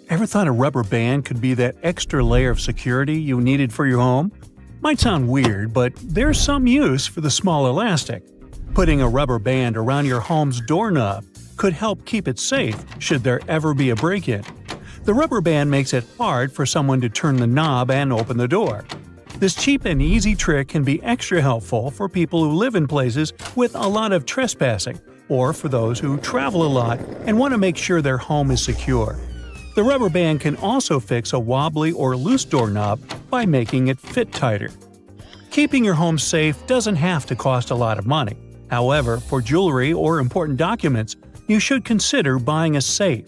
Ever thought a rubber band could be that extra layer of security you needed for your home? Might sound weird, but there's some use for the small elastic. Putting a rubber band around your home's doorknob could help keep it safe should there ever be a break-in. The rubber band makes it hard for someone to turn the knob and open the door. This cheap and easy trick can be extra helpful for people who live in places with a lot of trespassing, or for those who travel a lot and want to make sure their home is secure. The rubber band can also fix a wobbly or loose doorknob by making it fit tighter. Keeping your home safe doesn't have to cost a lot of money. However, for jewelry or important documents, you should consider buying a safe.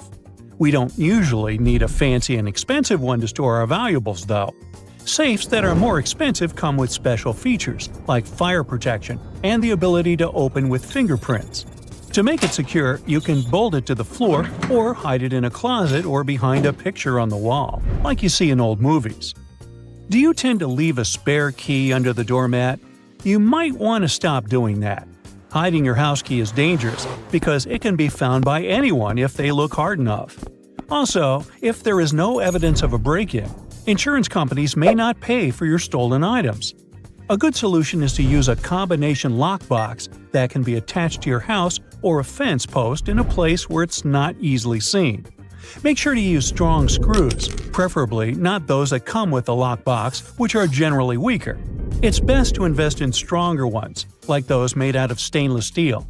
We don't usually need a fancy and expensive one to store our valuables, though. Safes that are more expensive come with special features, like fire protection and the ability to open with fingerprints. To make it secure, you can bolt it to the floor or hide it in a closet or behind a picture on the wall, like you see in old movies. Do you tend to leave a spare key under the doormat? You might want to stop doing that. Hiding your house key is dangerous because it can be found by anyone if they look hard enough. Also, if there is no evidence of a break-in, insurance companies may not pay for your stolen items. A good solution is to use a combination lockbox that can be attached to your house or a fence post in a place where it's not easily seen. Make sure to use strong screws, preferably not those that come with the lockbox, which are generally weaker. It's best to invest in stronger ones, like those made out of stainless steel.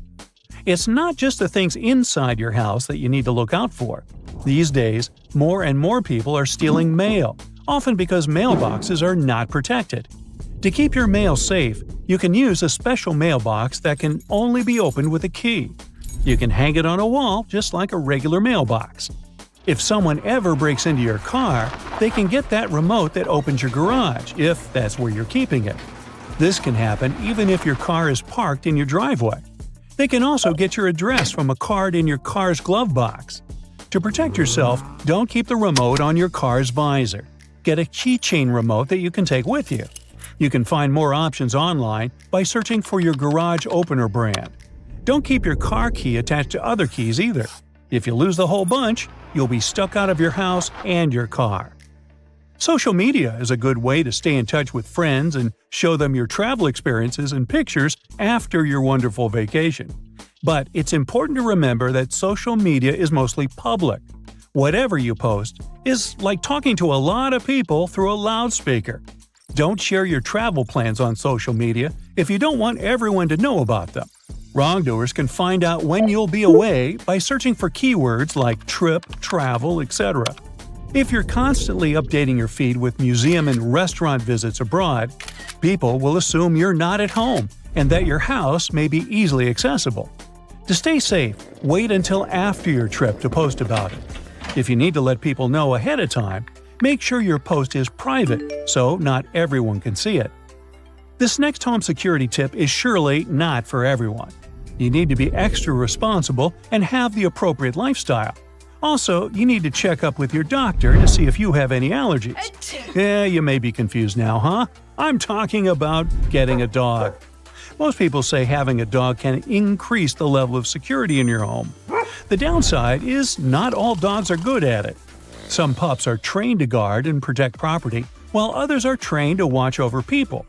It's not just the things inside your house that you need to look out for. These days, more and more people are stealing mail, often because mailboxes are not protected. To keep your mail safe, you can use a special mailbox that can only be opened with a key. You can hang it on a wall just like a regular mailbox. If someone ever breaks into your car, they can get that remote that opens your garage, if that's where you're keeping it. This can happen even if your car is parked in your driveway. They can also get your address from a card in your car's glove box. To protect yourself, don't keep the remote on your car's visor. Get a keychain remote that you can take with you. You can find more options online by searching for your garage opener brand. Don't keep your car key attached to other keys either. If you lose the whole bunch, you'll be stuck out of your house and your car. Social media is a good way to stay in touch with friends and show them your travel experiences and pictures after your wonderful vacation. But it's important to remember that social media is mostly public. Whatever you post is like talking to a lot of people through a loudspeaker. Don't share your travel plans on social media if you don't want everyone to know about them. Wrongdoers can find out when you'll be away by searching for keywords like trip, travel, etc. If you're constantly updating your feed with museum and restaurant visits abroad, people will assume you're not at home and that your house may be easily accessible. To stay safe, wait until after your trip to post about it. If you need to let people know ahead of time, make sure your post is private so not everyone can see it. This next home security tip is surely not for everyone. You need to be extra responsible and have the appropriate lifestyle. Also, you need to check up with your doctor to see if you have any allergies. Yeah, you may be confused now, huh? I'm talking about getting a dog. Most people say having a dog can increase the level of security in your home. The downside is not all dogs are good at it. Some pups are trained to guard and protect property, while others are trained to watch over people.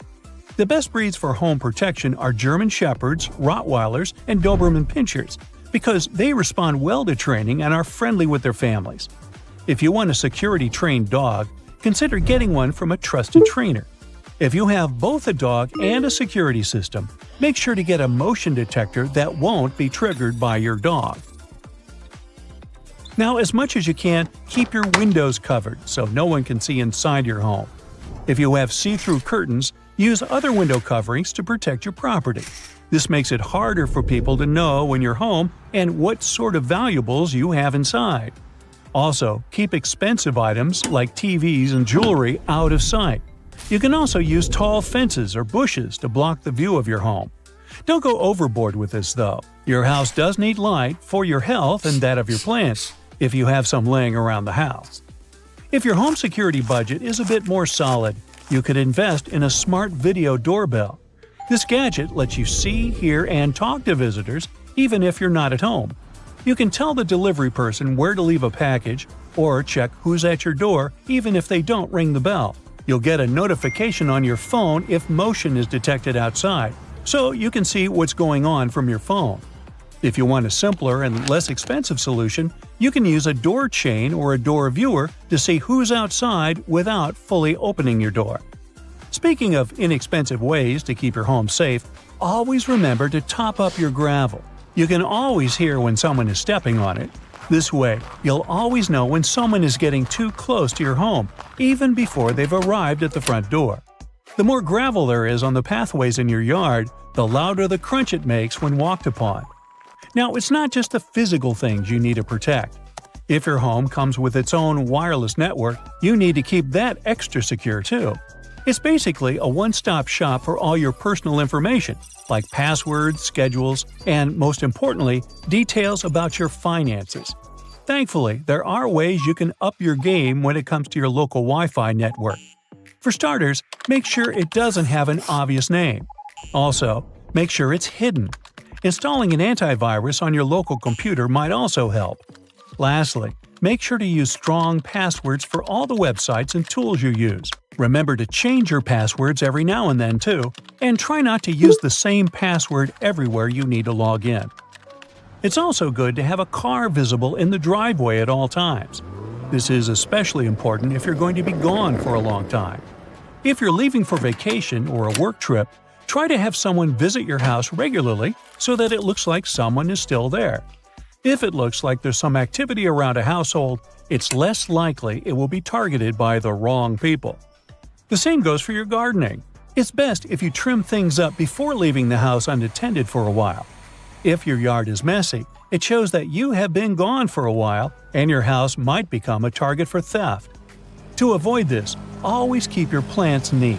The best breeds for home protection are German Shepherds, Rottweilers, and Doberman Pinschers, because they respond well to training and are friendly with their families. If you want a security-trained dog, consider getting one from a trusted trainer. If you have both a dog and a security system, make sure to get a motion detector that won't be triggered by your dog. Now, as much as you can, keep your windows covered so no one can see inside your home. If you have see-through curtains, use other window coverings to protect your property. This makes it harder for people to know when you're home and what sort of valuables you have inside. Also, keep expensive items like TVs and jewelry out of sight. You can also use tall fences or bushes to block the view of your home. Don't go overboard with this, though. Your house does need light for your health and that of your plants, if you have some laying around the house. If your home security budget is a bit more solid, you could invest in a smart video doorbell. This gadget lets you see, hear, and talk to visitors even if you're not at home. You can tell the delivery person where to leave a package or check who's at your door even if they don't ring the bell. You'll get a notification on your phone if motion is detected outside, so you can see what's going on from your phone. If you want a simpler and less expensive solution, you can use a door chain or a door viewer to see who's outside without fully opening your door. Speaking of inexpensive ways to keep your home safe, always remember to top up your gravel. You can always hear when someone is stepping on it. This way, you'll always know when someone is getting too close to your home, even before they've arrived at the front door. The more gravel there is on the pathways in your yard, the louder the crunch it makes when walked upon. Now, it's not just the physical things you need to protect. If your home comes with its own wireless network, you need to keep that extra secure too. It's basically a one-stop shop for all your personal information, like passwords, schedules, and, most importantly, details about your finances. Thankfully, there are ways you can up your game when it comes to your local Wi-Fi network. For starters, make sure it doesn't have an obvious name. Also, make sure it's hidden. Installing an antivirus on your local computer might also help. Lastly, make sure to use strong passwords for all the websites and tools you use. Remember to change your passwords every now and then too, and try not to use the same password everywhere you need to log in. It's also good to have a car visible in the driveway at all times. This is especially important if you're going to be gone for a long time. If you're leaving for vacation or a work trip, try to have someone visit your house regularly so that it looks like someone is still there. If it looks like there's some activity around a household, it's less likely it will be targeted by the wrong people. The same goes for your gardening. It's best if you trim things up before leaving the house unattended for a while. If your yard is messy, it shows that you have been gone for a while and your house might become a target for theft. To avoid this, always keep your plants neat.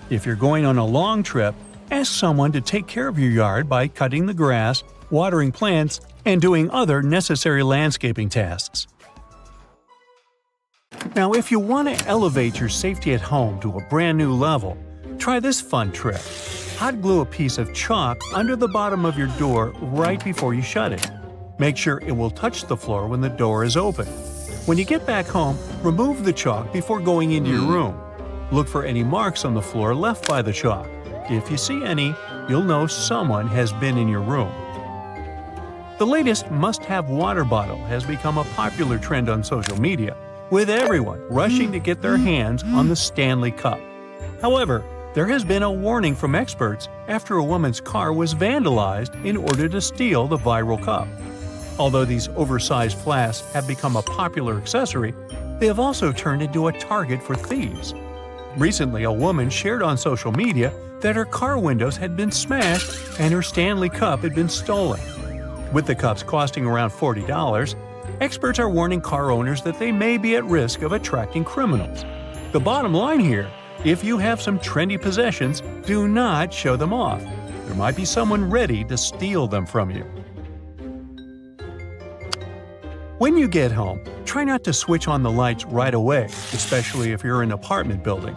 If you're going on a long trip, ask someone to take care of your yard by cutting the grass, watering plants, and doing other necessary landscaping tasks. Now, if you want to elevate your safety at home to a brand new level, try this fun trick. Hot glue a piece of chalk under the bottom of your door right before you shut it. Make sure it will touch the floor when the door is open. When you get back home, remove the chalk before going into your room. Look for any marks on the floor left by the chalk. If you see any, you'll know someone has been in your room. The latest must-have water bottle has become a popular trend on social media, with everyone rushing to get their hands on the Stanley Cup. However, there has been a warning from experts after a woman's car was vandalized in order to steal the viral cup. Although these oversized flasks have become a popular accessory, they have also turned into a target for thieves. Recently, a woman shared on social media that her car windows had been smashed and her Stanley Cup had been stolen. With the cups costing around $40, experts are warning car owners that they may be at risk of attracting criminals. The bottom line here, if you have some trendy possessions, do not show them off. There might be someone ready to steal them from you. When you get home, try not to switch on the lights right away, especially if you're in an apartment building.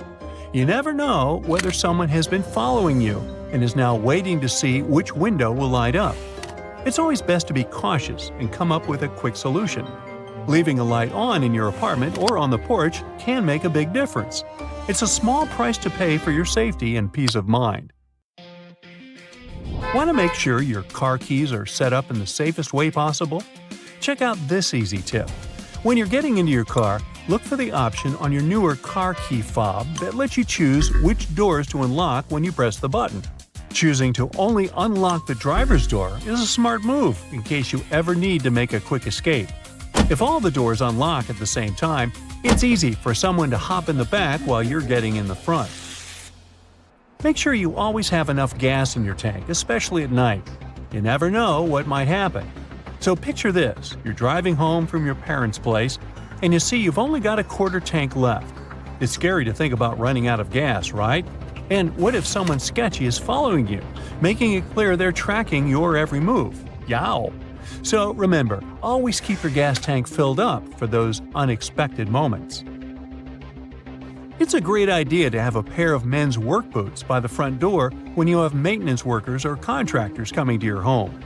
You never know whether someone has been following you and is now waiting to see which window will light up. It's always best to be cautious and come up with a quick solution. Leaving a light on in your apartment or on the porch can make a big difference. It's a small price to pay for your safety and peace of mind. Want to make sure your car keys are set up in the safest way possible? Check out this easy tip. When you're getting into your car, look for the option on your newer car key fob that lets you choose which doors to unlock when you press the button. Choosing to only unlock the driver's door is a smart move in case you ever need to make a quick escape. If all the doors unlock at the same time, it's easy for someone to hop in the back while you're getting in the front. Make sure you always have enough gas in your tank, especially at night. You never know what might happen. So picture this, you're driving home from your parents' place, and you see you've only got a quarter tank left. It's scary to think about running out of gas, right? And what if someone sketchy is following you, making it clear they're tracking your every move? Yow! So remember, always keep your gas tank filled up for those unexpected moments. It's a great idea to have a pair of men's work boots by the front door when you have maintenance workers or contractors coming to your home.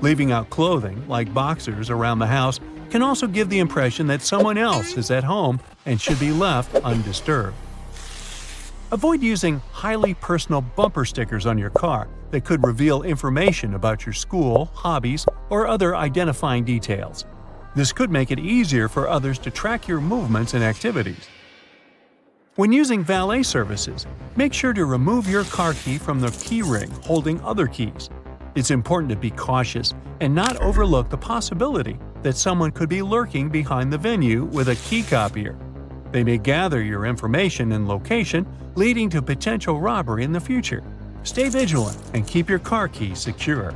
Leaving out clothing, like boxers, around the house can also give the impression that someone else is at home and should be left undisturbed. Avoid using highly personal bumper stickers on your car that could reveal information about your school, hobbies, or other identifying details. This could make it easier for others to track your movements and activities. When using valet services, make sure to remove your car key from the key ring holding other keys. It's important to be cautious and not overlook the possibility that someone could be lurking behind the venue with a key copier. They may gather your information and location, leading to potential robbery in the future. Stay vigilant and keep your car keys secure.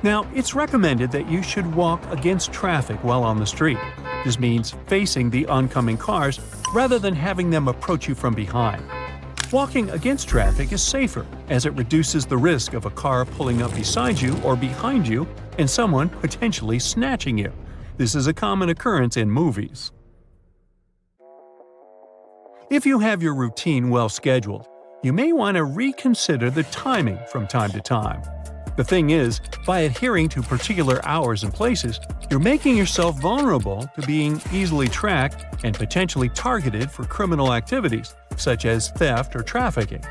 Now, it's recommended that you should walk against traffic while on the street. This means facing the oncoming cars rather than having them approach you from behind. Walking against traffic is safer, as it reduces the risk of a car pulling up beside you or behind you and someone potentially snatching you. This is a common occurrence in movies. If you have your routine well scheduled, you may want to reconsider the timing from time to time. The thing is, by adhering to particular hours and places, you're making yourself vulnerable to being easily tracked and potentially targeted for criminal activities, such as theft or trafficking.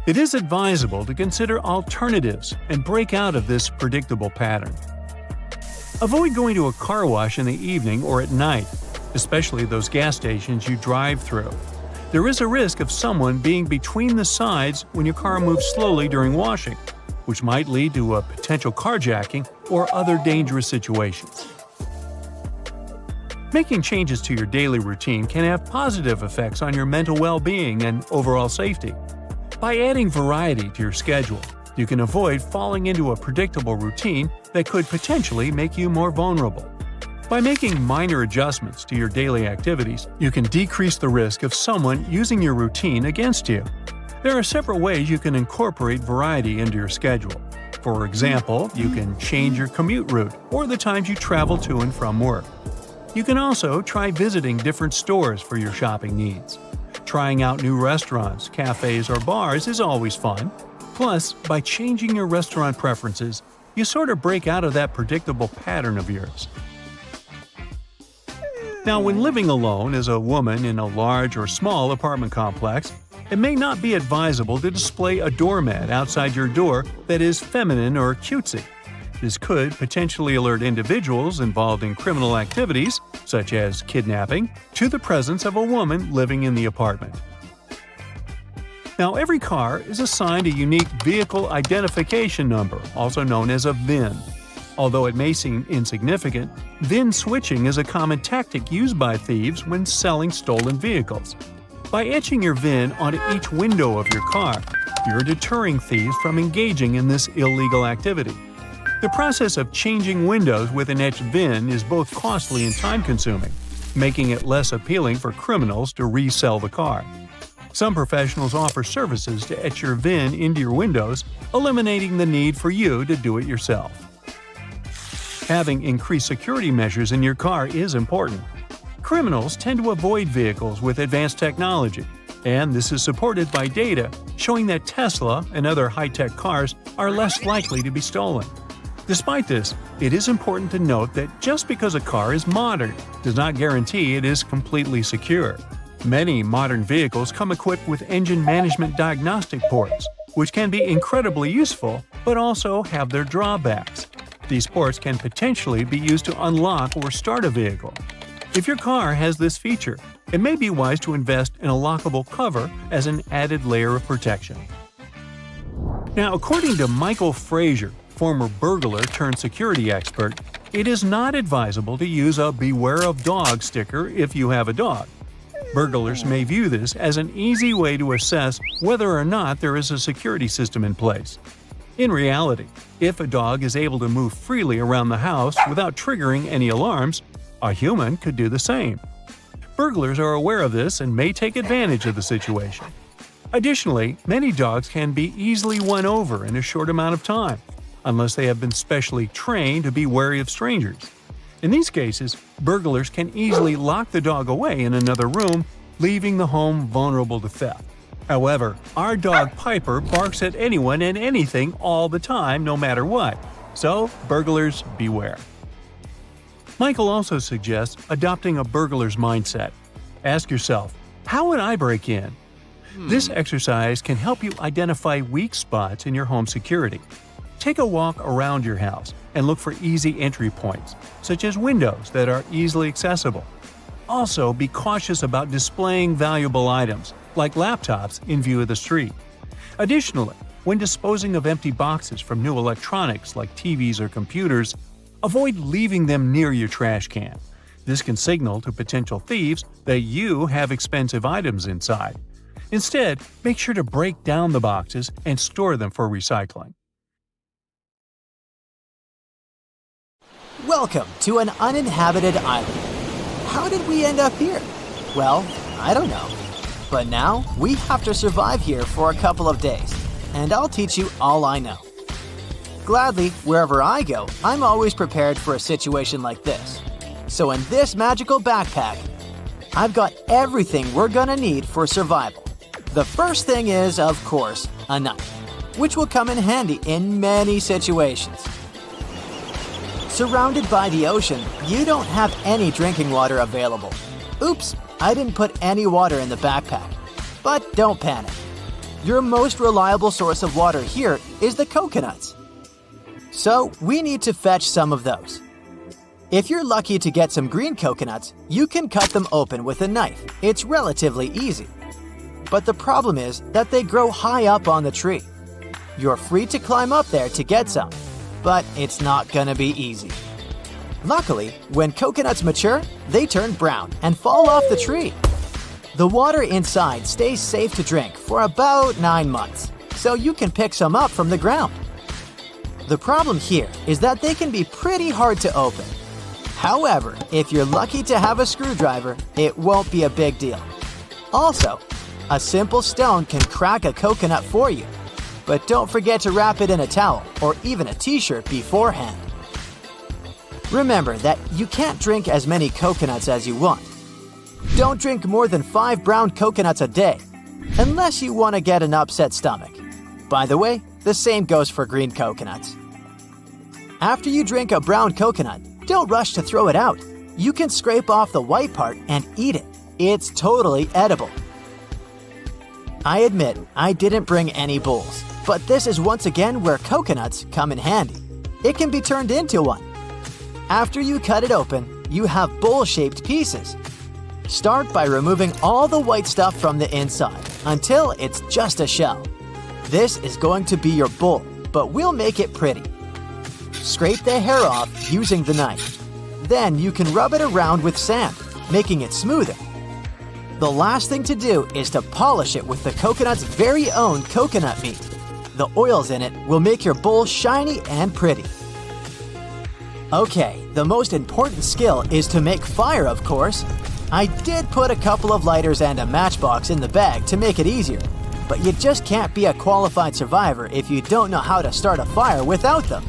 It is advisable to consider alternatives and break out of this predictable pattern. Avoid going to a car wash in the evening or at night, especially those gas stations you drive through. There is a risk of someone being between the sides when your car moves slowly during washing, which might lead to a potential carjacking or other dangerous situations. Making changes to your daily routine can have positive effects on your mental well-being and overall safety. By adding variety to your schedule, you can avoid falling into a predictable routine that could potentially make you more vulnerable. By making minor adjustments to your daily activities, you can decrease the risk of someone using your routine against you. There are several ways you can incorporate variety into your schedule. For example, you can change your commute route or the times you travel to and from work. You can also try visiting different stores for your shopping needs. Trying out new restaurants, cafes, or bars is always fun. Plus, by changing your restaurant preferences, you sort of break out of that predictable pattern of yours. Now, when living alone as a woman in a large or small apartment complex, it may not be advisable to display a doormat outside your door that is feminine or cutesy. This could potentially alert individuals involved in criminal activities, such as kidnapping, to the presence of a woman living in the apartment. Now, every car is assigned a unique vehicle identification number, also known as a VIN. Although it may seem insignificant, VIN switching is a common tactic used by thieves when selling stolen vehicles. By etching your VIN onto each window of your car, you're deterring thieves from engaging in this illegal activity. The process of changing windows with an etched VIN is both costly and time-consuming, making it less appealing for criminals to resell the car. Some professionals offer services to etch your VIN into your windows, eliminating the need for you to do it yourself. Having increased security measures in your car is important. Criminals tend to avoid vehicles with advanced technology, and this is supported by data showing that Tesla and other high-tech cars are less likely to be stolen. Despite this, it is important to note that just because a car is modern does not guarantee it is completely secure. Many modern vehicles come equipped with engine management diagnostic ports, which can be incredibly useful but also have their drawbacks. These ports can potentially be used to unlock or start a vehicle. If your car has this feature, it may be wise to invest in a lockable cover as an added layer of protection. Now, according to Michael Frazier, former burglar turned security expert, it is not advisable to use a "Beware of Dog" sticker if you have a dog. Burglars may view this as an easy way to assess whether or not there is a security system in place. In reality, if a dog is able to move freely around the house without triggering any alarms, a human could do the same. Burglars are aware of this and may take advantage of the situation. Additionally, many dogs can be easily won over in a short amount of time, unless they have been specially trained to be wary of strangers. In these cases, burglars can easily lock the dog away in another room, leaving the home vulnerable to theft. However, our dog Piper barks at anyone and anything all the time, no matter what. So, burglars, beware. Michael also suggests adopting a burglar's mindset. Ask yourself, how would I break in? This exercise can help you identify weak spots in your home security. Take a walk around your house and look for easy entry points, such as windows that are easily accessible. Also, be cautious about displaying valuable items, like laptops, in view of the street. Additionally, when disposing of empty boxes from new electronics like TVs or computers, avoid leaving them near your trash can. This can signal to potential thieves that you have expensive items inside. Instead, make sure to break down the boxes and store them for recycling. Welcome to an uninhabited island. How did we end up here? Well, I don't know. But now, we have to survive here for a couple of days, and I'll teach you all I know. Gladly, wherever I go, I'm always prepared for a situation like this. So in this magical backpack, I've got everything we're gonna need for survival. The first thing is, of course, a knife, which will come in handy in many situations. Surrounded by the ocean, you don't have any drinking water available. Oops, I didn't put any water in the backpack. But don't panic. Your most reliable source of water here is the coconuts. So we need to fetch some of those. If you're lucky to get some green coconuts, you can cut them open with a knife. It's relatively easy. But the problem is that they grow high up on the tree. You're free to climb up there to get some, but it's not gonna be easy. Luckily, when coconuts mature, they turn brown and fall off the tree. The water inside stays safe to drink for about 9 months, so you can pick some up from the ground. The problem here is that they can be pretty hard to open. However, if you're lucky to have a screwdriver, it won't be a big deal. Also, a simple stone can crack a coconut for you, but don't forget to wrap it in a towel or even a t-shirt beforehand. Remember that you can't drink as many coconuts as you want. Don't drink more than 5 brown coconuts a day, unless you want to get an upset stomach. By the way, the same goes for green coconuts. After you drink a brown coconut, don't rush to throw it out. You can scrape off the white part and eat it. It's totally edible. I admit I didn't bring any bowls, but this is once again where coconuts come in handy. It can be turned into one. After you cut it open, you have bowl-shaped pieces. Start by removing all the white stuff from the inside until it's just a shell. This is going to be your bowl, but we'll make it pretty. Scrape the hair off using the knife. Then you can rub it around with sand, making it smoother. The last thing to do is to polish it with the coconut's very own coconut meat. The oils in it will make your bowl shiny and pretty. Okay, the most important skill is to make fire, of course. I did put a couple of lighters and a matchbox in the bag to make it easier, but you just can't be a qualified survivor if you don't know how to start a fire without them.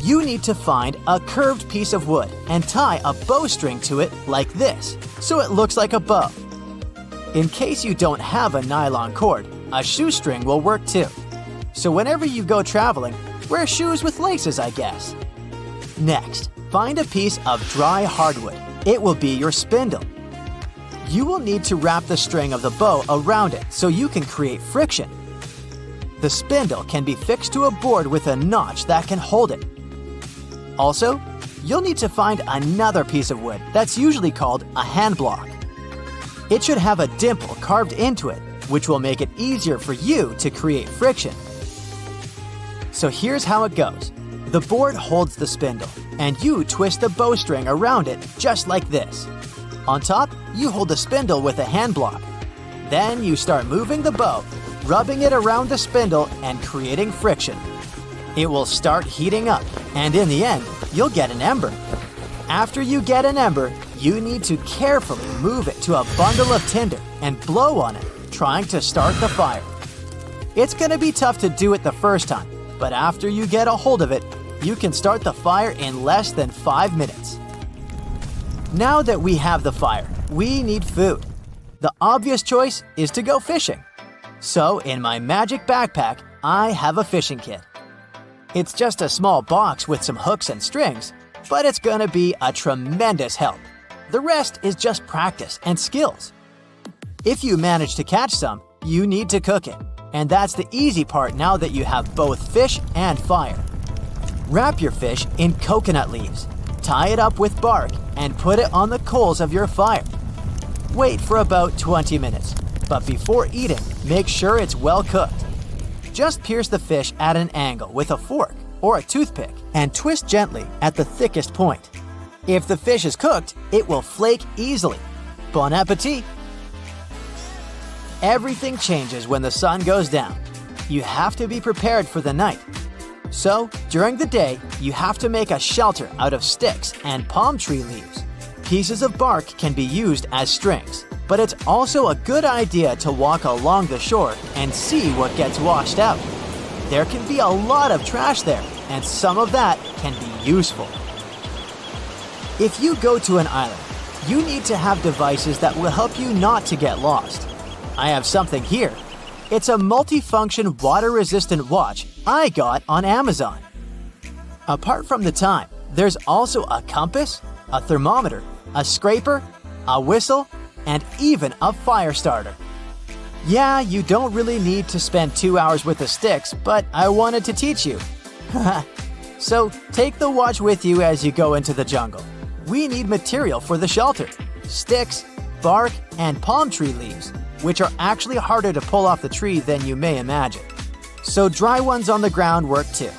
You need to find a curved piece of wood and tie a bowstring to it like this, so it looks like a bow. In case you don't have a nylon cord, a shoestring will work too. So whenever you go traveling, wear shoes with laces, I guess. Next, find a piece of dry hardwood. It will be your spindle. You will need to wrap the string of the bow around it so you can create friction. The spindle can be fixed to a board with a notch that can hold it. Also, you'll need to find another piece of wood that's usually called a hand block. It should have a dimple carved into it, which will make it easier for you to create friction. So here's how it goes. The board holds the spindle, and you twist the bowstring around it just like this. On top, you hold the spindle with a hand block. Then you start moving the bow, rubbing it around the spindle and creating friction. It will start heating up, and in the end, you'll get an ember. After you get an ember, you need to carefully move it to a bundle of tinder and blow on it, trying to start the fire. It's gonna be tough to do it the first time, but after you get a hold of it, you can start the fire in less than 5 minutes. Now that we have the fire, we need food. The obvious choice is to go fishing. So in my magic backpack, I have a fishing kit. It's just a small box with some hooks and strings, but it's gonna be a tremendous help. The rest is just practice and skills. If you manage to catch some, you need to cook it, and that's the easy part now that you have both fish and fire. Wrap your fish in coconut leaves, tie it up with bark, and put it on the coals of your fire. Wait for about 20 minutes, but before eating, make sure it's well cooked. Just pierce the fish at an angle with a fork or a toothpick and twist gently at the thickest point. If the fish is cooked, it will flake easily. Bon appetit! Everything changes when the sun goes down. You have to be prepared for the night. So, during the day, you have to make a shelter out of sticks and palm tree leaves. Pieces of bark can be used as strings, but it's also a good idea to walk along the shore and see what gets washed out. There can be a lot of trash there, and some of that can be useful. If you go to an island, you need to have devices that will help you not to get lost. I have something here. It's a multifunction water-resistant watch I got on Amazon. Apart from the time, there's also a compass, a thermometer, a scraper, a whistle, and even a fire starter. Yeah, you don't really need to spend 2 hours with the sticks, but I wanted to teach you. So take the watch with you as you go into the jungle. We need material for the shelter: sticks, bark, and palm tree leaves, which are actually harder to pull off the tree than you may imagine. So dry ones on the ground work too.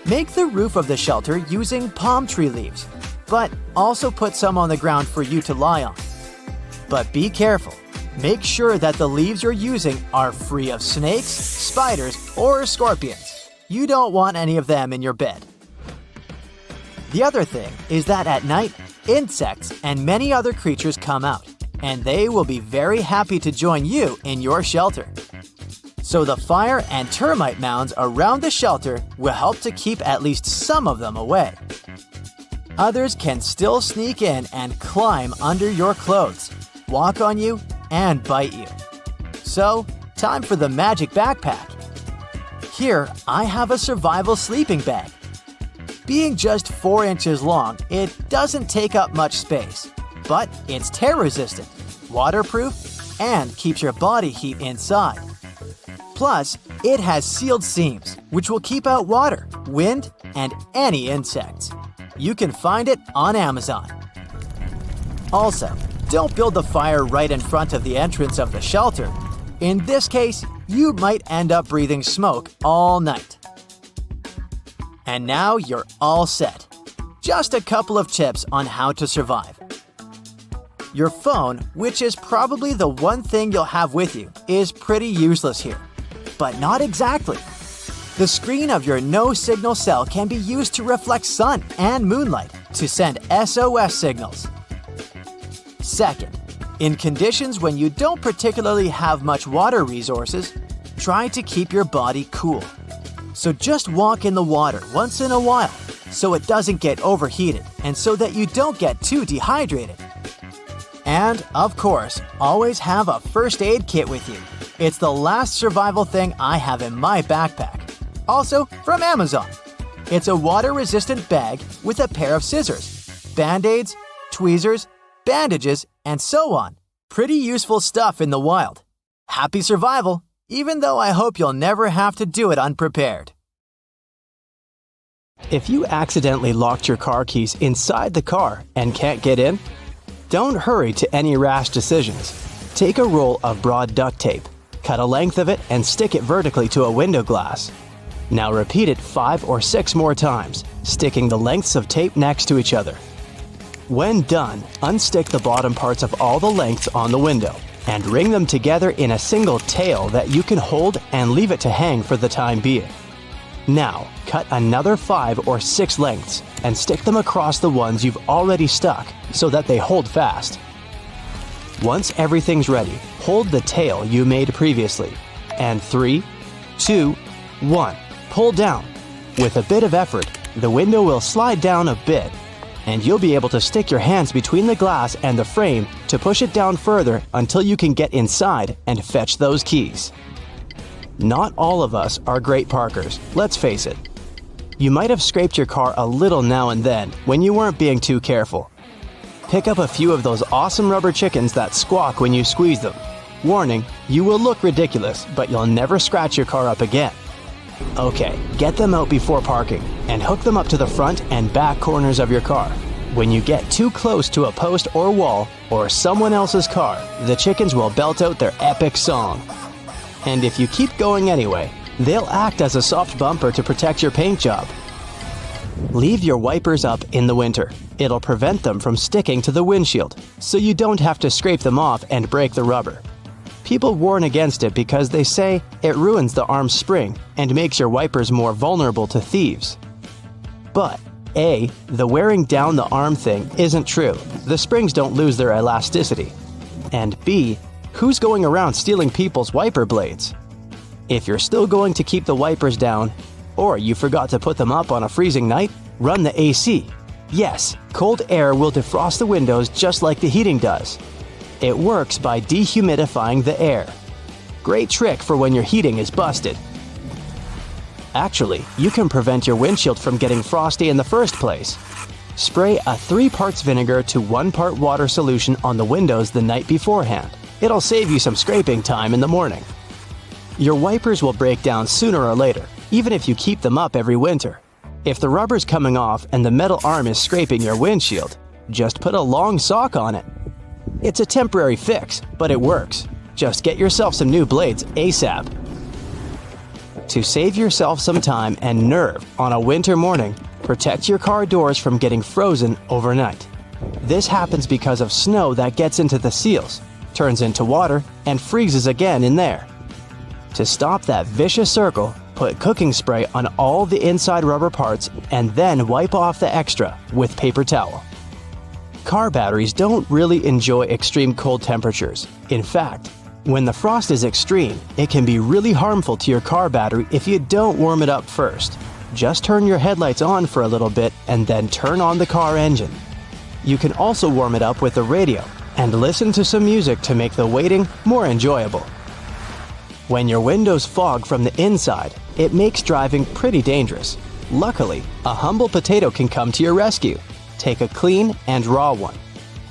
Make the roof of the shelter using palm tree leaves, but also put some on the ground for you to lie on. But be careful. Make sure that the leaves you're using are free of snakes, spiders, or scorpions. You don't want any of them in your bed. The other thing is that at night, insects and many other creatures come out, and they will be very happy to join you in your shelter. So the fire and termite mounds around the shelter will help to keep at least some of them away. Others can still sneak in and climb under your clothes, walk on you, and bite you. So, time for the magic backpack. Here, I have a survival sleeping bag. Being just 4 inches long, it doesn't take up much space, but it's tear-resistant, waterproof, and keeps your body heat inside. Plus, it has sealed seams, which will keep out water, wind, and any insects. You can find it on Amazon. Also, don't build the fire right in front of the entrance of the shelter. In this case, you might end up breathing smoke all night. And now you're all set. Just a couple of tips on how to survive. Your phone, which is probably the one thing you'll have with you, is pretty useless here. But not exactly. The screen of your no-signal cell can be used to reflect sun and moonlight to send SOS signals. Second, in conditions when you don't particularly have much water resources, try to keep your body cool. So just walk in the water once in a while so it doesn't get overheated and so that you don't get too dehydrated. And, of course, always have a first aid kit with you. It's the last survival thing I have in my backpack. Also from Amazon. It's a water-resistant bag with a pair of scissors, band-aids, tweezers, bandages, and so on. Pretty useful stuff in the wild. Happy survival, even though I hope you'll never have to do it unprepared. If you accidentally locked your car keys inside the car and can't get in, don't hurry to any rash decisions. Take a roll of broad duct tape, cut a length of it, and stick it vertically to a window glass. Now repeat it 5 or 6 more times, sticking the lengths of tape next to each other. When done, unstick the bottom parts of all the lengths on the window and ring them together in a single tail that you can hold and leave it to hang for the time being. Now, cut another 5 or 6 lengths and stick them across the ones you've already stuck so that they hold fast. Once everything's ready, hold the tail you made previously, and 3, 2, 1, pull down. With a bit of effort, the window will slide down a bit, and you'll be able to stick your hands between the glass and the frame to push it down further until you can get inside and fetch those keys. Not all of us are great parkers, let's face it. You might have scraped your car a little now and then when you weren't being too careful. Pick up a few of those awesome rubber chickens that squawk when you squeeze them. Warning, you will look ridiculous, but you'll never scratch your car up again. Okay, get them out before parking and hook them up to the front and back corners of your car. When you get too close to a post or wall or someone else's car, the chickens will belt out their epic song. And if you keep going anyway, they'll act as a soft bumper to protect your paint job. Leave your wipers up in the winter. It'll prevent them from sticking to the windshield, so you don't have to scrape them off and break the rubber. People warn against it because they say it ruins the arm spring and makes your wipers more vulnerable to thieves. But A, the wearing down the arm thing isn't true. The springs don't lose their elasticity. And B, who's going around stealing people's wiper blades? If you're still going to keep the wipers down, or you forgot to put them up on a freezing night, run the AC. Yes, cold air will defrost the windows just like the heating does. It works by dehumidifying the air. Great trick for when your heating is busted. Actually, you can prevent your windshield from getting frosty in the first place. Spray a 3 parts vinegar to 1 part water solution on the windows the night beforehand. It'll save you some scraping time in the morning. Your wipers will break down sooner or later, even if you keep them up every winter. If the rubber's coming off and the metal arm is scraping your windshield, just put a long sock on it. It's a temporary fix, but it works. Just get yourself some new blades ASAP. To save yourself some time and nerve on a winter morning, protect your car doors from getting frozen overnight. This happens because of snow that gets into the seals, turns into water, and freezes again in there. To stop that vicious circle, put cooking spray on all the inside rubber parts and then wipe off the extra with paper towel. Car batteries don't really enjoy extreme cold temperatures. In fact, when the frost is extreme, it can be really harmful to your car battery if you don't warm it up first. Just turn your headlights on for a little bit and then turn on the car engine. You can also warm it up with the radio and listen to some music to make the waiting more enjoyable. When your windows fog from the inside, it makes driving pretty dangerous. Luckily, a humble potato can come to your rescue. Take a clean and raw one,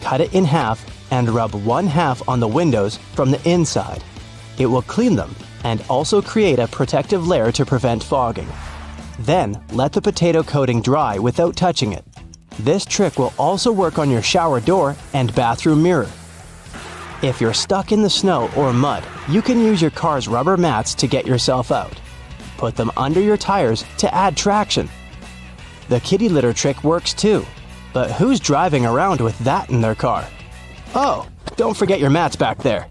cut it in half, and rub 1/2 on the windows from the inside. It will clean them and also create a protective layer to prevent fogging. Then, let the potato coating dry without touching it. This trick will also work on your shower door and bathroom mirror. If you're stuck in the snow or mud, you can use your car's rubber mats to get yourself out. Put them under your tires to add traction. The kitty litter trick works too, but who's driving around with that in their car? Oh, don't forget your mats back there.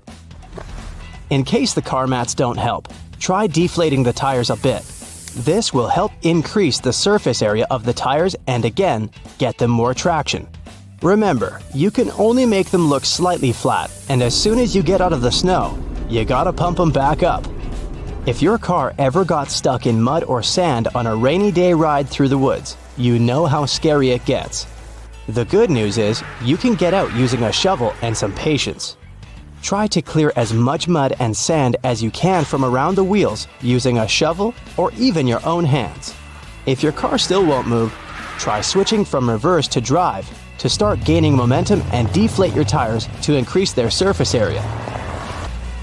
In case the car mats don't help, try deflating the tires a bit. This will help increase the surface area of the tires and again, get them more traction. Remember, you can only make them look slightly flat, and as soon as you get out of the snow, you gotta pump them back up. If your car ever got stuck in mud or sand on a rainy day ride through the woods, you know how scary it gets. The good news is, you can get out using a shovel and some patience. Try to clear as much mud and sand as you can from around the wheels using a shovel or even your own hands. If your car still won't move, try switching from reverse to drive to start gaining momentum and deflate your tires to increase their surface area.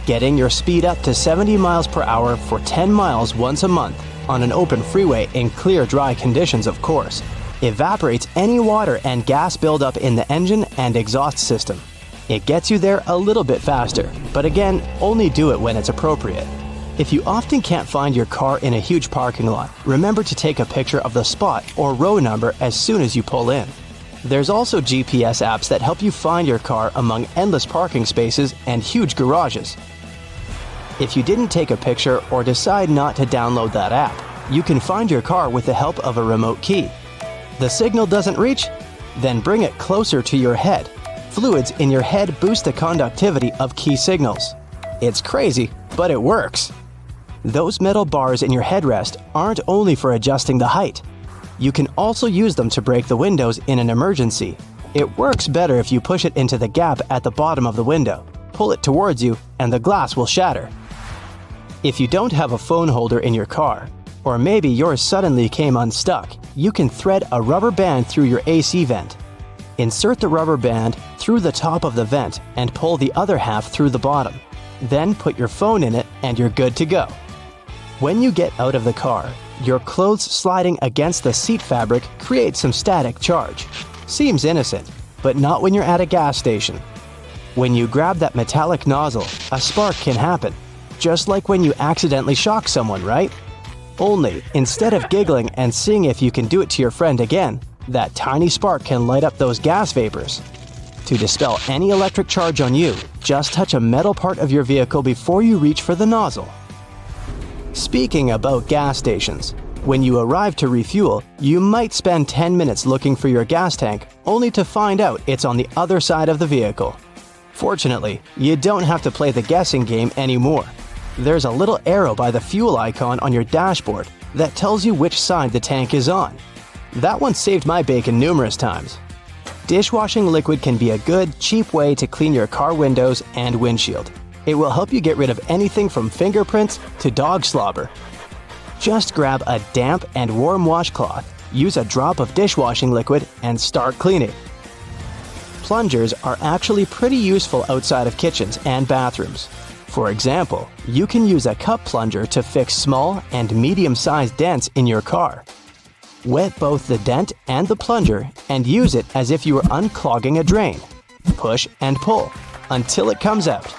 Getting your speed up to 70 miles per hour for 10 miles once a month on an open freeway in clear, dry conditions, of course, evaporates any water and gas buildup in the engine and exhaust system. It gets you there a little bit faster, but again, only do it when it's appropriate. If you often can't find your car in a huge parking lot, remember to take a picture of the spot or row number as soon as you pull in. There's also GPS apps that help you find your car among endless parking spaces and huge garages. If you didn't take a picture or decide not to download that app, you can find your car with the help of a remote key. The signal doesn't reach? Then bring it closer to your head. Fluids in your head boost the conductivity of key signals. It's crazy, but it works. Those metal bars in your headrest aren't only for adjusting the height. You can also use them to break the windows in an emergency. It works better if you push it into the gap at the bottom of the window. Pull it towards you, and the glass will shatter. If you don't have a phone holder in your car, Or maybe yours suddenly came unstuck. You can thread a rubber band through your AC vent. Insert the rubber band through the top of the vent and pull the other half through the bottom. Then put your phone in it and you're good to go. When you get out of the car, your clothes sliding against the seat fabric creates some static charge. Seems innocent, but not when you're at a gas station. When you grab that metallic nozzle, a spark can happen. Just like when you accidentally shock someone, right? Only, instead of giggling and seeing if you can do it to your friend again, that tiny spark can light up those gas vapors. To dispel any electric charge on you, just touch a metal part of your vehicle before you reach for the nozzle. Speaking about gas stations, when you arrive to refuel, you might spend 10 minutes looking for your gas tank, only to find out it's on the other side of the vehicle. Fortunately, you don't have to play the guessing game anymore. There's a little arrow by the fuel icon on your dashboard that tells you which side the tank is on. That one saved my bacon numerous times. Dishwashing liquid can be a good, cheap way to clean your car windows and windshield. It will help you get rid of anything from fingerprints to dog slobber. Just grab a damp and warm washcloth, use a drop of dishwashing liquid, and start cleaning. Plungers are actually pretty useful outside of kitchens and bathrooms. For example, you can use a cup plunger to fix small and medium-sized dents in your car. Wet both the dent and the plunger and use it as if you were unclogging a drain. Push and pull until it comes out.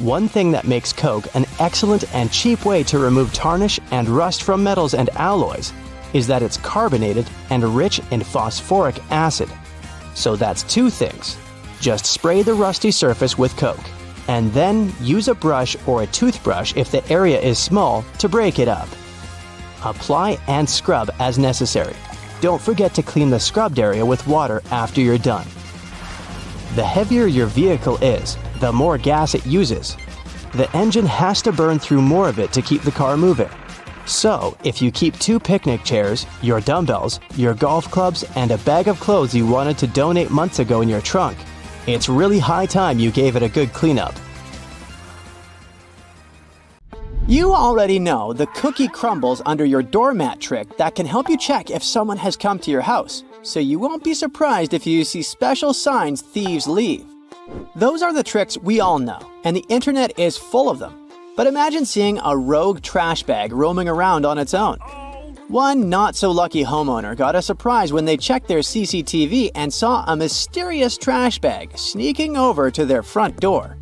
One thing that makes Coke an excellent and cheap way to remove tarnish and rust from metals and alloys is that it's carbonated and rich in phosphoric acid. So that's two things. Just spray the rusty surface with Coke, and then use a brush or a toothbrush if the area is small to break it up. Apply and scrub as necessary. Don't forget to clean the scrubbed area with water after you're done. The heavier your vehicle is, the more gas it uses. The engine has to burn through more of it to keep the car moving. So, if you keep 2 picnic chairs, your dumbbells, your golf clubs, and a bag of clothes you wanted to donate months ago in your trunk, it's really high time you gave it a good cleanup. You already know the cookie crumbles under your doormat trick that can help you check if someone has come to your house, so you won't be surprised if you see special signs thieves leave. Those are the tricks we all know, and the internet is full of them. But imagine seeing a rogue trash bag roaming around on its own. One not-so-lucky homeowner got a surprise when they checked their CCTV and saw a mysterious trash bag sneaking over to their front door.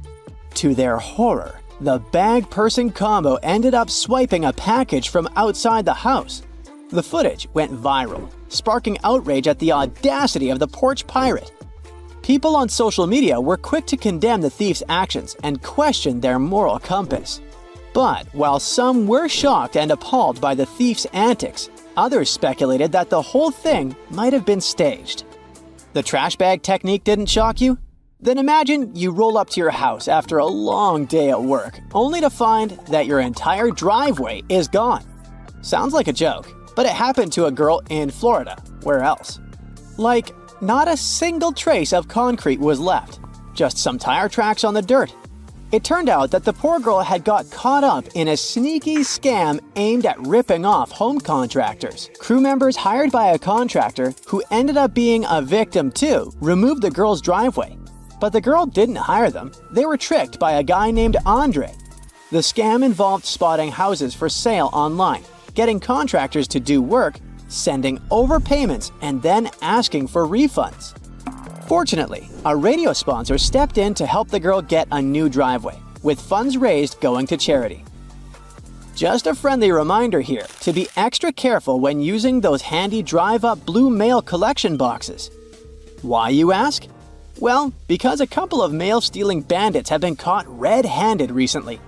To their horror, the bag-person combo ended up swiping a package from outside the house. The footage went viral, sparking outrage at the audacity of the porch pirate. People on social media were quick to condemn the thief's actions and question their moral compass. But while some were shocked and appalled by the thief's antics, others speculated that the whole thing might have been staged. The trash bag technique didn't shock you? Then imagine you roll up to your house after a long day at work, only to find that your entire driveway is gone. Sounds like a joke, but it happened to a girl in Florida. Where else? Like, not a single trace of concrete was left, just some tire tracks on the dirt. It turned out that the poor girl had got caught up in a sneaky scam aimed at ripping off home contractors. Crew members hired by a contractor, who ended up being a victim too, removed the girl's driveway. But the girl didn't hire them. They were tricked by a guy named Andre. The scam involved spotting houses for sale online, getting contractors to do work, sending overpayments, and then asking for refunds. Fortunately, a radio sponsor stepped in to help the girl get a new driveway, with funds raised going to charity. Just a friendly reminder here to be extra careful when using those handy drive-up blue mail collection boxes. Why, you ask? Well, because a couple of mail-stealing bandits have been caught red-handed recently.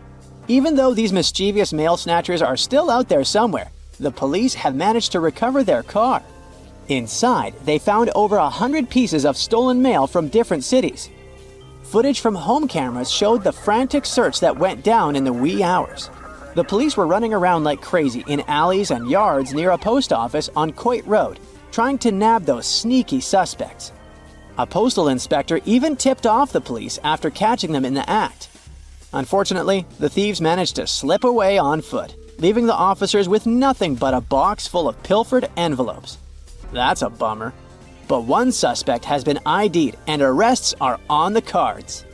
Even though these mischievous mail snatchers are still out there somewhere, the police have managed to recover their car. Inside, they found over 100 pieces of stolen mail from different cities. Footage from home cameras showed the frantic search that went down in the wee hours. The police were running around like crazy in alleys and yards near a post office on Coit Road, trying to nab those sneaky suspects. A postal inspector even tipped off the police after catching them in the act. Unfortunately, the thieves managed to slip away on foot. leaving the officers with nothing but a box full of pilfered envelopes. That's a bummer. But one suspect has been ID'd and arrests are on the cards.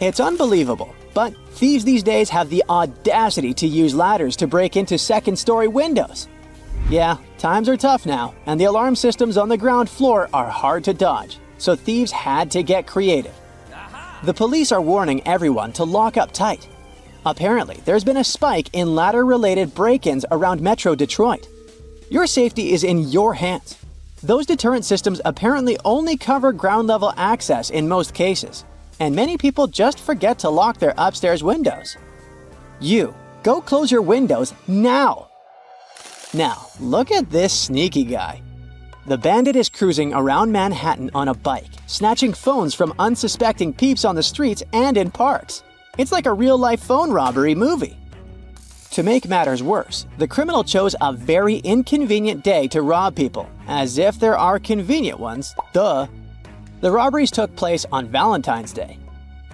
It's unbelievable, but thieves these days have the audacity to use ladders to break into second-story windows. Yeah, times are tough now, and the alarm systems on the ground floor are hard to dodge, so thieves had to get creative. The police are warning everyone to lock up tight. Apparently, there's been a spike in ladder-related break-ins around Metro Detroit. Your safety is in your hands. Those deterrent systems apparently only cover ground-level access in most cases, and many people just forget to lock their upstairs windows. You, go close your windows now! Now, look at this sneaky guy. The bandit is cruising around Manhattan on a bike, snatching phones from unsuspecting peeps on the streets and in parks. It's like a real-life phone robbery movie. To make matters worse, the criminal chose a very inconvenient day to rob people, as if there are convenient ones, duh. The robberies took place on Valentine's Day.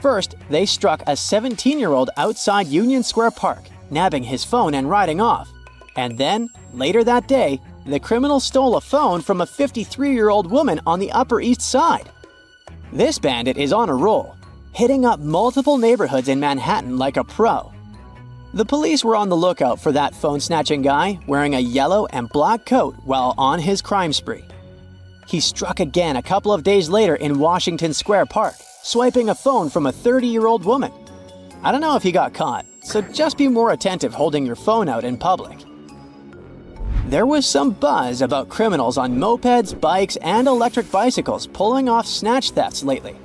First, they struck a 17-year-old outside Union Square Park, nabbing his phone and riding off. And then, later that day, the criminal stole a phone from a 53-year-old woman on the Upper East Side. This bandit is on a roll, hitting up multiple neighborhoods in Manhattan like a pro. The police were on the lookout for that phone-snatching guy wearing a yellow and black coat while on his crime spree. He struck again a couple of days later in Washington Square Park, swiping a phone from a 30-year-old woman. I don't know if he got caught, so just be more attentive holding your phone out in public. There was some buzz about criminals on mopeds, bikes, and electric bicycles pulling off snatch thefts lately.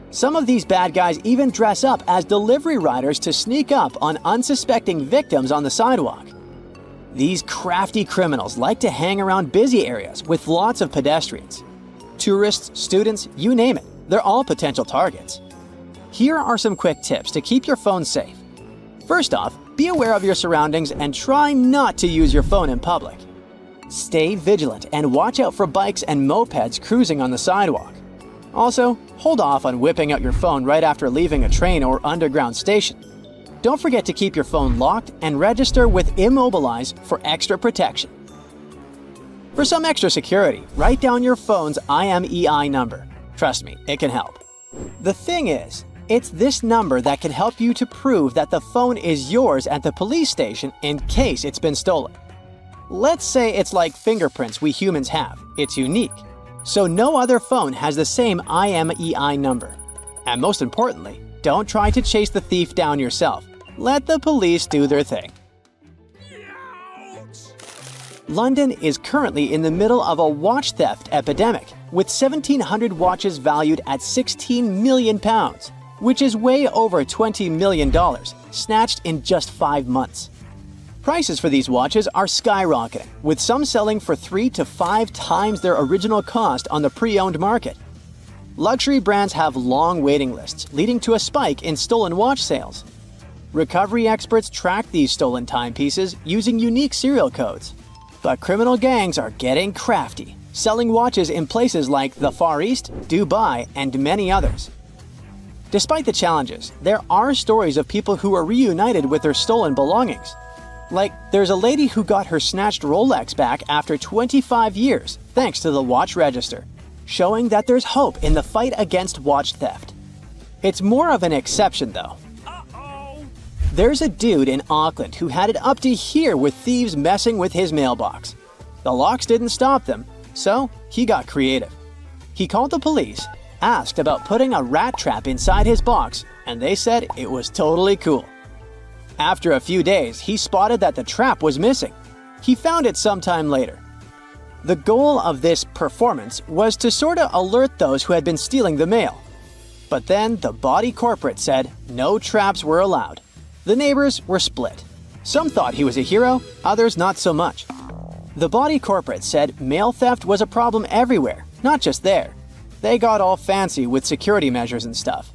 Some of these bad guys even dress up as delivery riders to sneak up on unsuspecting victims on the sidewalk. These crafty criminals like to hang around busy areas with lots of pedestrians. Tourists, students, you name it, they're all potential targets. Here are some quick tips to keep your phone safe. First off, be aware of your surroundings and try not to use your phone in public. Stay vigilant and watch out for bikes and mopeds cruising on the sidewalk. Also, hold off on whipping out your phone right after leaving a train or underground station. Don't forget to keep your phone locked and register with Immobilize for extra protection. For some extra security, write down your phone's IMEI number. Trust me, it can help. The thing is, it's this number that can help you to prove that the phone is yours at the police station in case it's been stolen. Let's say it's like fingerprints we humans have. It's unique. So no other phone has the same IMEI number. And most importantly, don't try to chase the thief down yourself. Let the police do their thing. London is currently in the middle of a watch theft epidemic, with 1,700 watches valued at £16 million, which is way over $20 million, snatched in just 5 months. Prices for these watches are skyrocketing, with some selling for 3 to 5 times their original cost on the pre-owned market. Luxury brands have long waiting lists, leading to a spike in stolen watch sales. Recovery experts track these stolen timepieces using unique serial codes. But criminal gangs are getting crafty, selling watches in places like the Far East, Dubai, and many others. Despite the challenges, there are stories of people who are reunited with their stolen belongings. Like, there's a lady who got her snatched Rolex back after 25 years, thanks to the watch register, showing that there's hope in the fight against watch theft. It's more of an exception, though. There's a dude in Auckland who had it up to here with thieves messing with his mailbox. The locks didn't stop them, so he got creative. He called the police, asked about putting a rat trap inside his box, and they said it was totally cool. After a few days, he spotted that the trap was missing. He found it sometime later. The goal of this performance was to sorta alert those who had been stealing the mail. But then the body corporate said no traps were allowed. The neighbors were split. Some thought he was a hero, others not so much. The body corporate said mail theft was a problem everywhere, not just there. They got all fancy with security measures and stuff.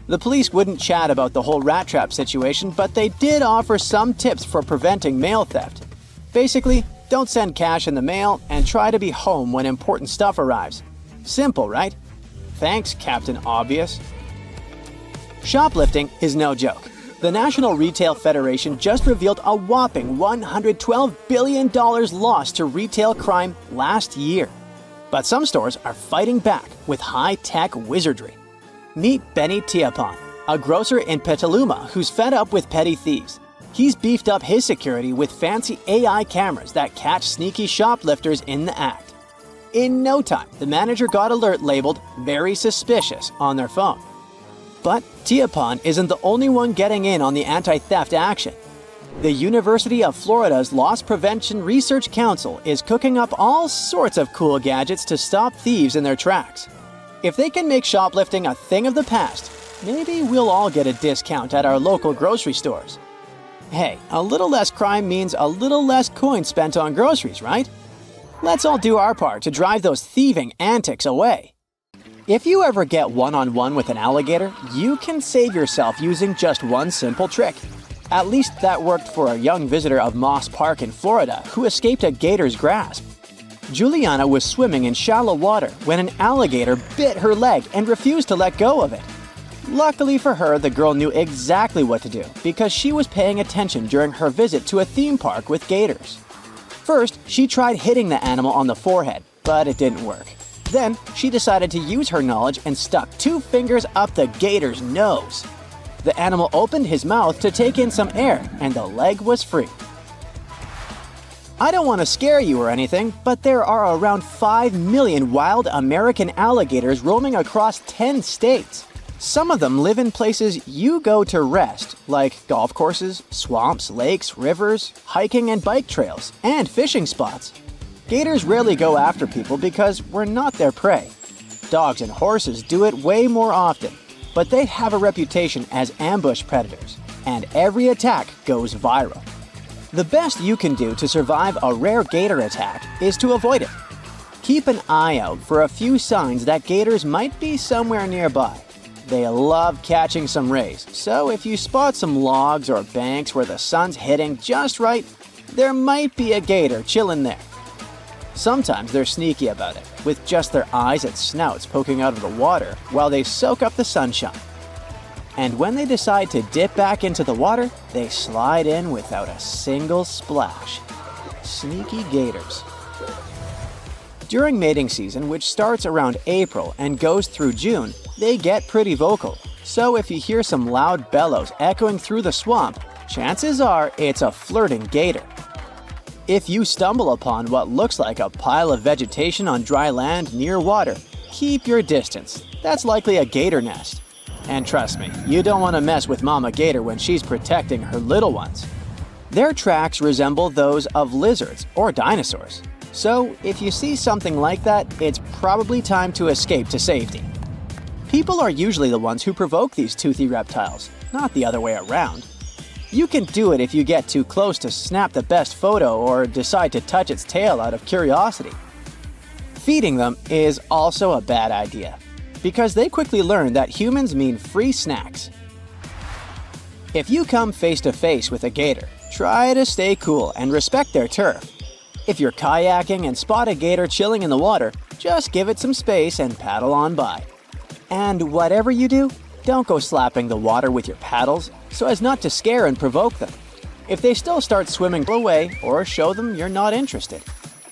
The police wouldn't chat about the whole rat trap situation, but they did offer some tips for preventing mail theft. Basically, don't send cash in the mail and try to be home when important stuff arrives. Simple, right? Thanks, Captain Obvious. Shoplifting is no joke. The National Retail Federation just revealed a whopping $112 billion lost to retail crime last year. But some stores are fighting back with high-tech wizardry. Meet Benny Tiapan, a grocer in Petaluma who's fed up with petty thieves. He's beefed up his security with fancy AI cameras that catch sneaky shoplifters in the act. In no time, the manager got alert labeled "Very Suspicious" on their phone. But Tiapan isn't the only one getting in on the anti-theft action. The University of Florida's Loss Prevention Research Council is cooking up all sorts of cool gadgets to stop thieves in their tracks. If they can make shoplifting a thing of the past, maybe we'll all get a discount at our local grocery stores. Hey, a little less crime means a little less coins spent on groceries, right? Let's all do our part to drive those thieving antics away. If you ever get one-on-one with an alligator, you can save yourself using just one simple trick. At least that worked for a young visitor of Moss Park in Florida who escaped a gator's grasp. Juliana was swimming in shallow water when an alligator bit her leg and refused to let go of it. Luckily for her, the girl knew exactly what to do because she was paying attention during her visit to a theme park with gators. First, she tried hitting the animal on the forehead, but it didn't work. Then, she decided to use her knowledge and stuck 2 fingers up the gator's nose. The animal opened his mouth to take in some air, and the leg was free. I don't want to scare you or anything, but there are around 5 million wild American alligators roaming across 10 states. Some of them live in places you go to rest, like golf courses, swamps, lakes, rivers, hiking and bike trails, and fishing spots. Gators rarely go after people because we're not their prey. Dogs and horses do it way more often, but they have a reputation as ambush predators, and every attack goes viral. The best you can do to survive a rare gator attack is to avoid it. Keep an eye out for a few signs that gators might be somewhere nearby. They love catching some rays, so if you spot some logs or banks where the sun's hitting just right, there might be a gator chilling there. Sometimes they're sneaky about it, with just their eyes and snouts poking out of the water while they soak up the sunshine. And when they decide to dip back into the water, they slide in without a single splash. Sneaky gators. During mating season, which starts around April and goes through June, they get pretty vocal. So if you hear some loud bellows echoing through the swamp, chances are it's a flirting gator. If you stumble upon what looks like a pile of vegetation on dry land near water, keep your distance. That's likely a gator nest. And trust me, you don't want to mess with Mama Gator when she's protecting her little ones. Their tracks resemble those of lizards or dinosaurs. So if you see something like that, it's probably time to escape to safety. People are usually the ones who provoke these toothy reptiles, not the other way around. You can do it if you get too close to snap the best photo or decide to touch its tail out of curiosity. Feeding them is also a bad idea, because they quickly learn that humans mean free snacks. If you come face to face with a gator, try to stay cool and respect their turf. If you're kayaking and spot a gator chilling in the water, just give it some space and paddle on by. And whatever you do, don't go slapping the water with your paddles so as not to scare and provoke them. If they still start swimming away, or show them you're not interested.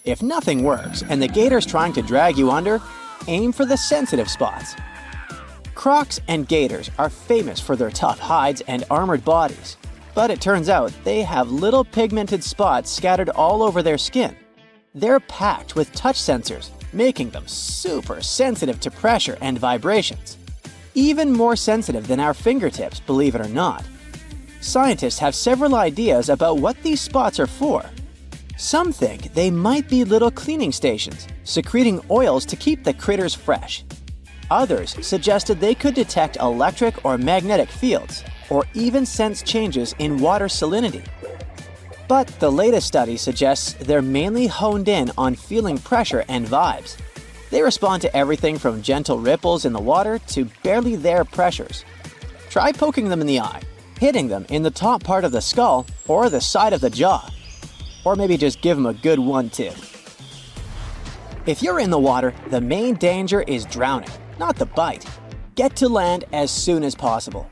If nothing works and the gator's trying to drag you under, aim for the sensitive spots. Crocs and gators are famous for their tough hides and armored bodies, but it turns out they have little pigmented spots scattered all over their skin. They're packed with touch sensors, making them super sensitive to pressure and vibrations. Even more sensitive than our fingertips, believe it or not. Scientists have several ideas about what these spots are for. Some think they might be little cleaning stations, secreting oils to keep the critters fresh. Others suggested they could detect electric or magnetic fields, or even sense changes in water salinity. But the latest study suggests they're mainly honed in on feeling pressure and vibes. They respond to everything from gentle ripples in the water to barely there pressures. Try poking them in the eye, hitting them in the top part of the skull or the side of the jaw. Or maybe just give them a good 1-2. If you're in the water, the main danger is drowning, not the bite. Get to land as soon as possible.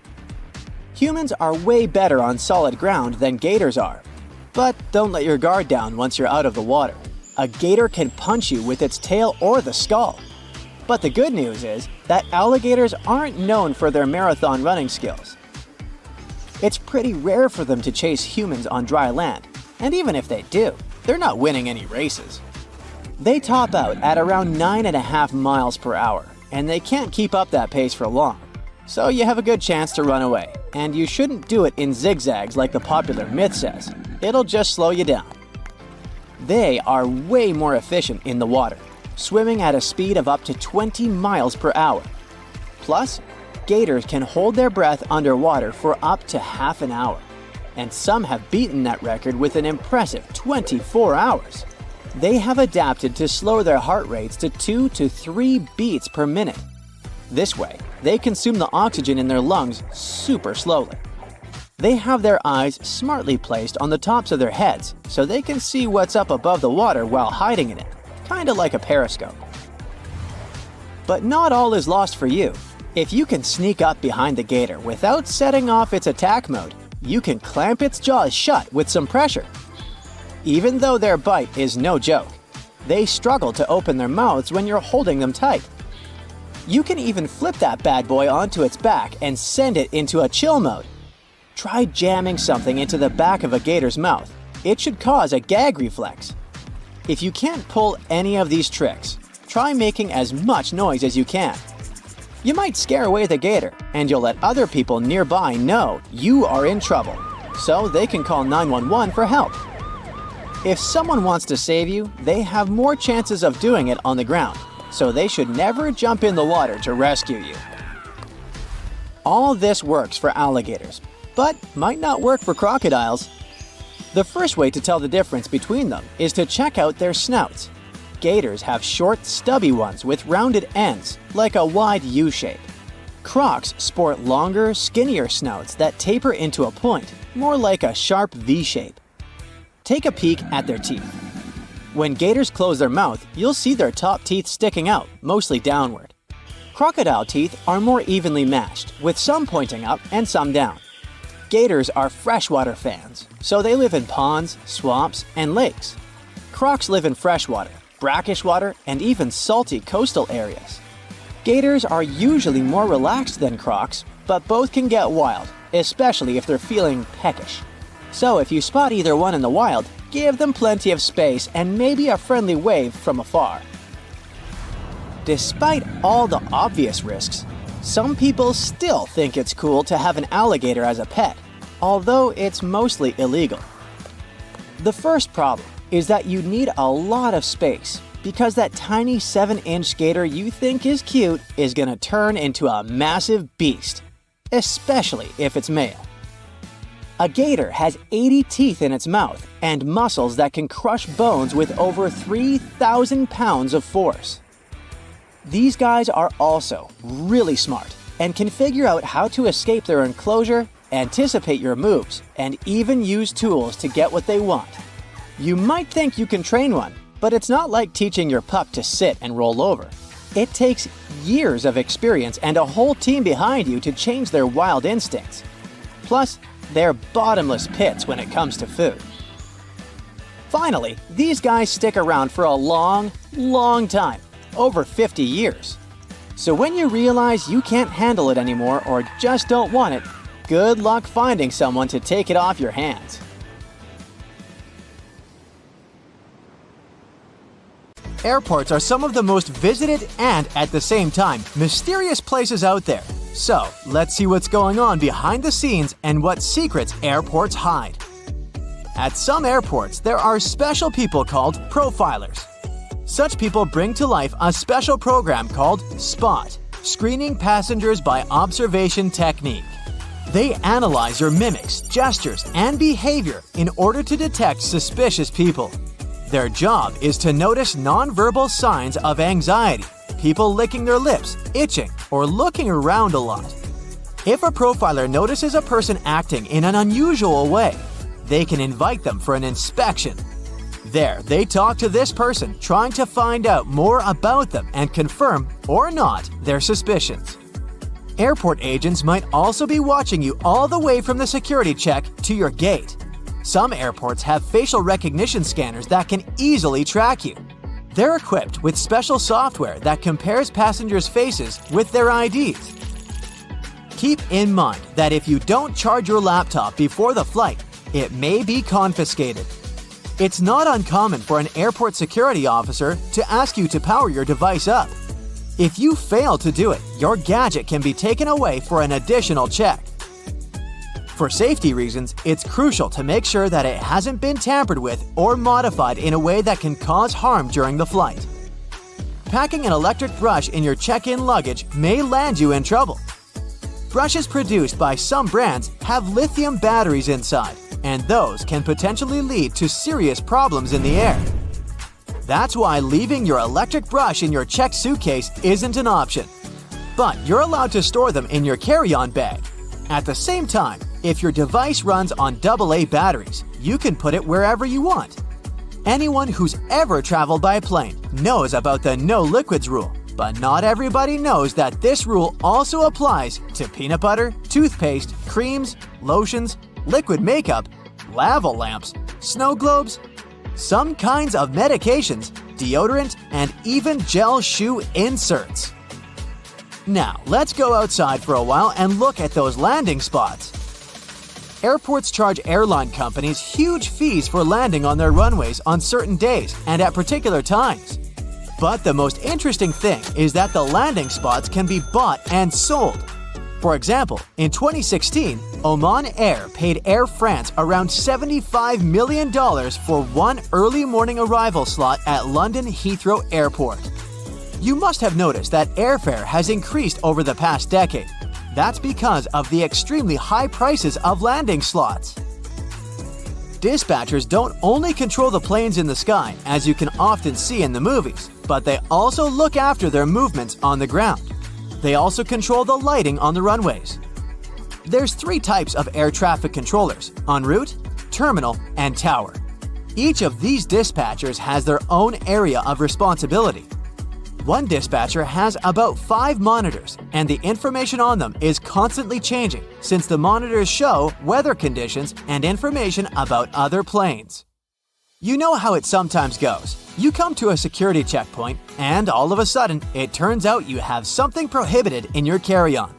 Humans are way better on solid ground than gators are. But don't let your guard down once you're out of the water. A gator can punch you with its tail or the skull. But the good news is that alligators aren't known for their marathon running skills. It's pretty rare for them to chase humans on dry land, and even if they do, they're not winning any races. They top out at around 9.5 miles per hour, and they can't keep up that pace for long. So you have a good chance to run away, and you shouldn't do it in zigzags like the popular myth says. It'll just slow you down. They are way more efficient in the water, swimming at a speed of up to 20 miles per hour. Plus, gators can hold their breath underwater for up to half an hour, and some have beaten that record with an impressive 24 hours. They have adapted to slow their heart rates to 2 to 3 beats per minute. This way, they consume the oxygen in their lungs super slowly. They have their eyes smartly placed on the tops of their heads so they can see what's up above the water while hiding in it, kinda like a periscope. But not all is lost for you. If you can sneak up behind the gator without setting off its attack mode, you can clamp its jaws shut with some pressure. Even though their bite is no joke, they struggle to open their mouths when you're holding them tight. You can even flip that bad boy onto its back and send it into a chill mode. Try jamming something into the back of a gator's mouth. It should cause a gag reflex. If you can't pull any of these tricks, try making as much noise as you can. You might scare away the gator, and you'll let other people nearby know you are in trouble, so they can call 911 for help. If someone wants to save you, they have more chances of doing it on the ground, so they should never jump in the water to rescue you. All this works for alligators, but might not work for crocodiles. The first way to tell the difference between them is to check out their snouts. Gators have short, stubby ones with rounded ends, like a wide U shape. Crocs sport longer, skinnier snouts that taper into a point, more like a sharp V shape. Take a peek at their teeth. When gators close their mouth, you'll see their top teeth sticking out, mostly downward. Crocodile teeth are more evenly matched, with some pointing up and some down. Gators are freshwater fans, so they live in ponds, swamps, and lakes. Crocs live in freshwater, brackish water, and even salty coastal areas. Gators are usually more relaxed than crocs, but both can get wild, especially if they're feeling peckish. So if you spot either one in the wild, give them plenty of space and maybe a friendly wave from afar. Despite all the obvious risks, some people still think it's cool to have an alligator as a pet, although it's mostly illegal. The first problem is that you need a lot of space, because that tiny 7-inch gator you think is cute is gonna turn into a massive beast, especially if it's male. A gator has 80 teeth in its mouth and muscles that can crush bones with over 3,000 pounds of force. These guys are also really smart and can figure out how to escape their enclosure, anticipate your moves, and even use tools to get what they want. You might think you can train one, but it's not like teaching your pup to sit and roll over. It takes years of experience and a whole team behind you to change their wild instincts. Plus, they're bottomless pits when it comes to food. Finally, these guys stick around for a long, long time, over 50 years. So when you realize you can't handle it anymore or just don't want it, good luck finding someone to take it off your hands. Airports are some of the most visited and, at the same time, mysterious places out there. So, let's see what's going on behind the scenes and what secrets airports hide. At some airports, there are special people called profilers. Such people bring to life a special program called SPOT, Screening Passengers by Observation Technique. They analyze your mimics, gestures, and behavior in order to detect suspicious people. Their job is to notice nonverbal signs of anxiety, people licking their lips, itching, or looking around a lot. If a profiler notices a person acting in an unusual way, they can invite them for an inspection. There, they talk to this person, trying to find out more about them and confirm, or not, their suspicions. Airport agents might also be watching you all the way from the security check to your gate. Some airports have facial recognition scanners that can easily track you. They're equipped with special software that compares passengers' faces with their IDs. Keep in mind that if you don't charge your laptop before the flight, it may be confiscated. It's not uncommon for an airport security officer to ask you to power your device up. If you fail to do it, your gadget can be taken away for an additional check. For safety reasons, it's crucial to make sure that it hasn't been tampered with or modified in a way that can cause harm during the flight. Packing an electric brush in your check-in luggage may land you in trouble. Brushes produced by some brands have lithium batteries inside, and those can potentially lead to serious problems in the air. That's why leaving your electric brush in your checked suitcase isn't an option. But you're allowed to store them in your carry-on bag. At the same time, if your device runs on AA batteries, you can put it wherever you want. Anyone who's ever traveled by plane knows about the no liquids rule, but not everybody knows that this rule also applies to peanut butter, toothpaste, creams, lotions, liquid makeup, lava lamps, snow globes, some kinds of medications, deodorant, and even gel shoe inserts. Now, let's go outside for a while and look at those landing spots. Airports charge airline companies huge fees for landing on their runways on certain days and at particular times. But the most interesting thing is that the landing spots can be bought and sold. For example, in 2016, Oman Air paid Air France around $75 million for one early morning arrival slot at London Heathrow Airport. You must have noticed that airfare has increased over the past decade. That's because of the extremely high prices of landing slots. Dispatchers don't only control the planes in the sky, as you can often see in the movies, but they also look after their movements on the ground. They also control the lighting on the runways. There's 3 types of air traffic controllers: en route, terminal, and tower. Each of these dispatchers has their own area of responsibility. One dispatcher has about 5 monitors, and the information on them is constantly changing since the monitors show weather conditions and information about other planes. You know how it sometimes goes. You come to a security checkpoint, and all of a sudden, it turns out you have something prohibited in your carry-on.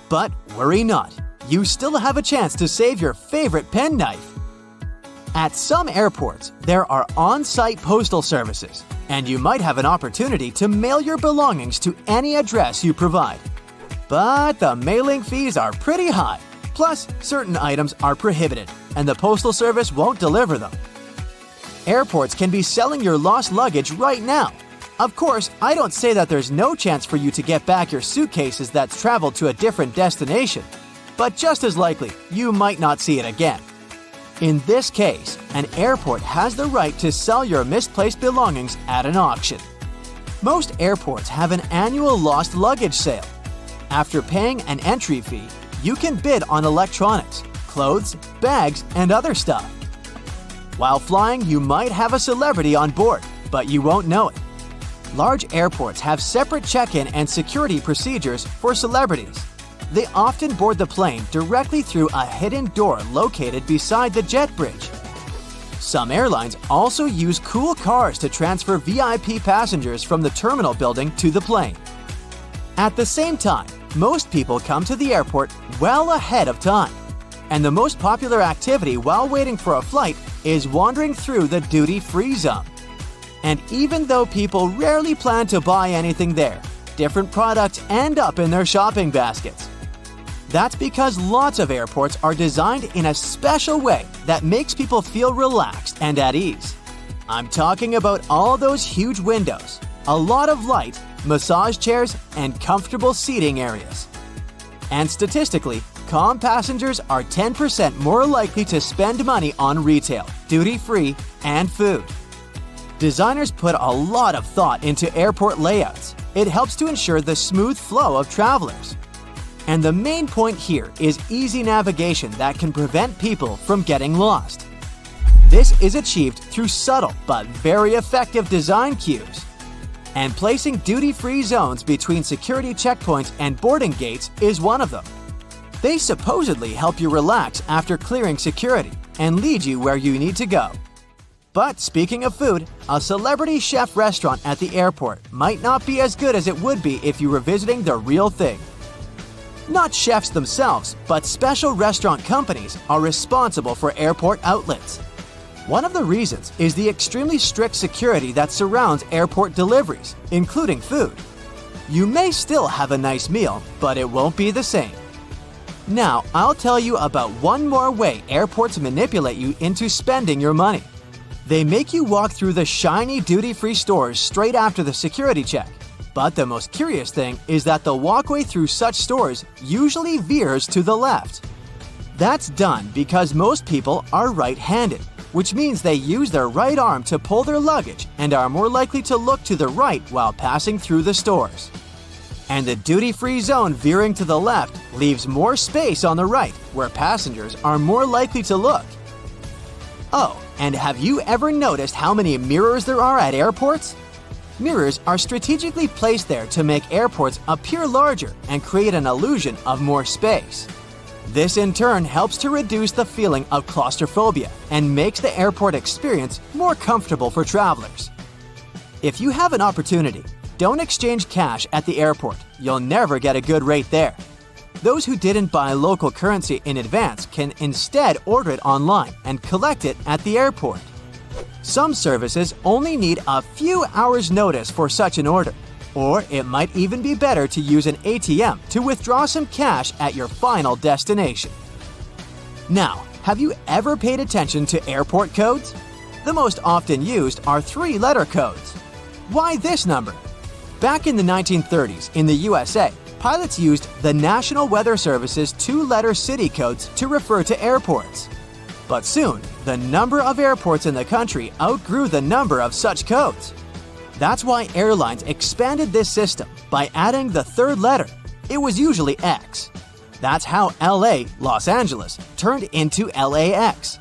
But worry not, you still have a chance to save your favorite penknife. At some airports, there are on-site postal services, and you might have an opportunity to mail your belongings to any address you provide. But the mailing fees are pretty high, plus certain items are prohibited, and the postal service won't deliver them. Airports can be selling your lost luggage right now. Of course, I don't say that there's no chance for you to get back your suitcases that's traveled to a different destination, but just as likely, you might not see it again. In this case, an airport has the right to sell your misplaced belongings at an auction. Most airports have an annual lost luggage sale. After paying an entry fee, you can bid on electronics, clothes, bags, and other stuff. While flying, you might have a celebrity on board, but you won't know it. Large airports have separate check-in and security procedures for celebrities. They often board the plane directly through a hidden door located beside the jet bridge. Some airlines also use cool cars to transfer VIP passengers from the terminal building to the plane. At the same time, most people come to the airport well ahead of time. And the most popular activity while waiting for a flight is wandering through the duty-free zone. And even though people rarely plan to buy anything there, different products end up in their shopping baskets. That's because lots of airports are designed in a special way that makes people feel relaxed and at ease. I'm talking about all those huge windows, a lot of light, massage chairs, and comfortable seating areas. And statistically, calm passengers are 10% more likely to spend money on retail, duty-free, and food. Designers put a lot of thought into airport layouts. It helps to ensure the smooth flow of travelers. And the main point here is easy navigation that can prevent people from getting lost. This is achieved through subtle but very effective design cues. And placing duty-free zones between security checkpoints and boarding gates is one of them. They supposedly help you relax after clearing security and lead you where you need to go. But speaking of food, a celebrity chef restaurant at the airport might not be as good as it would be if you were visiting the real thing. Not chefs themselves, but special restaurant companies are responsible for airport outlets. One of the reasons is the extremely strict security that surrounds airport deliveries, including food. You may still have a nice meal, but it won't be the same. Now, I'll tell you about one more way airports manipulate you into spending your money. They make you walk through the shiny duty-free stores straight after the security check. But the most curious thing is that the walkway through such stores usually veers to the left. That's done because most people are right-handed, which means they use their right arm to pull their luggage and are more likely to look to the right while passing through the stores. And the duty-free zone veering to the left leaves more space on the right, where passengers are more likely to look. Oh, and have you ever noticed how many mirrors there are at airports? Mirrors are strategically placed there to make airports appear larger and create an illusion of more space. This in turn helps to reduce the feeling of claustrophobia and makes the airport experience more comfortable for travelers. If you have an opportunity, don't exchange cash at the airport. You'll never get a good rate there. Those who didn't buy local currency in advance can instead order it online and collect it at the airport. Some services only need a few hours' notice for such an order, or it might even be better to use an ATM to withdraw some cash at your final destination. Now, have you ever paid attention to airport codes? The most often used are 3-letter codes. Why this number? Back in the 1930s in the USA, pilots used the National Weather Service's 2-letter city codes to refer to airports. But soon, the number of airports in the country outgrew the number of such codes. That's why airlines expanded this system by adding the 3rd letter. It was usually X. That's how LA, Los Angeles, turned into LAX.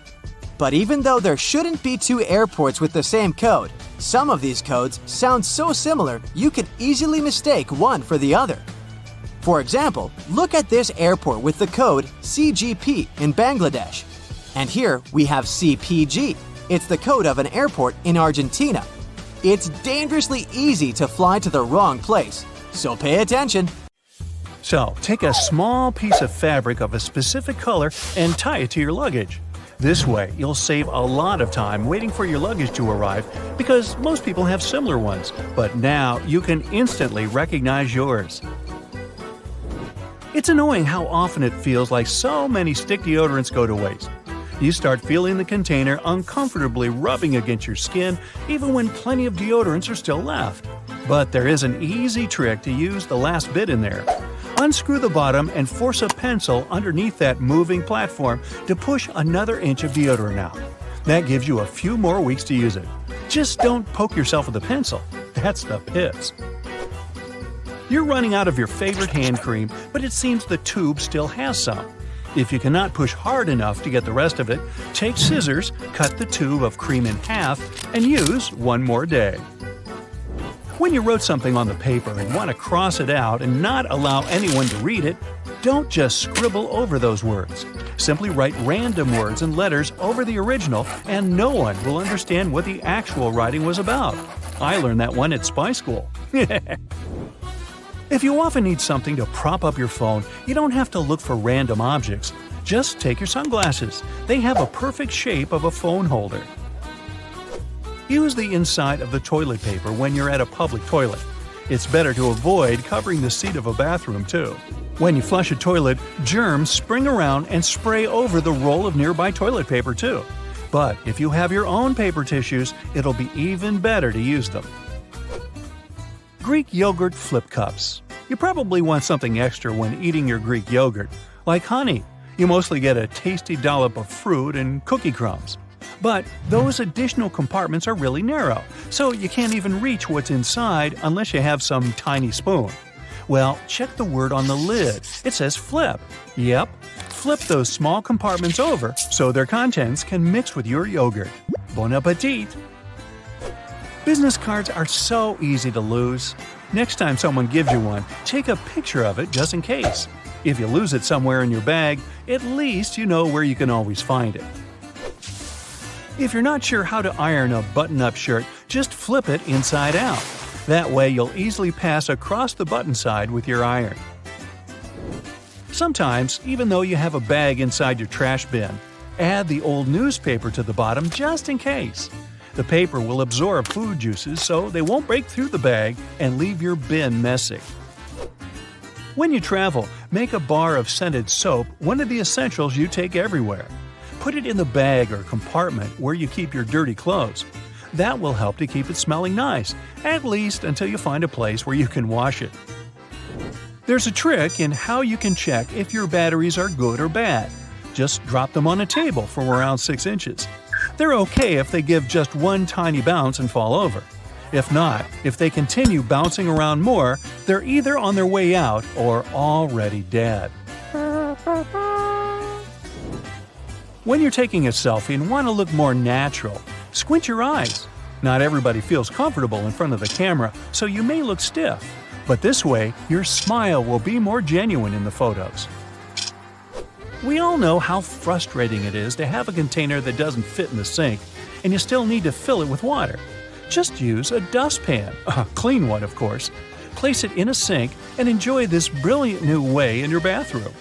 But even though there shouldn't be 2 airports with the same code, some of these codes sound so similar you could easily mistake one for the other. For example, look at this airport with the code CGP in Bangladesh. And here we have CPG. It's the code of an airport in Argentina. It's dangerously easy to fly to the wrong place, so pay attention. So, take a small piece of fabric of a specific color and tie it to your luggage. This way, you'll save a lot of time waiting for your luggage to arrive because most people have similar ones, but now you can instantly recognize yours. It's annoying how often it feels like so many stick deodorants go to waste. You start feeling the container uncomfortably rubbing against your skin even when plenty of deodorants are still left. But there is an easy trick to use the last bit in there. Unscrew the bottom and force a pencil underneath that moving platform to push another inch of deodorant out. That gives you a few more weeks to use it. Just don't poke yourself with a pencil. That's the pits. You're running out of your favorite hand cream, but it seems the tube still has some. If you cannot push hard enough to get the rest of it, take scissors, cut the tube of cream in half, and use one more day. When you wrote something on the paper and want to cross it out and not allow anyone to read it, don't just scribble over those words. Simply write random words and letters over the original and no one will understand what the actual writing was about. I learned that one at spy school. If you often need something to prop up your phone, you don't have to look for random objects. Just take your sunglasses. They have a perfect shape of a phone holder. Use the inside of the toilet paper when you're at a public toilet. It's better to avoid covering the seat of a bathroom, too. When you flush a toilet, germs spring around and spray over the roll of nearby toilet paper, too. But if you have your own paper tissues, it'll be even better to use them. Greek yogurt flip cups. You probably want something extra when eating your Greek yogurt, like honey. You mostly get a tasty dollop of fruit and cookie crumbs. But those additional compartments are really narrow, so you can't even reach what's inside unless you have some tiny spoon. Well, check the word on the lid. It says flip. Yep, flip those small compartments over so their contents can mix with your yogurt. Bon appetit! Business cards are so easy to lose. Next time someone gives you one, take a picture of it just in case. If you lose it somewhere in your bag, at least you know where you can always find it. If you're not sure how to iron a button-up shirt, just flip it inside out. That way you'll easily pass across the button side with your iron. Sometimes, even though you have a bag inside your trash bin, add the old newspaper to the bottom just in case. The paper will absorb food juices so they won't break through the bag and leave your bin messy. When you travel, make a bar of scented soap one of the essentials you take everywhere. Put it in the bag or compartment where you keep your dirty clothes. That will help to keep it smelling nice, at least until you find a place where you can wash it. There's a trick in how you can check if your batteries are good or bad. Just drop them on a table from around 6 inches. They're okay if they give just one tiny bounce and fall over. If not, if they continue bouncing around more, they're either on their way out or already dead. When you're taking a selfie and want to look more natural, squint your eyes. Not everybody feels comfortable in front of the camera, so you may look stiff. But this way, your smile will be more genuine in the photos. We all know how frustrating it is to have a container that doesn't fit in the sink, and you still need to fill it with water. Just use a dustpan, a clean one of course. Place it in a sink and enjoy this brilliant new way in your bathroom.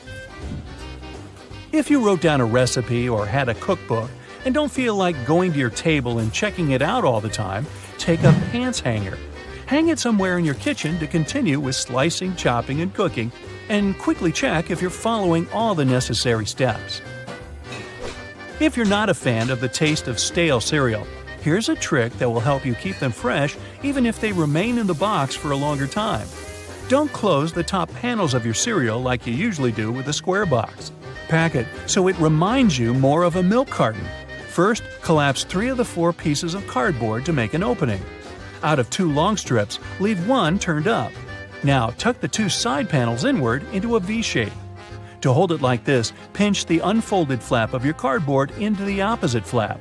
If you wrote down a recipe or had a cookbook and don't feel like going to your table and checking it out all the time, take a pants hanger. Hang it somewhere in your kitchen to continue with slicing, chopping, and cooking, and quickly check if you're following all the necessary steps. If you're not a fan of the taste of stale cereal, here's a trick that will help you keep them fresh even if they remain in the box for a longer time. Don't close the top panels of your cereal like you usually do with a square box. Pack it so it reminds you more of a milk carton. First, collapse 3 of the 4 pieces of cardboard to make an opening. Out of 2 long strips, leave 1 turned up. Now tuck the 2 side panels inward into a V shape. To hold it like this, pinch the unfolded flap of your cardboard into the opposite flap.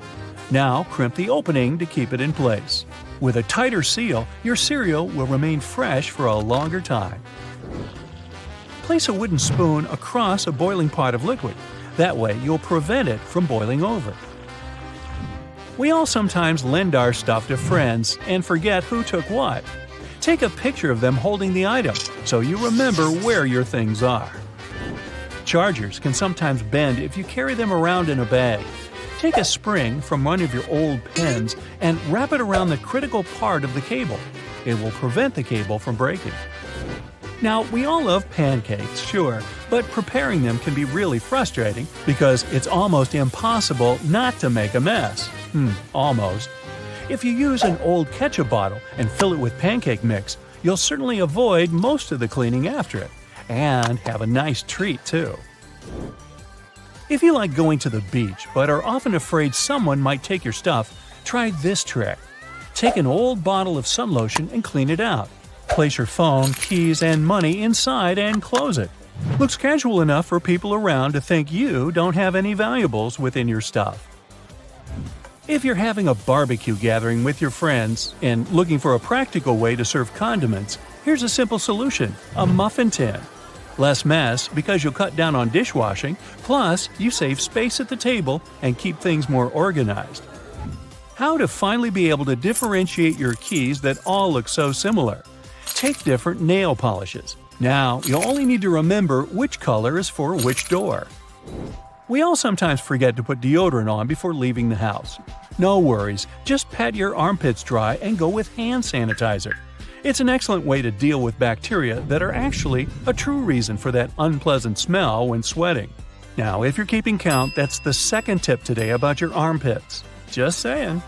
Now crimp the opening to keep it in place. With a tighter seal, your cereal will remain fresh for a longer time. Place a wooden spoon across a boiling pot of liquid. That way you'll prevent it from boiling over. We all sometimes lend our stuff to friends and forget who took what. Take a picture of them holding the item so you remember where your things are. Chargers can sometimes bend if you carry them around in a bag. Take a spring from one of your old pens and wrap it around the critical part of the cable. It will prevent the cable from breaking. Now, we all love pancakes, sure, but preparing them can be really frustrating because it's almost impossible not to make a mess. Almost. If you use an old ketchup bottle and fill it with pancake mix, you'll certainly avoid most of the cleaning after it, and have a nice treat too. If you like going to the beach but are often afraid someone might take your stuff, try this trick. Take an old bottle of sun lotion and clean it out. Place your phone, keys, and money inside and close it. Looks casual enough for people around to think you don't have any valuables within your stuff. If you're having a barbecue gathering with your friends and looking for a practical way to serve condiments, here's a simple solution: a muffin tin. Less mess because you'll cut down on dishwashing, plus you save space at the table and keep things more organized. How to finally be able to differentiate your keys that all look so similar. Take different nail polishes. Now, you'll only need to remember which color is for which door. We all sometimes forget to put deodorant on before leaving the house. No worries, just pat your armpits dry and go with hand sanitizer. It's an excellent way to deal with bacteria that are actually a true reason for that unpleasant smell when sweating. Now, if you're keeping count, that's the second tip today about your armpits. Just saying.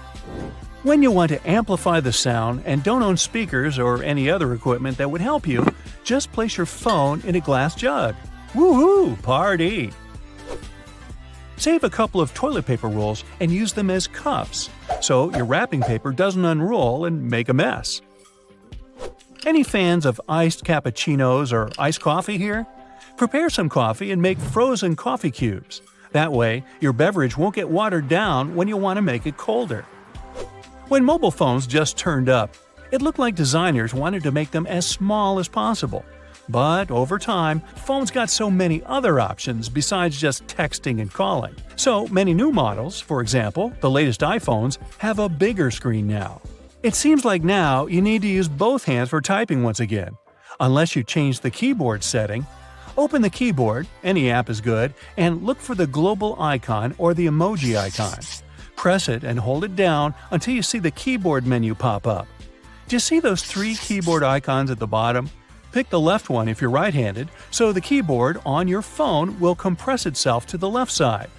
When you want to amplify the sound and don't own speakers or any other equipment that would help you, just place your phone in a glass jug. Woohoo! Party! Save a couple of toilet paper rolls and use them as cups, so your wrapping paper doesn't unroll and make a mess. Any fans of iced cappuccinos or iced coffee here? Prepare some coffee and make frozen coffee cubes. That way, your beverage won't get watered down when you want to make it colder. When mobile phones just turned up, it looked like designers wanted to make them as small as possible. But over time, phones got so many other options besides just texting and calling. So many new models, for example, the latest iPhones, have a bigger screen now. It seems like now you need to use both hands for typing once again. Unless you change the keyboard setting, open the keyboard, any app is good, and look for the global icon or the emoji icon. Press it and hold it down until you see the keyboard menu pop up. Do you see those 3 keyboard icons at the bottom? Pick the left one if you're right-handed, so the keyboard on your phone will compress itself to the left side.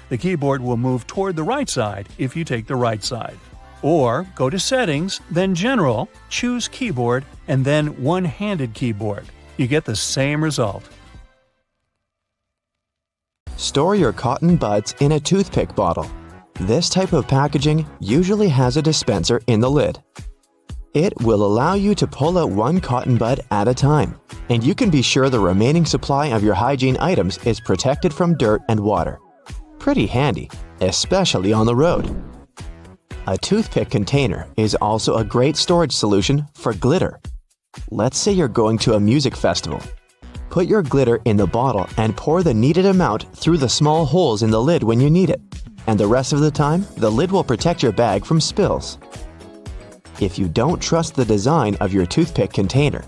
The keyboard will move toward the right side if you take the right side. Or go to Settings, then General, choose Keyboard, and then One-handed Keyboard. You get the same result. Store your cotton buds in a toothpick bottle. This type of packaging usually has a dispenser in the lid. It will allow you to pull out one cotton bud at a time, and you can be sure the remaining supply of your hygiene items is protected from dirt and water. Pretty handy, especially on the road. A toothpick container is also a great storage solution for glitter. Let's say you're going to a music festival. Put your glitter in the bottle and pour the needed amount through the small holes in the lid when you need it, and the rest of the time, the lid will protect your bag from spills. If you don't trust the design of your toothpick container,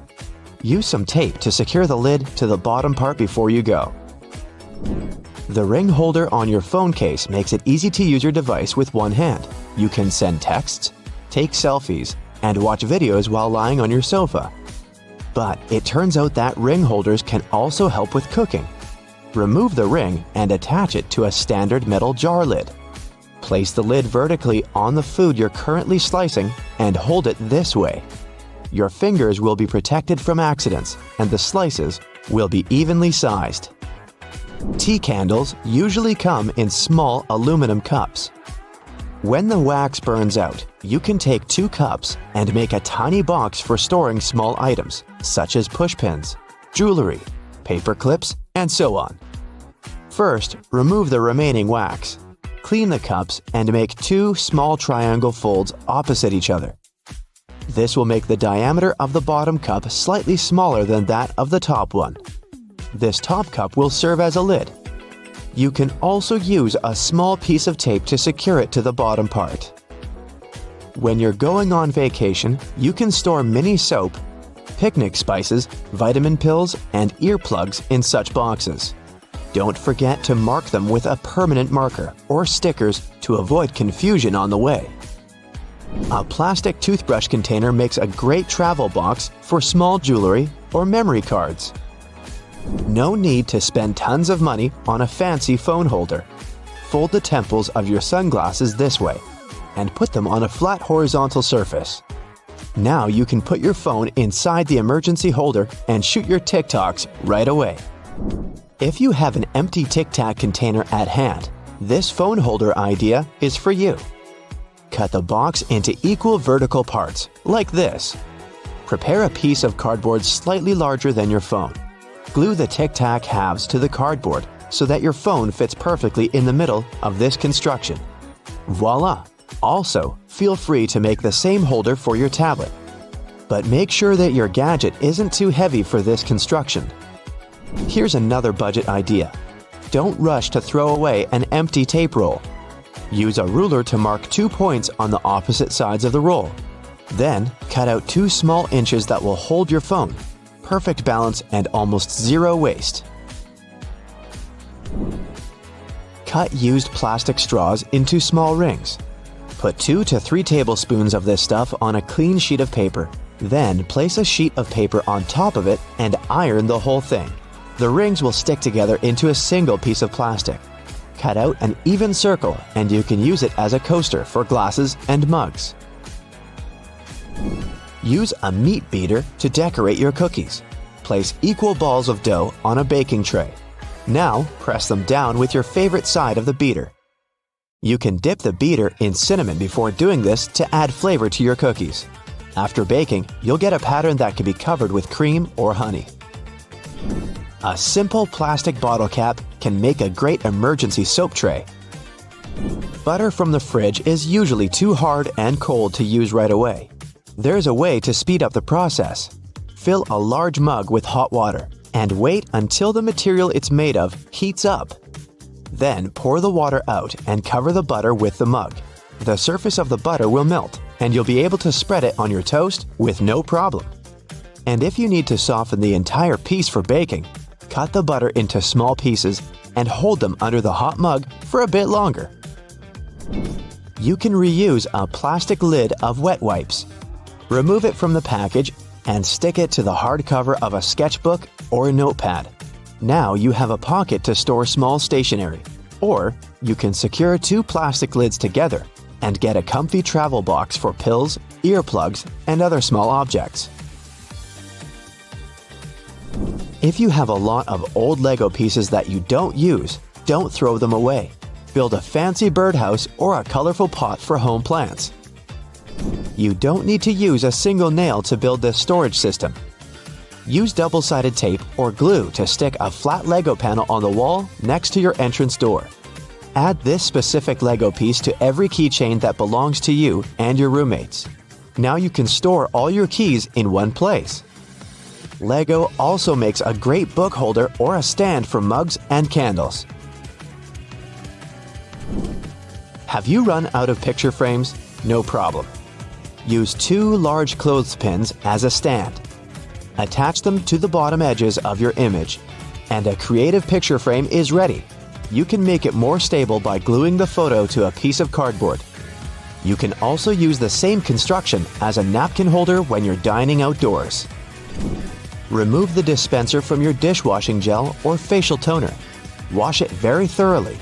use some tape to secure the lid to the bottom part before you go. The ring holder on your phone case makes it easy to use your device with one hand. You can send texts, take selfies, and watch videos while lying on your sofa. But it turns out that ring holders can also help with cooking. Remove the ring and attach it to a standard metal jar lid. Place the lid vertically on the food you're currently slicing and hold it this way. Your fingers will be protected from accidents, and the slices will be evenly sized. Tea candles usually come in small aluminum cups. When the wax burns out, you can take 2 cups and make a tiny box for storing small items, such as pushpins, jewelry, paper clips, and so on. First, remove the remaining wax. Clean the cups and make 2 small triangle folds opposite each other. This will make the diameter of the bottom cup slightly smaller than that of the top one. This top cup will serve as a lid. You can also use a small piece of tape to secure it to the bottom part. When you're going on vacation, you can store mini soap, picnic spices, vitamin pills, and earplugs in such boxes. Don't forget to mark them with a permanent marker or stickers to avoid confusion on the way. A plastic toothbrush container makes a great travel box for small jewelry or memory cards. No need to spend tons of money on a fancy phone holder. Fold the temples of your sunglasses this way and put them on a flat horizontal surface. Now you can put your phone inside the emergency holder and shoot your TikToks right away. If you have an empty Tic Tac container at hand, this phone holder idea is for you. Cut the box into equal vertical parts, like this. Prepare a piece of cardboard slightly larger than your phone. Glue the Tic Tac halves to the cardboard so that your phone fits perfectly in the middle of this construction. Voila! Also, feel free to make the same holder for your tablet. But make sure that your gadget isn't too heavy for this construction. Here's another budget idea. Don't rush to throw away an empty tape roll. Use a ruler to mark 2 points on the opposite sides of the roll. Then, cut out 2 small inches that will hold your phone. Perfect balance and almost zero waste. Cut used plastic straws into small rings. Put 2 to 3 tablespoons of this stuff on a clean sheet of paper. Then place a sheet of paper on top of it and iron the whole thing. The rings will stick together into a single piece of plastic. Cut out an even circle and you can use it as a coaster for glasses and mugs. Use a meat beater to decorate your cookies. Place equal balls of dough on a baking tray. Now press them down with your favorite side of the beater. You can dip the beater in cinnamon before doing this to add flavor to your cookies. After baking, you'll get a pattern that can be covered with cream or honey. A simple plastic bottle cap can make a great emergency soap tray. Butter from the fridge is usually too hard and cold to use right away. There's a way to speed up the process. Fill a large mug with hot water and wait until the material it's made of heats up. Then pour the water out and cover the butter with the mug. The surface of the butter will melt, and you'll be able to spread it on your toast with no problem. And if you need to soften the entire piece for baking, cut the butter into small pieces and hold them under the hot mug for a bit longer. You can reuse a plastic lid of wet wipes. Remove it from the package and stick it to the hardcover of a sketchbook or a notepad. Now you have a pocket to store small stationery. Or you can secure two plastic lids together and get a comfy travel box for pills, earplugs, and other small objects. If you have a lot of old Lego pieces that you don't use, don't throw them away. Build a fancy birdhouse or a colorful pot for home plants. You don't need to use a single nail to build this storage system. Use double-sided tape or glue to stick a flat Lego panel on the wall next to your entrance door. Add this specific Lego piece to every keychain that belongs to you and your roommates. Now you can store all your keys in one place. Lego also makes a great book holder or a stand for mugs and candles. Have you run out of picture frames? No problem. Use two large clothespins as a stand. Attach them to the bottom edges of your image, and a creative picture frame is ready. You can make it more stable by gluing the photo to a piece of cardboard. You can also use the same construction as a napkin holder when you're dining outdoors. Remove the dispenser from your dishwashing gel or facial toner. Wash it very thoroughly.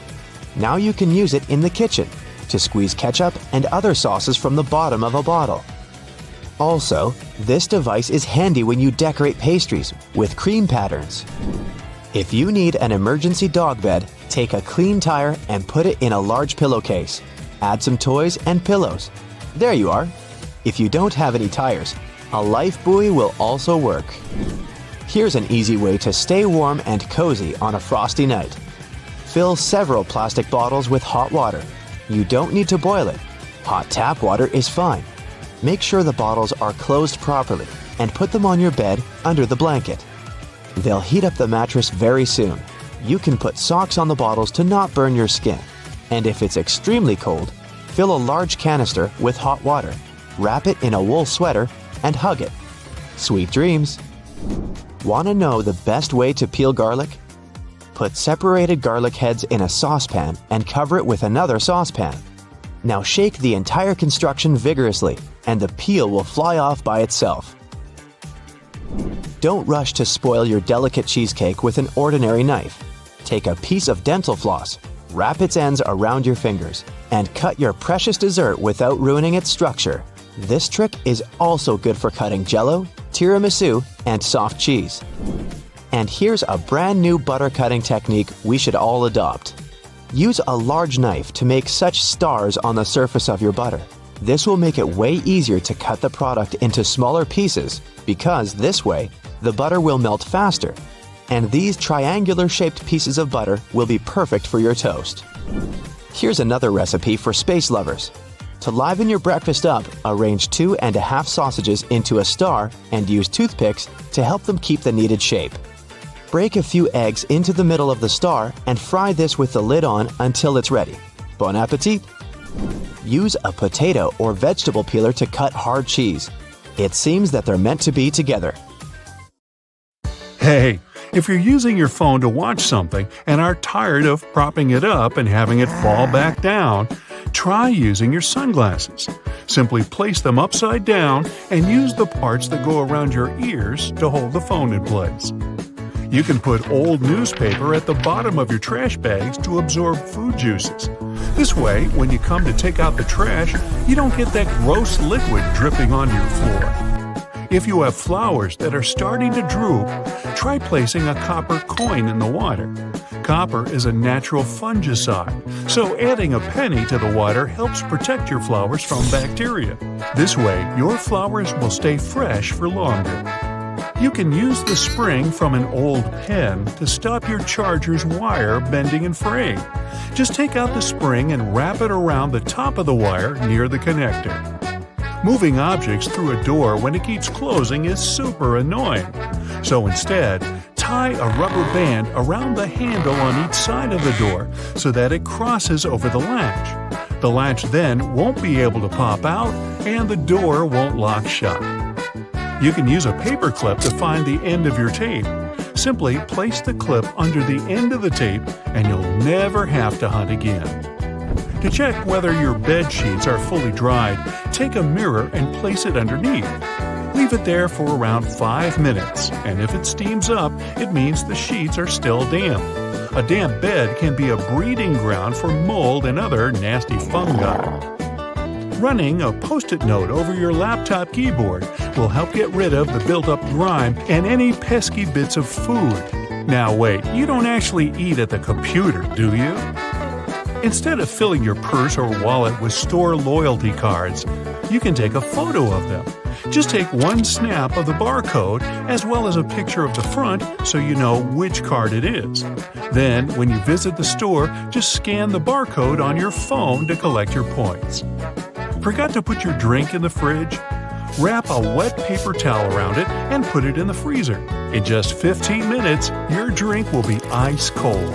Now you can use it in the kitchen to squeeze ketchup and other sauces from the bottom of a bottle. Also, this device is handy when you decorate pastries with cream patterns. If you need an emergency dog bed, take a clean tire and put it in a large pillowcase. Add some toys and pillows. There you are. If you don't have any tires, a life buoy will also work. Here's an easy way to stay warm and cozy on a frosty night. Fill several plastic bottles with hot water. You don't need to boil it. Hot tap water is fine. Make sure the bottles are closed properly and put them on your bed under the blanket. They'll heat up the mattress very soon. You can put socks on the bottles to not burn your skin. And if it's extremely cold, fill a large canister with hot water, wrap it in a wool sweater, and hug it. Sweet dreams! Want to know the best way to peel garlic? Put separated garlic heads in a saucepan and cover it with another saucepan. Now shake the entire construction vigorously, and the peel will fly off by itself. Don't rush to spoil your delicate cheesecake with an ordinary knife. Take a piece of dental floss, wrap its ends around your fingers, and cut your precious dessert without ruining its structure. This trick is also good for cutting Jell-O, tiramisu, and soft cheese. And here's a brand new butter cutting technique we should all adopt. Use a large knife to make such stars on the surface of your butter. This will make it way easier to cut the product into smaller pieces because this way, the butter will melt faster. And these triangular-shaped pieces of butter will be perfect for your toast. Here's another recipe for space lovers. To liven your breakfast up, arrange 2½ sausages into a star and use toothpicks to help them keep the needed shape. Break a few eggs into the middle of the star and fry this with the lid on until it's ready. Bon appetit! Use a potato or vegetable peeler to cut hard cheese. It seems that they're meant to be together. Hey, if you're using your phone to watch something and are tired of propping it up and having it fall back down, try using your sunglasses. Simply place them upside down and use the parts that go around your ears to hold the phone in place. You can put old newspaper at the bottom of your trash bags to absorb food juices. This way, when you come to take out the trash, you don't get that gross liquid dripping onto your floor. If you have flowers that are starting to droop, try placing a copper coin in the water. Copper is a natural fungicide, so adding a penny to the water helps protect your flowers from bacteria. This way, your flowers will stay fresh for longer. You can use the spring from an old pen to stop your charger's wire bending and fraying. Just take out the spring and wrap it around the top of the wire near the connector. Moving objects through a door when it keeps closing is super annoying. So instead, tie a rubber band around the handle on each side of the door so that it crosses over the latch. The latch then won't be able to pop out and the door won't lock shut. You can use a paper clip to find the end of your tape. Simply place the clip under the end of the tape and you'll never have to hunt again. To check whether your bed sheets are fully dried, take a mirror and place it underneath. Leave it there for around 5 minutes, and if it steams up, it means the sheets are still damp. A damp bed can be a breeding ground for mold and other nasty fungi. Running a Post-it note over your laptop keyboard will help get rid of the built-up grime and any pesky bits of food. Now wait, you don't actually eat at the computer, do you? Instead of filling your purse or wallet with store loyalty cards, you can take a photo of them. Just take one snap of the barcode as well as a picture of the front so you know which card it is. Then, when you visit the store, just scan the barcode on your phone to collect your points. Forgot to put your drink in the fridge? Wrap a wet paper towel around it and put it in the freezer. In just 15 minutes, your drink will be ice cold.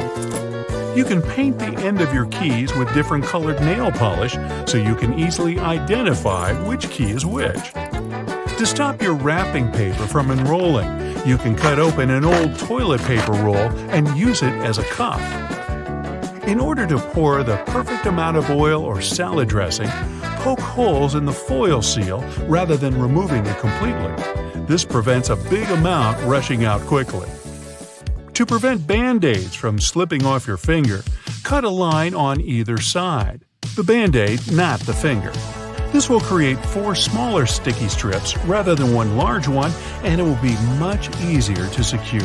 You can paint the end of your keys with different colored nail polish so you can easily identify which key is which. To stop your wrapping paper from unrolling, you can cut open an old toilet paper roll and use it as a cup. In order to pour the perfect amount of oil or salad dressing, poke holes in the foil seal rather than removing it completely. This prevents a big amount rushing out quickly. To prevent Band-Aids from slipping off your finger, cut a line on either side. The Band-Aid, not the finger. This will create 4 smaller sticky strips rather than one large one, and it will be much easier to secure.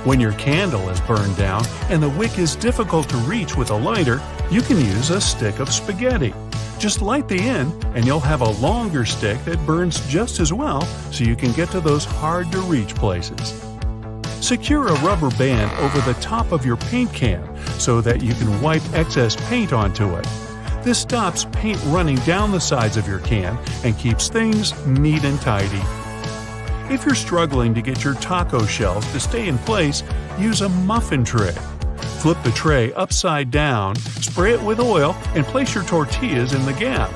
When your candle is burned down and the wick is difficult to reach with a lighter, you can use a stick of spaghetti. Just light the end and you'll have a longer stick that burns just as well so you can get to those hard-to-reach places. Secure a rubber band over the top of your paint can so that you can wipe excess paint onto it. This stops paint running down the sides of your can and keeps things neat and tidy. If you're struggling to get your taco shells to stay in place, use a muffin tray. Flip the tray upside down, spray it with oil, and place your tortillas in the gap.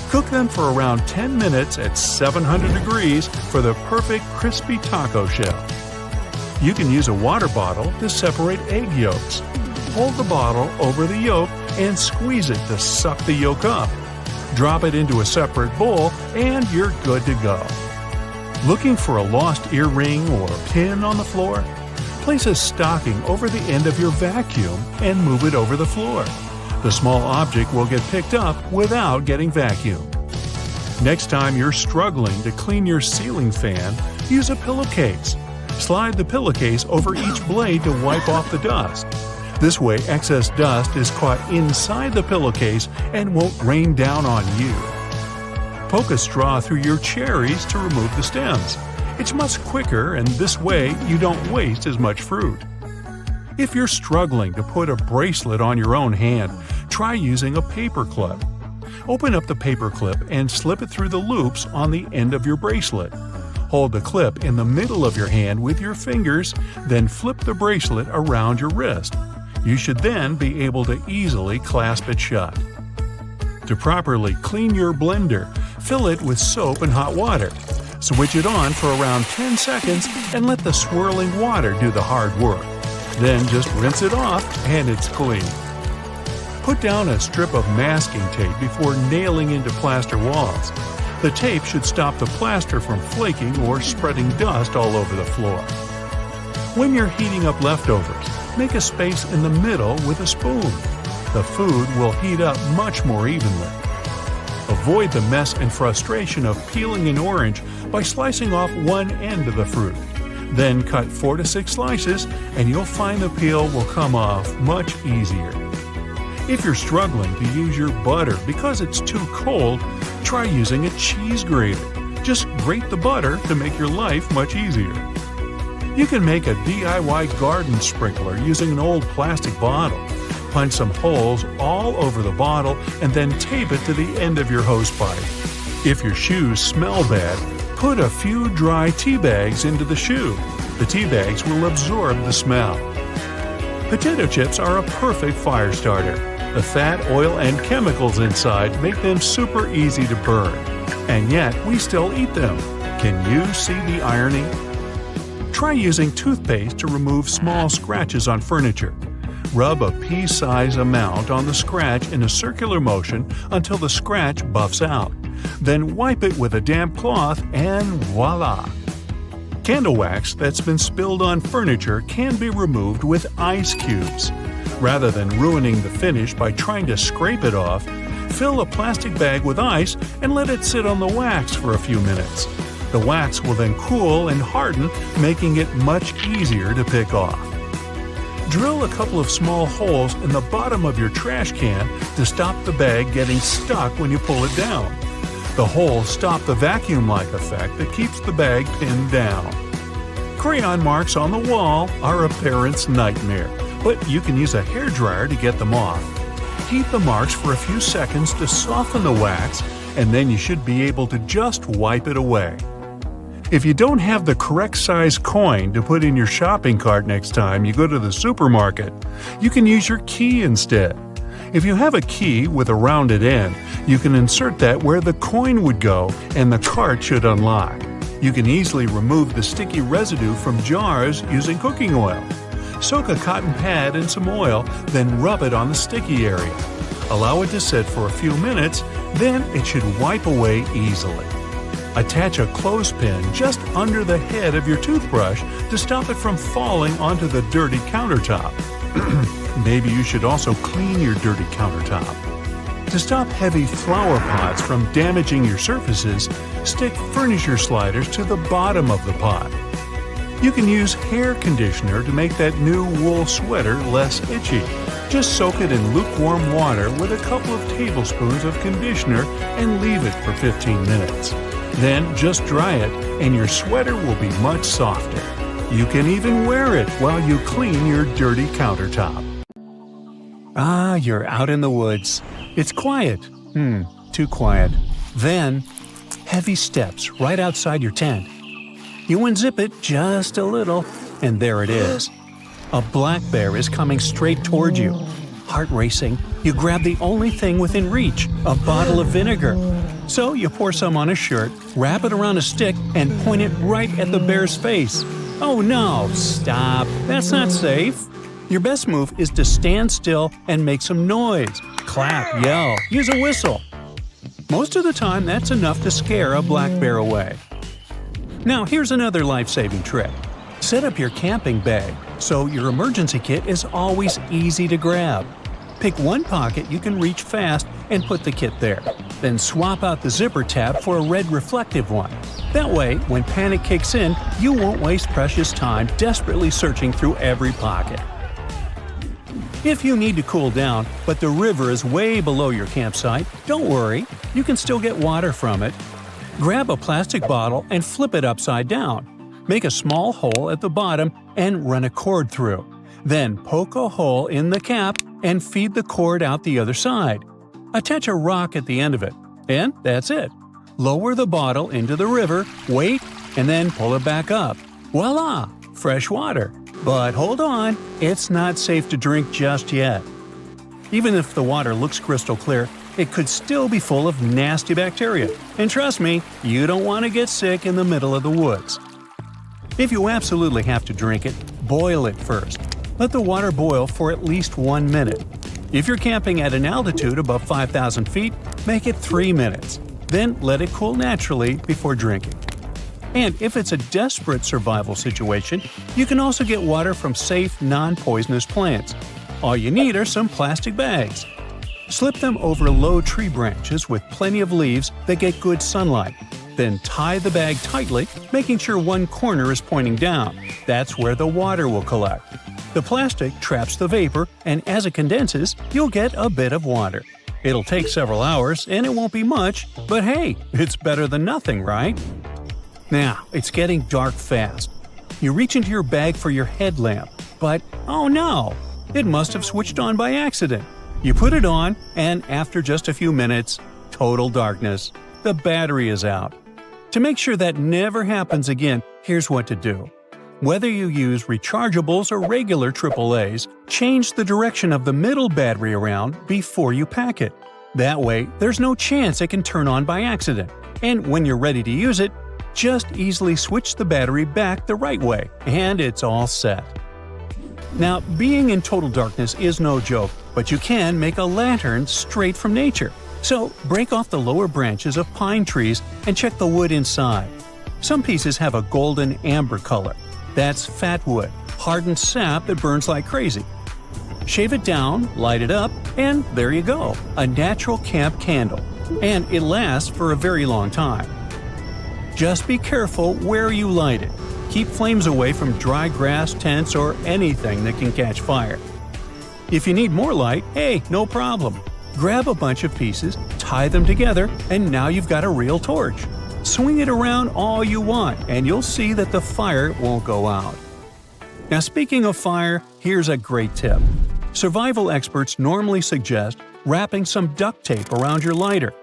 Cook them for around 10 minutes at 700 degrees for the perfect crispy taco shell. You can use a water bottle to separate egg yolks. Hold the bottle over the yolk and squeeze it to suck the yolk up. Drop it into a separate bowl and you're good to go. Looking for a lost earring or pin on the floor? Place a stocking over the end of your vacuum and move it over the floor. The small object will get picked up without getting vacuumed. Next time you're struggling to clean your ceiling fan, use a pillowcase. Slide the pillowcase over each blade to wipe off the dust. This way, excess dust is caught inside the pillowcase and won't rain down on you. Poke a straw through your cherries to remove the stems. It's much quicker, and this way you don't waste as much fruit. If you're struggling to put a bracelet on your own hand, try using a paper clip. Open up the paper clip and slip it through the loops on the end of your bracelet. Hold the clip in the middle of your hand with your fingers, then flip the bracelet around your wrist. You should then be able to easily clasp it shut. To properly clean your blender, fill it with soap and hot water. Switch it on for around 10 seconds and let the swirling water do the hard work. Then just rinse it off and it's clean. Put down a strip of masking tape before nailing into plaster walls. The tape should stop the plaster from flaking or spreading dust all over the floor. When you're heating up leftovers, make a space in the middle with a spoon. The food will heat up much more evenly. Avoid the mess and frustration of peeling an orange by slicing off one end of the fruit. Then cut 4 to 6 slices and you'll find the peel will come off much easier. If you're struggling to use your butter because it's too cold, try using a cheese grater. Just grate the butter to make your life much easier. You can make a DIY garden sprinkler using an old plastic bottle. Punch some holes all over the bottle and then tape it to the end of your hose pipe. If your shoes smell bad, put a few dry tea bags into the shoe. The tea bags will absorb the smell. Potato chips are a perfect fire starter. The fat, oil, and chemicals inside make them super easy to burn. And yet, we still eat them. Can you see the irony? Try using toothpaste to remove small scratches on furniture. Rub a pea-size amount on the scratch in a circular motion until the scratch buffs out. Then wipe it with a damp cloth and voila! Candle wax that's been spilled on furniture can be removed with ice cubes. Rather than ruining the finish by trying to scrape it off, fill a plastic bag with ice and let it sit on the wax for a few minutes. The wax will then cool and harden, making it much easier to pick off. Drill a couple of small holes in the bottom of your trash can to stop the bag getting stuck when you pull it down. The holes stop the vacuum-like effect that keeps the bag pinned down. Crayon marks on the wall are a parent's nightmare, but you can use a hairdryer to get them off. Heat the marks for a few seconds to soften the wax, and then you should be able to just wipe it away. If you don't have the correct size coin to put in your shopping cart next time you go to the supermarket, you can use your key instead. If you have a key with a rounded end, you can insert that where the coin would go and the cart should unlock. You can easily remove the sticky residue from jars using cooking oil. Soak a cotton pad in some oil, then rub it on the sticky area. Allow it to sit for a few minutes, then it should wipe away easily. Attach a clothespin just under the head of your toothbrush to stop it from falling onto the dirty countertop. Maybe you should also clean your dirty countertop. To stop heavy flower pots from damaging your surfaces, stick furniture sliders to the bottom of the pot. You can use hair conditioner to make that new wool sweater less itchy. Just soak it in lukewarm water with a couple of tablespoons of conditioner and leave it for 15 minutes. Then just dry it and your sweater will be much softer. You can even wear it while you clean your dirty countertop. Ah, you're out in the woods. It's quiet. Too quiet. Then, heavy steps right outside your tent. You unzip it just a little, and there it is. A black bear is coming straight toward you. Heart racing, you grab the only thing within reach, a bottle of vinegar. So you pour some on a shirt, wrap it around a stick, and point it right at the bear's face. Oh no, stop. That's not safe. Your best move is to stand still and make some noise. Clap, yell, use a whistle. Most of the time, that's enough to scare a black bear away. Now, here's another life-saving trick. Set up your camping bag so your emergency kit is always easy to grab. Pick one pocket you can reach fast and put the kit there. Then swap out the zipper tab for a red reflective one. That way, when panic kicks in, you won't waste precious time desperately searching through every pocket. If you need to cool down, but the river is way below your campsite, don't worry, you can still get water from it. Grab a plastic bottle and flip it upside down. Make a small hole at the bottom and run a cord through. Then poke a hole in the cap and feed the cord out the other side. Attach a rock at the end of it, and that's it. Lower the bottle into the river, wait, and then pull it back up. Voila! Fresh water. But hold on, it's not safe to drink just yet. Even if the water looks crystal clear, it could still be full of nasty bacteria. And trust me, you don't want to get sick in the middle of the woods. If you absolutely have to drink it, boil it first. Let the water boil for at least 1 minute. If you're camping at an altitude above 5,000 feet, make it 3 minutes. Then let it cool naturally before drinking. And if it's a desperate survival situation, you can also get water from safe, non-poisonous plants. All you need are some plastic bags. Slip them over low tree branches with plenty of leaves that get good sunlight. Then tie the bag tightly, making sure one corner is pointing down. That's where the water will collect. The plastic traps the vapor, and as it condenses, you'll get a bit of water. It'll take several hours and it won't be much, but hey, it's better than nothing, right? Now, it's getting dark fast. You reach into your bag for your headlamp, but oh no! It must have switched on by accident. You put it on, and after just a few minutes, total darkness. The battery is out. To make sure that never happens again, here's what to do. Whether you use rechargeables or regular AAAs, change the direction of the middle battery around before you pack it. That way, there's no chance it can turn on by accident. And when you're ready to use it, just easily switch the battery back the right way, and it's all set. Now, being in total darkness is no joke, but you can make a lantern straight from nature. So, break off the lower branches of pine trees and check the wood inside. Some pieces have a golden amber color. That's fat wood, hardened sap that burns like crazy. Shave it down, light it up, and there you go, a natural camp candle. And it lasts for a very long time. Just be careful where you light it. Keep flames away from dry grass, tents, or anything that can catch fire. If you need more light, hey, no problem. Grab a bunch of pieces, tie them together, and now you've got a real torch. Swing it around all you want, and you'll see that the fire won't go out. Now, speaking of fire, here's a great tip. Survival experts normally suggest wrapping some duct tape around your lighter.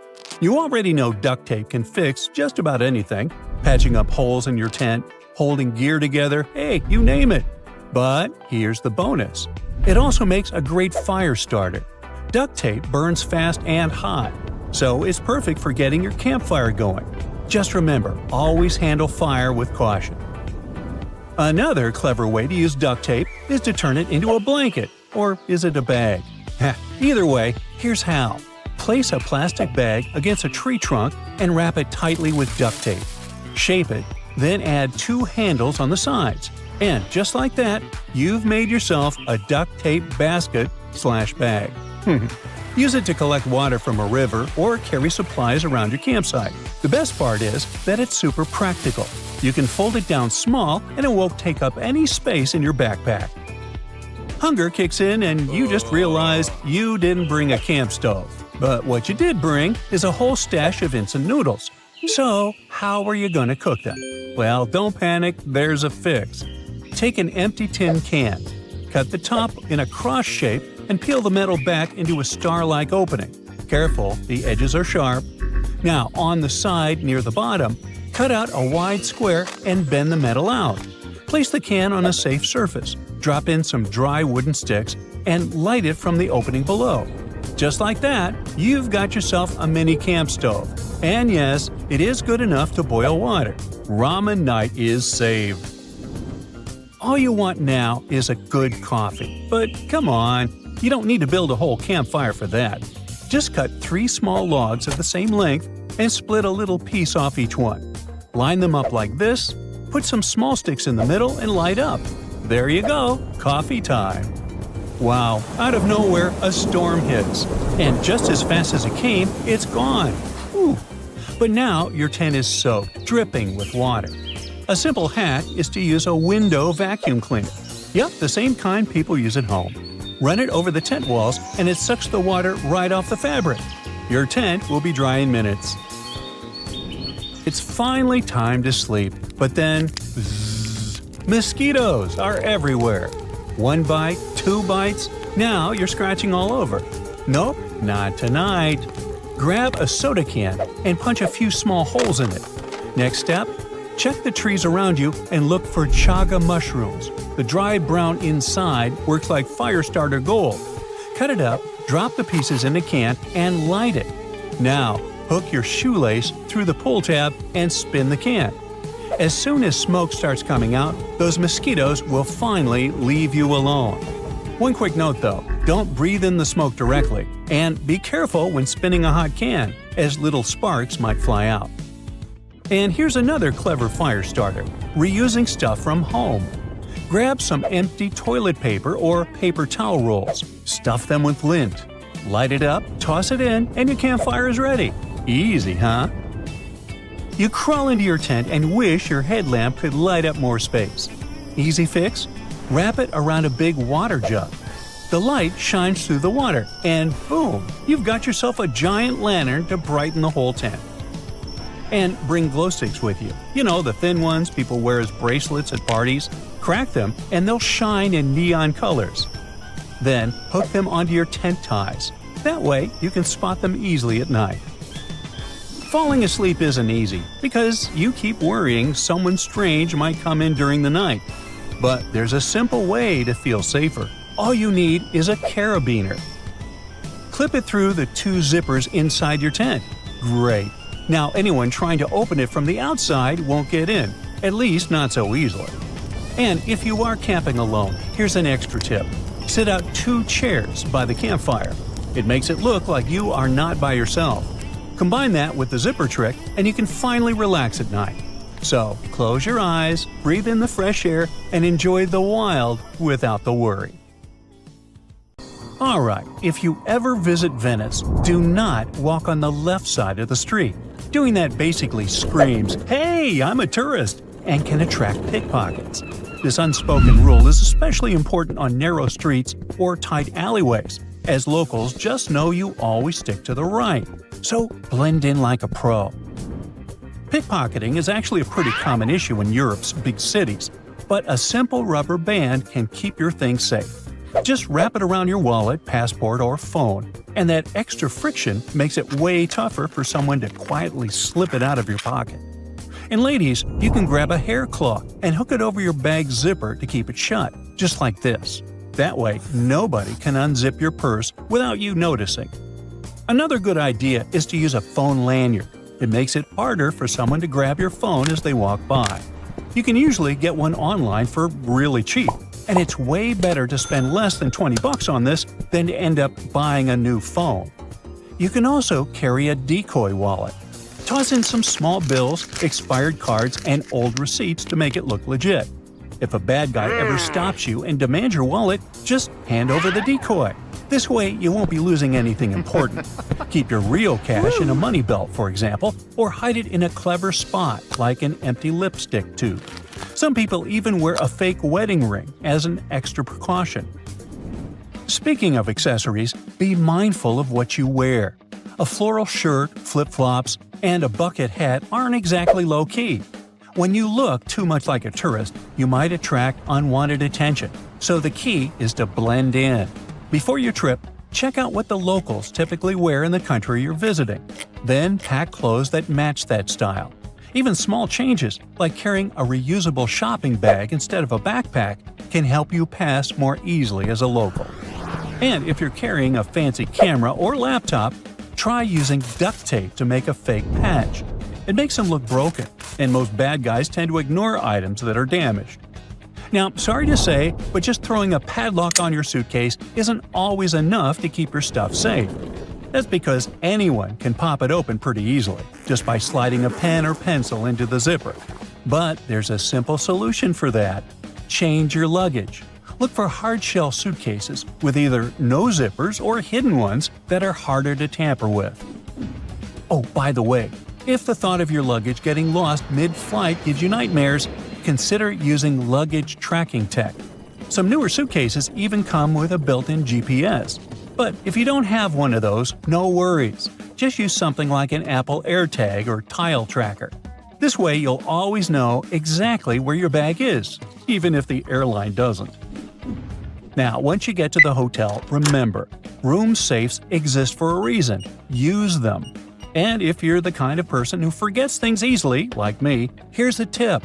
You already know duct tape can fix just about anything, patching up holes in your tent, holding gear together, hey, you name it. But here's the bonus. It also makes a great fire starter. Duct tape burns fast and hot, so it's perfect for getting your campfire going. Just remember, always handle fire with caution. Another clever way to use duct tape is to turn it into a blanket, or is it a bag? Either way, here's how. Place a plastic bag against a tree trunk and wrap it tightly with duct tape. Shape it, then add 2 handles on the sides. And just like that, you've made yourself a duct tape basket/bag. Use it to collect water from a river or carry supplies around your campsite. The best part is that it's super practical. You can fold it down small and it won't take up any space in your backpack. Hunger kicks in and you just realize you didn't bring a camp stove. But what you did bring is a whole stash of instant noodles. So, how are you gonna cook them? Well, don't panic, there's a fix. Take an empty tin can, cut the top in a cross shape, and peel the metal back into a star-like opening. Careful, the edges are sharp. Now, on the side near the bottom, cut out a wide square and bend the metal out. Place the can on a safe surface, drop in some dry wooden sticks, and light it from the opening below. Just like that, you've got yourself a mini camp stove. And yes, it is good enough to boil water. Ramen night is saved. All you want now is a good coffee. But come on, you don't need to build a whole campfire for that. Just cut 3 small logs of the same length and split a little piece off each one. Line them up like this, put some small sticks in the middle and light up. There you go, coffee time. Wow, out of nowhere, a storm hits. And just as fast as it came, it's gone. Whew. But now your tent is soaked, dripping with water. A simple hack is to use a window vacuum cleaner. Yep, the same kind people use at home. Run it over the tent walls and it sucks the water right off the fabric. Your tent will be dry in minutes. It's finally time to sleep, but then mosquitoes are everywhere. 1 bite, 2 bites, now you're scratching all over. Nope, not tonight. Grab a soda can and punch a few small holes in it. Next step, check the trees around you and look for chaga mushrooms. The dried brown inside works like fire starter gold. Cut it up, drop the pieces in a can, and light it. Now, hook your shoelace through the pull tab and spin the can. As soon as smoke starts coming out, those mosquitoes will finally leave you alone. One quick note though, don't breathe in the smoke directly, and be careful when spinning a hot can, as little sparks might fly out. And here's another clever fire starter, reusing stuff from home. Grab some empty toilet paper or paper towel rolls, stuff them with lint. Light it up, toss it in, and your campfire is ready. Easy, huh? You crawl into your tent and wish your headlamp could light up more space. Easy fix? Wrap it around a big water jug. The light shines through the water, and boom, you've got yourself a giant lantern to brighten the whole tent. And bring glow sticks with you. You know, the thin ones people wear as bracelets at parties. Crack them, and they'll shine in neon colors. Then hook them onto your tent ties. That way, you can spot them easily at night. Falling asleep isn't easy because you keep worrying someone strange might come in during the night. But there's a simple way to feel safer. All you need is a carabiner. Clip it through the 2 zippers inside your tent. Great. Now anyone trying to open it from the outside won't get in, at least not so easily. And if you are camping alone, here's an extra tip. Sit out 2 chairs by the campfire. It makes it look like you are not by yourself. Combine that with the zipper trick, and you can finally relax at night. So, close your eyes, breathe in the fresh air, and enjoy the wild without the worry. Alright, if you ever visit Venice, do not walk on the left side of the street. Doing that basically screams, "Hey, I'm a tourist!" and can attract pickpockets. This unspoken rule is especially important on narrow streets or tight alleyways, as locals just know you always stick to the right. So blend in like a pro. Pickpocketing is actually a pretty common issue in Europe's big cities, but a simple rubber band can keep your things safe. Just wrap it around your wallet, passport, or phone, and that extra friction makes it way tougher for someone to quietly slip it out of your pocket. And ladies, you can grab a hair claw and hook it over your bag's zipper to keep it shut, just like this. That way, nobody can unzip your purse without you noticing. Another good idea is to use a phone lanyard. It makes it harder for someone to grab your phone as they walk by. You can usually get one online for really cheap, and it's way better to spend less than $20 on this than to end up buying a new phone. You can also carry a decoy wallet. Toss in some small bills, expired cards, and old receipts to make it look legit. If a bad guy ever stops you and demands your wallet, just hand over the decoy. This way, you won't be losing anything important. Keep your real cash in a money belt, for example, or hide it in a clever spot, like an empty lipstick tube. Some people even wear a fake wedding ring as an extra precaution. Speaking of accessories, be mindful of what you wear. A floral shirt, flip-flops, and a bucket hat aren't exactly low-key. When you look too much like a tourist, you might attract unwanted attention, so the key is to blend in. Before your trip, check out what the locals typically wear in the country you're visiting. Then pack clothes that match that style. Even small changes, like carrying a reusable shopping bag instead of a backpack, can help you pass more easily as a local. And if you're carrying a fancy camera or laptop, try using duct tape to make a fake patch. It makes them look broken, and most bad guys tend to ignore items that are damaged. Now, sorry to say, but just throwing a padlock on your suitcase isn't always enough to keep your stuff safe. That's because anyone can pop it open pretty easily, just by sliding a pen or pencil into the zipper. But there's a simple solution for that. Change your luggage. Look for hard-shell suitcases with either no zippers or hidden ones that are harder to tamper with. Oh, by the way, if the thought of your luggage getting lost mid-flight gives you nightmares, consider using luggage tracking tech. Some newer suitcases even come with a built-in GPS. But if you don't have one of those, no worries. Just use something like an Apple AirTag or Tile Tracker. This way you'll always know exactly where your bag is, even if the airline doesn't. Now, once you get to the hotel, remember, room safes exist for a reason. Use them. And if you're the kind of person who forgets things easily, like me, here's a tip.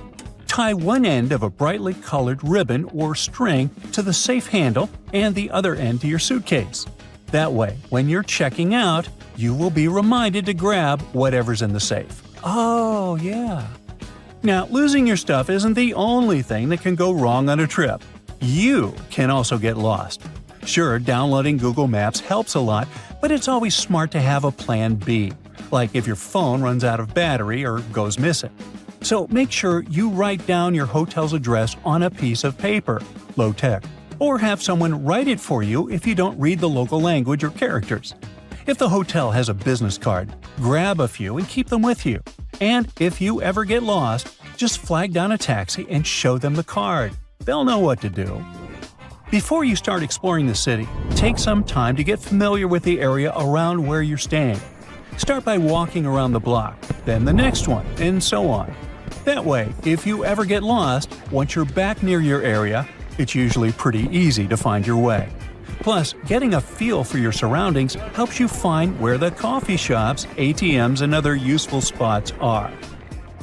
Tie one end of a brightly colored ribbon or string to the safe handle and the other end to your suitcase. That way, when you're checking out, you will be reminded to grab whatever's in the safe. Oh, yeah. Now, losing your stuff isn't the only thing that can go wrong on a trip. You can also get lost. Sure, downloading Google Maps helps a lot, but it's always smart to have a plan B, like if your phone runs out of battery or goes missing. So make sure you write down your hotel's address on a piece of paper, low-tech, or have someone write it for you if you don't read the local language or characters. If the hotel has a business card, grab a few and keep them with you. And if you ever get lost, just flag down a taxi and show them the card. They'll know what to do. Before you start exploring the city, take some time to get familiar with the area around where you're staying. Start by walking around the block, then the next one, and so on. That way, if you ever get lost, once you're back near your area, it's usually pretty easy to find your way. Plus, getting a feel for your surroundings helps you find where the coffee shops, ATMs, and other useful spots are.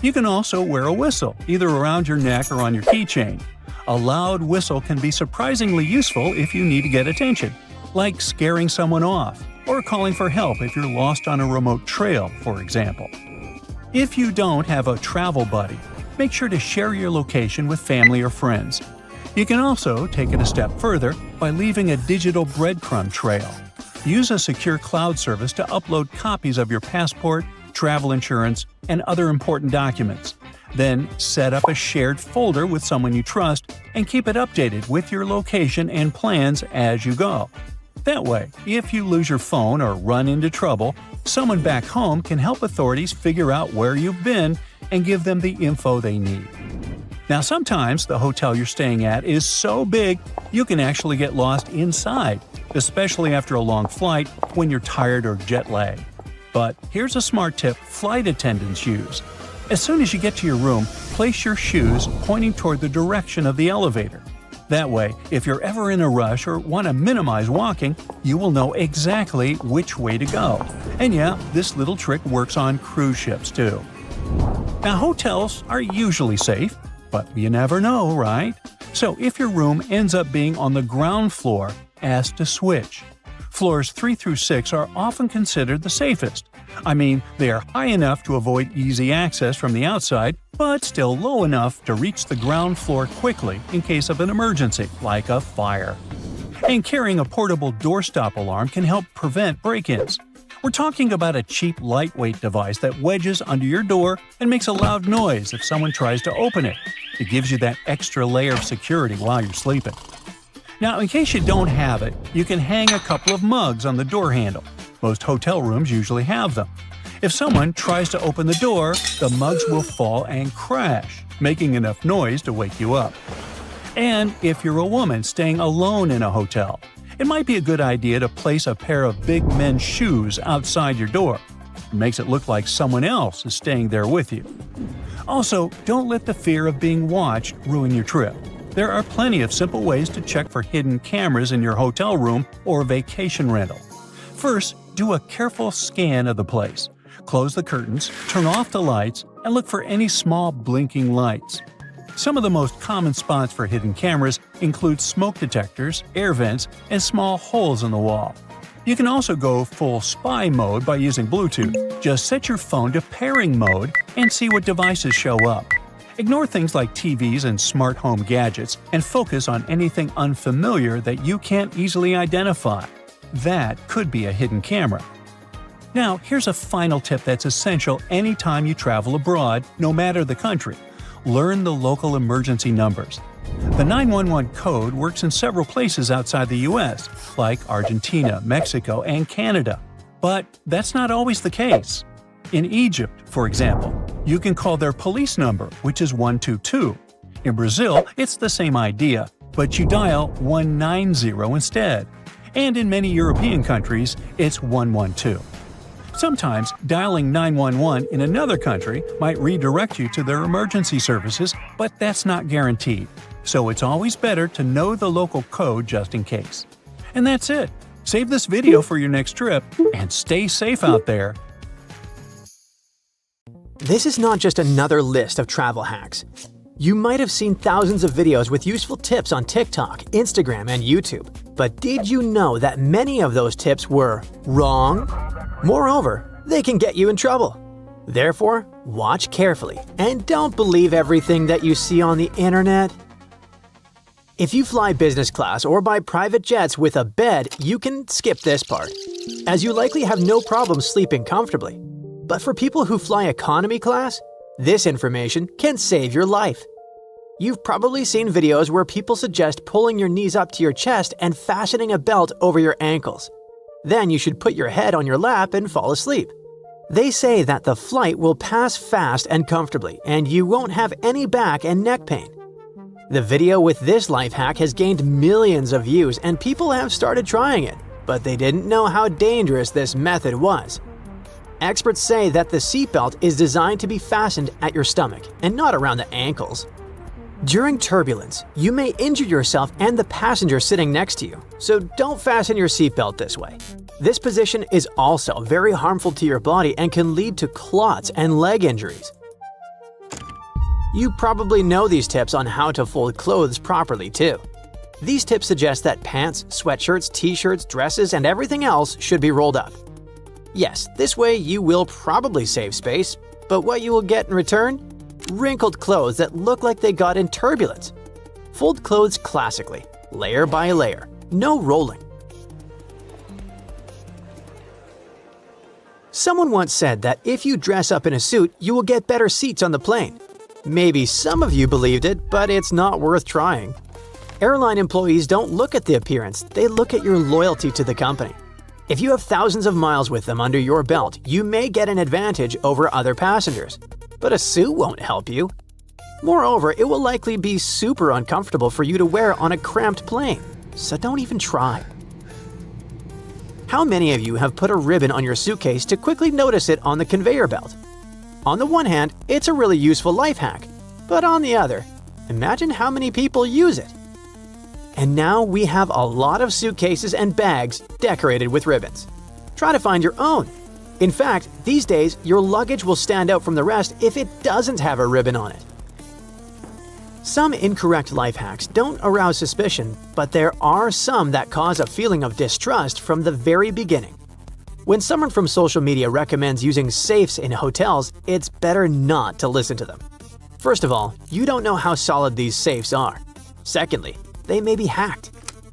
You can also wear a whistle, either around your neck or on your keychain. A loud whistle can be surprisingly useful if you need to get attention, like scaring someone off, or calling for help if you're lost on a remote trail, for example. If you don't have a travel buddy, make sure to share your location with family or friends. You can also take it a step further by leaving a digital breadcrumb trail. Use a secure cloud service to upload copies of your passport, travel insurance, and other important documents. Then set up a shared folder with someone you trust and keep it updated with your location and plans as you go. That way, if you lose your phone or run into trouble, someone back home can help authorities figure out where you've been and give them the info they need. Now, sometimes the hotel you're staying at is so big you can actually get lost inside, especially after a long flight when you're tired or jet lagged. But here's a smart tip flight attendants use. As soon as you get to your room, place your shoes pointing toward the direction of the elevator. That way, if you're ever in a rush or want to minimize walking, you will know exactly which way to go. And yeah, this little trick works on cruise ships too. Now, hotels are usually safe, but you never know, right? So if your room ends up being on the ground floor, ask to switch. Floors 3 through 6 are often considered the safest. I mean, they are high enough to avoid easy access from the outside, but still low enough to reach the ground floor quickly in case of an emergency, like a fire. And carrying a portable doorstop alarm can help prevent break-ins. We're talking about a cheap, lightweight device that wedges under your door and makes a loud noise if someone tries to open it. It gives you that extra layer of security while you're sleeping. Now, in case you don't have it, you can hang a couple of mugs on the door handle. Most hotel rooms usually have them. If someone tries to open the door, the mugs will fall and crash, making enough noise to wake you up. And if you're a woman staying alone in a hotel, it might be a good idea to place a pair of big men's shoes outside your door. It makes it look like someone else is staying there with you. Also, don't let the fear of being watched ruin your trip. There are plenty of simple ways to check for hidden cameras in your hotel room or vacation rental. First, do a careful scan of the place. Close the curtains, turn off the lights, and look for any small blinking lights. Some of the most common spots for hidden cameras include smoke detectors, air vents, and small holes in the wall. You can also go full spy mode by using Bluetooth. Just set your phone to pairing mode and see what devices show up. Ignore things like TVs and smart home gadgets and focus on anything unfamiliar that you can't easily identify. That could be a hidden camera. Now, here's a final tip that's essential anytime you travel abroad, no matter the country. Learn the local emergency numbers. The 911 code works in several places outside the US, like Argentina, Mexico, and Canada. But that's not always the case. In Egypt, for example, you can call their police number, which is 122. In Brazil, it's the same idea, but you dial 190 instead. And in many European countries, it's 112. Sometimes dialing 911 in another country might redirect you to their emergency services, but that's not guaranteed. So it's always better to know the local code just in case. And that's it. Save this video for your next trip and stay safe out there. This is not just another list of travel hacks. You might have seen thousands of videos with useful tips on TikTok, Instagram, and YouTube. But did you know that many of those tips were wrong? Moreover, they can get you in trouble. Therefore, watch carefully and don't believe everything that you see on the internet. If you fly business class or buy private jets with a bed, you can skip this part, as you likely have no problem sleeping comfortably. But for people who fly economy class, this information can save your life. You've probably seen videos where people suggest pulling your knees up to your chest and fastening a belt over your ankles. Then you should put your head on your lap and fall asleep. They say that the flight will pass fast and comfortably, and you won't have any back and neck pain. The video with this life hack has gained millions of views and people have started trying it, but they didn't know how dangerous this method was. Experts say that the seatbelt is designed to be fastened at your stomach and not around the ankles. During turbulence, you may injure yourself and the passenger sitting next to you, so don't fasten your seatbelt this way. This position is also very harmful to your body and can lead to clots and leg injuries. You probably know these tips on how to fold clothes properly too. These tips suggest that pants, sweatshirts, t-shirts, dresses, and everything else should be rolled up. Yes, this way you will probably save space, but what you will get in return? Wrinkled clothes that look like they got in turbulence. Fold clothes classically, layer by layer, no rolling. Someone once said that if you dress up in a suit, you will get better seats on the plane. Maybe some of you believed it, but it's not worth trying. Airline employees don't look at the appearance, they look at your loyalty to the company. If you have thousands of miles with them under your belt, you may get an advantage over other passengers. But a suit won't help you. Moreover, it will likely be super uncomfortable for you to wear on a cramped plane, so don't even try. How many of you have put a ribbon on your suitcase to quickly notice it on the conveyor belt? On the one hand, it's a really useful life hack, but on the other, imagine how many people use it. And now we have a lot of suitcases and bags decorated with ribbons. Try to find your own. In fact, these days, your luggage will stand out from the rest if it doesn't have a ribbon on it. Some incorrect life hacks don't arouse suspicion, but there are some that cause a feeling of distrust from the very beginning. When someone from social media recommends using safes in hotels, it's better not to listen to them. First of all, you don't know how solid these safes are. Secondly, they may be hacked.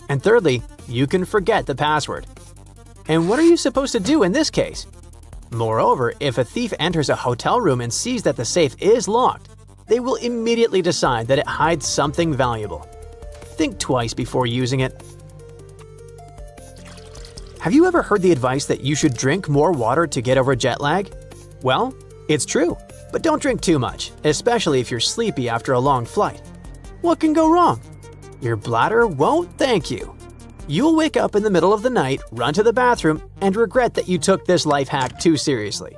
And thirdly, you can forget the password. And what are you supposed to do in this case? Moreover, if a thief enters a hotel room and sees that the safe is locked, they will immediately decide that it hides something valuable. Think twice before using it. Have you ever heard the advice that you should drink more water to get over jet lag? Well, it's true, but don't drink too much, especially if you're sleepy after a long flight. What can go wrong? Your bladder won't thank you. You'll wake up in the middle of the night, run to the bathroom, and regret that you took this life hack too seriously.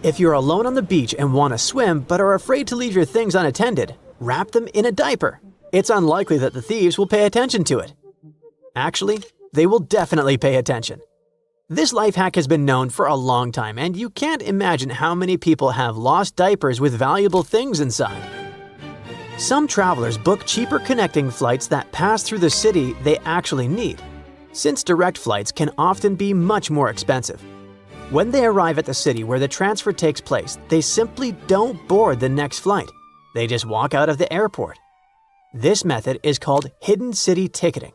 If you're alone on the beach and want to swim but are afraid to leave your things unattended, wrap them in a diaper. It's unlikely that the thieves will pay attention to it. Actually, they will definitely pay attention. This life hack has been known for a long time, and you can't imagine how many people have lost diapers with valuable things inside. Some travelers book cheaper connecting flights that pass through the city they actually need, since direct flights can often be much more expensive. When they arrive at the city where the transfer takes place, they simply don't board the next flight. They just walk out of the airport. This method is called hidden city ticketing.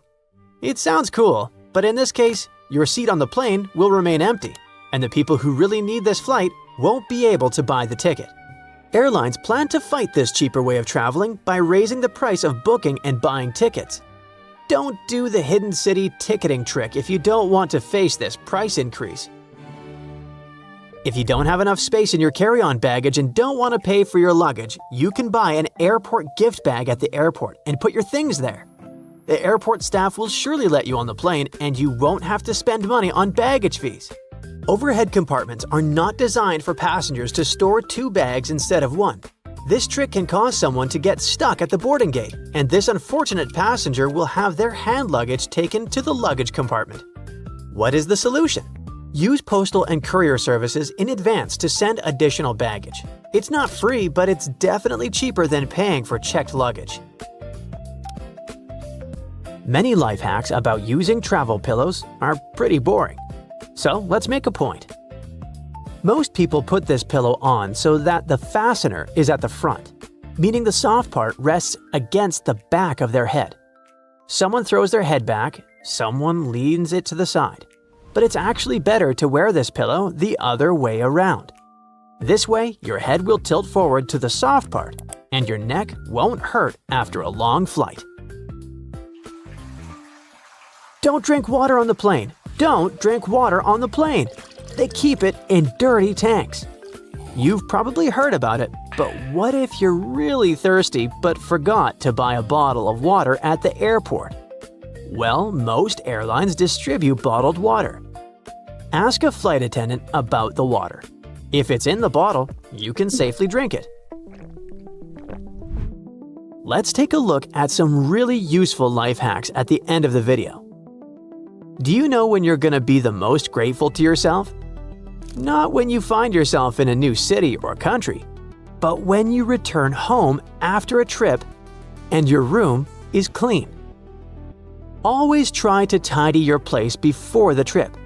It sounds cool, but in this case, your seat on the plane will remain empty, and the people who really need this flight won't be able to buy the ticket. Airlines plan to fight this cheaper way of traveling by raising the price of booking and buying tickets. Don't do the hidden city ticketing trick if you don't want to face this price increase. If you don't have enough space in your carry-on baggage and don't want to pay for your luggage, you can buy an airport gift bag at the airport and put your things there. The airport staff will surely let you on the plane, and you won't have to spend money on baggage fees. Overhead compartments are not designed for passengers to store 2 bags instead of 1. This trick can cause someone to get stuck at the boarding gate, and this unfortunate passenger will have their hand luggage taken to the luggage compartment. What is the solution? Use postal and courier services in advance to send additional baggage. It's not free, but it's definitely cheaper than paying for checked luggage. Many life hacks about using travel pillows are pretty boring. So let's make a point. Most people put this pillow on so that the fastener is at the front, meaning the soft part rests against the back of their head. Someone throws their head back, someone leans it to the side. But it's actually better to wear this pillow the other way around. This way, your head will tilt forward to the soft part, and your neck won't hurt after a long flight. Don't drink water on the plane. Don't drink water on the plane. They keep it in dirty tanks. You've probably heard about it, But what if you're really thirsty but forgot to buy a bottle of water at the airport? Well, most airlines distribute bottled water. Ask a flight attendant about the water. If it's in the bottle, you can safely drink it. Let's take a look at some really useful life hacks at the end of the video. Do you know when you're going to be the most grateful to yourself? Not when you find yourself in a new city or country, but when you return home after a trip and your room is clean. Always try to tidy your place before the trip.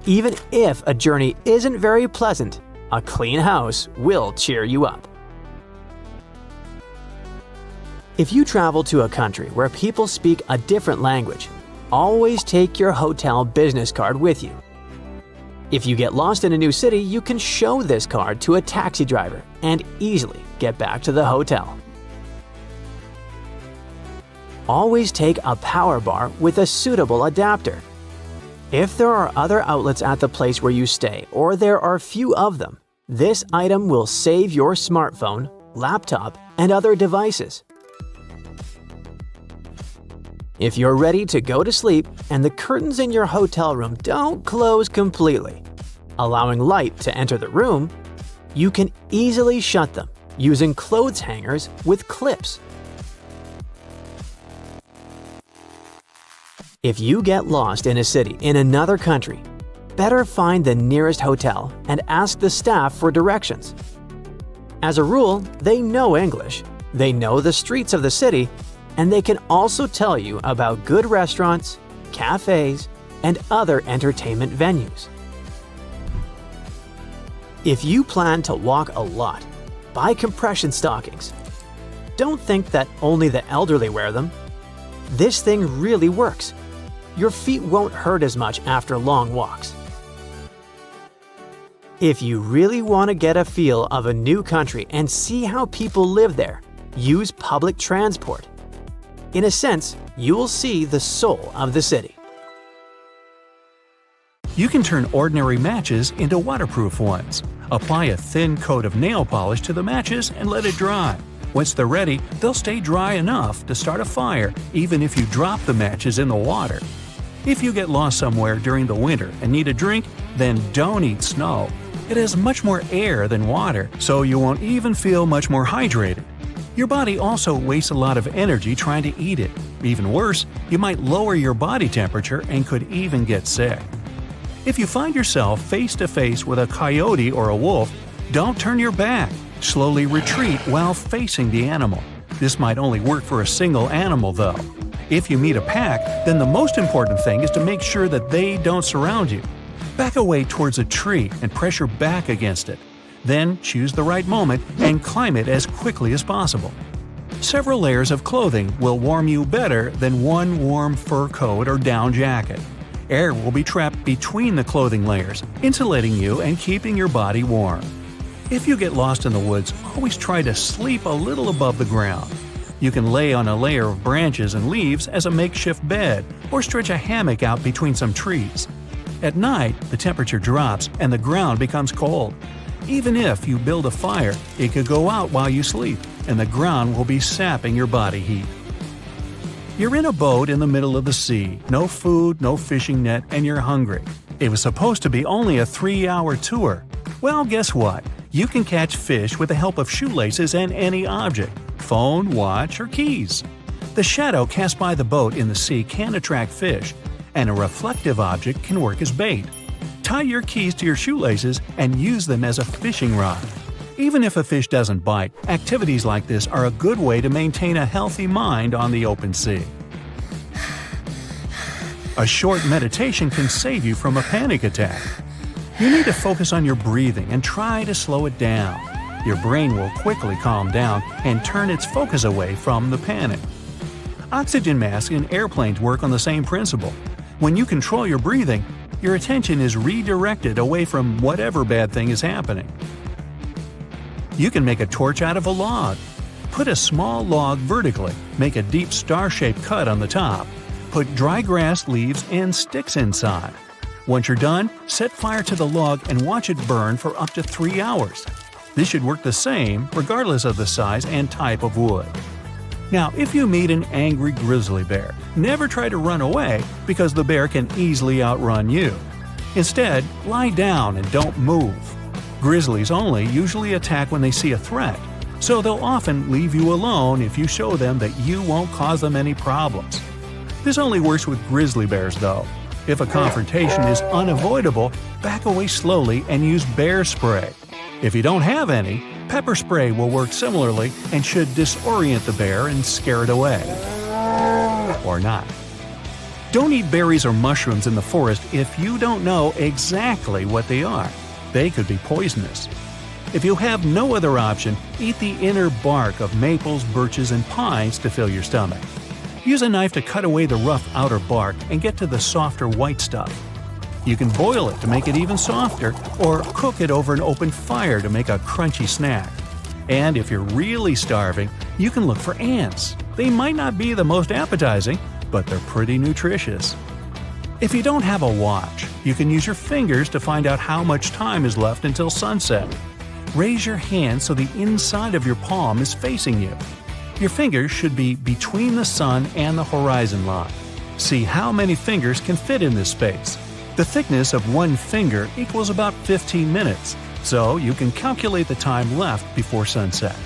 Even if a journey isn't very pleasant, a clean house will cheer you up. If you travel to a country where people speak a different language, always take your hotel business card with you. If you get lost in a new city, you can show this card to a taxi driver and easily get back to the hotel. Always take a power bar with a suitable adapter. If there are other outlets at the place where you stay, or there are few of them, this item will save your smartphone, laptop, and other devices. If you're ready to go to sleep and the curtains in your hotel room don't close completely, allowing light to enter the room, you can easily shut them using clothes hangers with clips. If you get lost in a city in another country, better find the nearest hotel and ask the staff for directions. As a rule, they know English, they know the streets of the city, and they can also tell you about good restaurants, cafes, and other entertainment venues. If you plan to walk a lot, buy compression stockings. Don't think that only the elderly wear them. This thing really works. Your feet won't hurt as much after long walks. If you really want to get a feel of a new country and see how people live there, use public transport. In a sense, you will see the soul of the city. You can turn ordinary matches into waterproof ones. Apply a thin coat of nail polish to the matches and let it dry. Once they're ready, they'll stay dry enough to start a fire even if you drop the matches in the water. If you get lost somewhere during the winter and need a drink, then don't eat snow. It has much more air than water, so you won't even feel much more hydrated. Your body also wastes a lot of energy trying to eat it. Even worse, you might lower your body temperature and could even get sick. If you find yourself face to face with a coyote or a wolf, don't turn your back. Slowly retreat while facing the animal. This might only work for a single animal though. If you meet a pack, then the most important thing is to make sure that they don't surround you. Back away towards a tree and press your back against it. Then choose the right moment and climb it as quickly as possible. Several layers of clothing will warm you better than one warm fur coat or down jacket. Air will be trapped between the clothing layers, insulating you and keeping your body warm. If you get lost in the woods, always try to sleep a little above the ground. You can lay on a layer of branches and leaves as a makeshift bed, or stretch a hammock out between some trees. At night, the temperature drops and the ground becomes cold. Even if you build a fire, it could go out while you sleep, and the ground will be sapping your body heat. You're in a boat in the middle of the sea, no food, no fishing net, and you're hungry. It was supposed to be only a 3-hour tour. Well, guess what? You can catch fish with the help of shoelaces and any object – phone, watch, or keys. The shadow cast by the boat in the sea can attract fish, and a reflective object can work as bait. Tie your keys to your shoelaces and use them as a fishing rod. Even if a fish doesn't bite, activities like this are a good way to maintain a healthy mind on the open sea. A short meditation can save you from a panic attack. You need to focus on your breathing and try to slow it down. Your brain will quickly calm down and turn its focus away from the panic. Oxygen masks in airplanes work on the same principle. When you control your breathing, your attention is redirected away from whatever bad thing is happening. You can make a torch out of a log. Put a small log vertically, make a deep star-shaped cut on the top. Put dry grass, leaves, and sticks inside. Once you're done, set fire to the log and watch it burn for up to 3 hours. This should work the same regardless of the size and type of wood. Now, if you meet an angry grizzly bear, never try to run away because the bear can easily outrun you. Instead, lie down and don't move. Grizzlies only usually attack when they see a threat, so they'll often leave you alone if you show them that you won't cause them any problems. This only works with grizzly bears though. If a confrontation is unavoidable, back away slowly and use bear spray. If you don't have any, pepper spray will work similarly and should disorient the bear and scare it away. Or not. Don't eat berries or mushrooms in the forest if you don't know exactly what they are. They could be poisonous. If you have no other option, eat the inner bark of maples, birches, and pines to fill your stomach. Use a knife to cut away the rough outer bark and get to the softer white stuff. You can boil it to make it even softer, or cook it over an open fire to make a crunchy snack. And if you're really starving, you can look for ants. They might not be the most appetizing, but they're pretty nutritious. If you don't have a watch, you can use your fingers to find out how much time is left until sunset. Raise your hand so the inside of your palm is facing you. Your fingers should be between the sun and the horizon line. See how many fingers can fit in this space. The thickness of one finger equals about 15 minutes, so you can calculate the time left before sunset.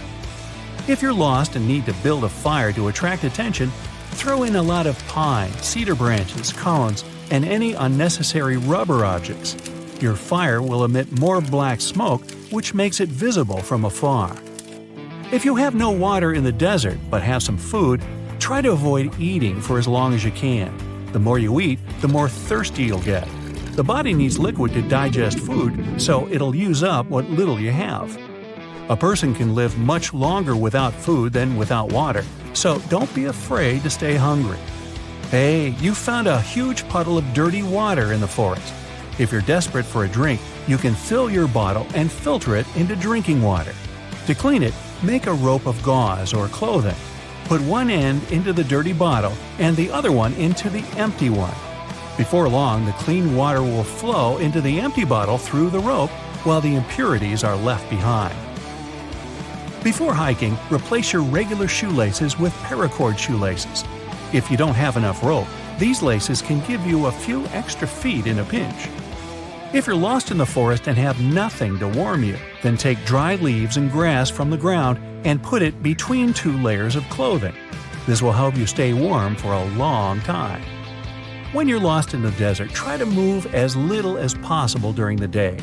If you're lost and need to build a fire to attract attention, throw in a lot of pine, cedar branches, cones, and any unnecessary rubber objects. Your fire will emit more black smoke, which makes it visible from afar. If you have no water in the desert but have some food, try to avoid eating for as long as you can. The more you eat, the more thirsty you'll get. The body needs liquid to digest food, so it'll use up what little you have. A person can live much longer without food than without water, so don't be afraid to stay hungry. Hey, you found a huge puddle of dirty water in the forest. If you're desperate for a drink, you can fill your bottle and filter it into drinking water. To clean it, make a rope of gauze or clothing. Put one end into the dirty bottle and the other one into the empty one. Before long, the clean water will flow into the empty bottle through the rope, while the impurities are left behind. Before hiking, replace your regular shoelaces with paracord shoelaces. If you don't have enough rope, these laces can give you a few extra feet in a pinch. If you're lost in the forest and have nothing to warm you, then take dry leaves and grass from the ground and put it between 2 layers of clothing. This will help you stay warm for a long time. When you're lost in the desert, try to move as little as possible during the day.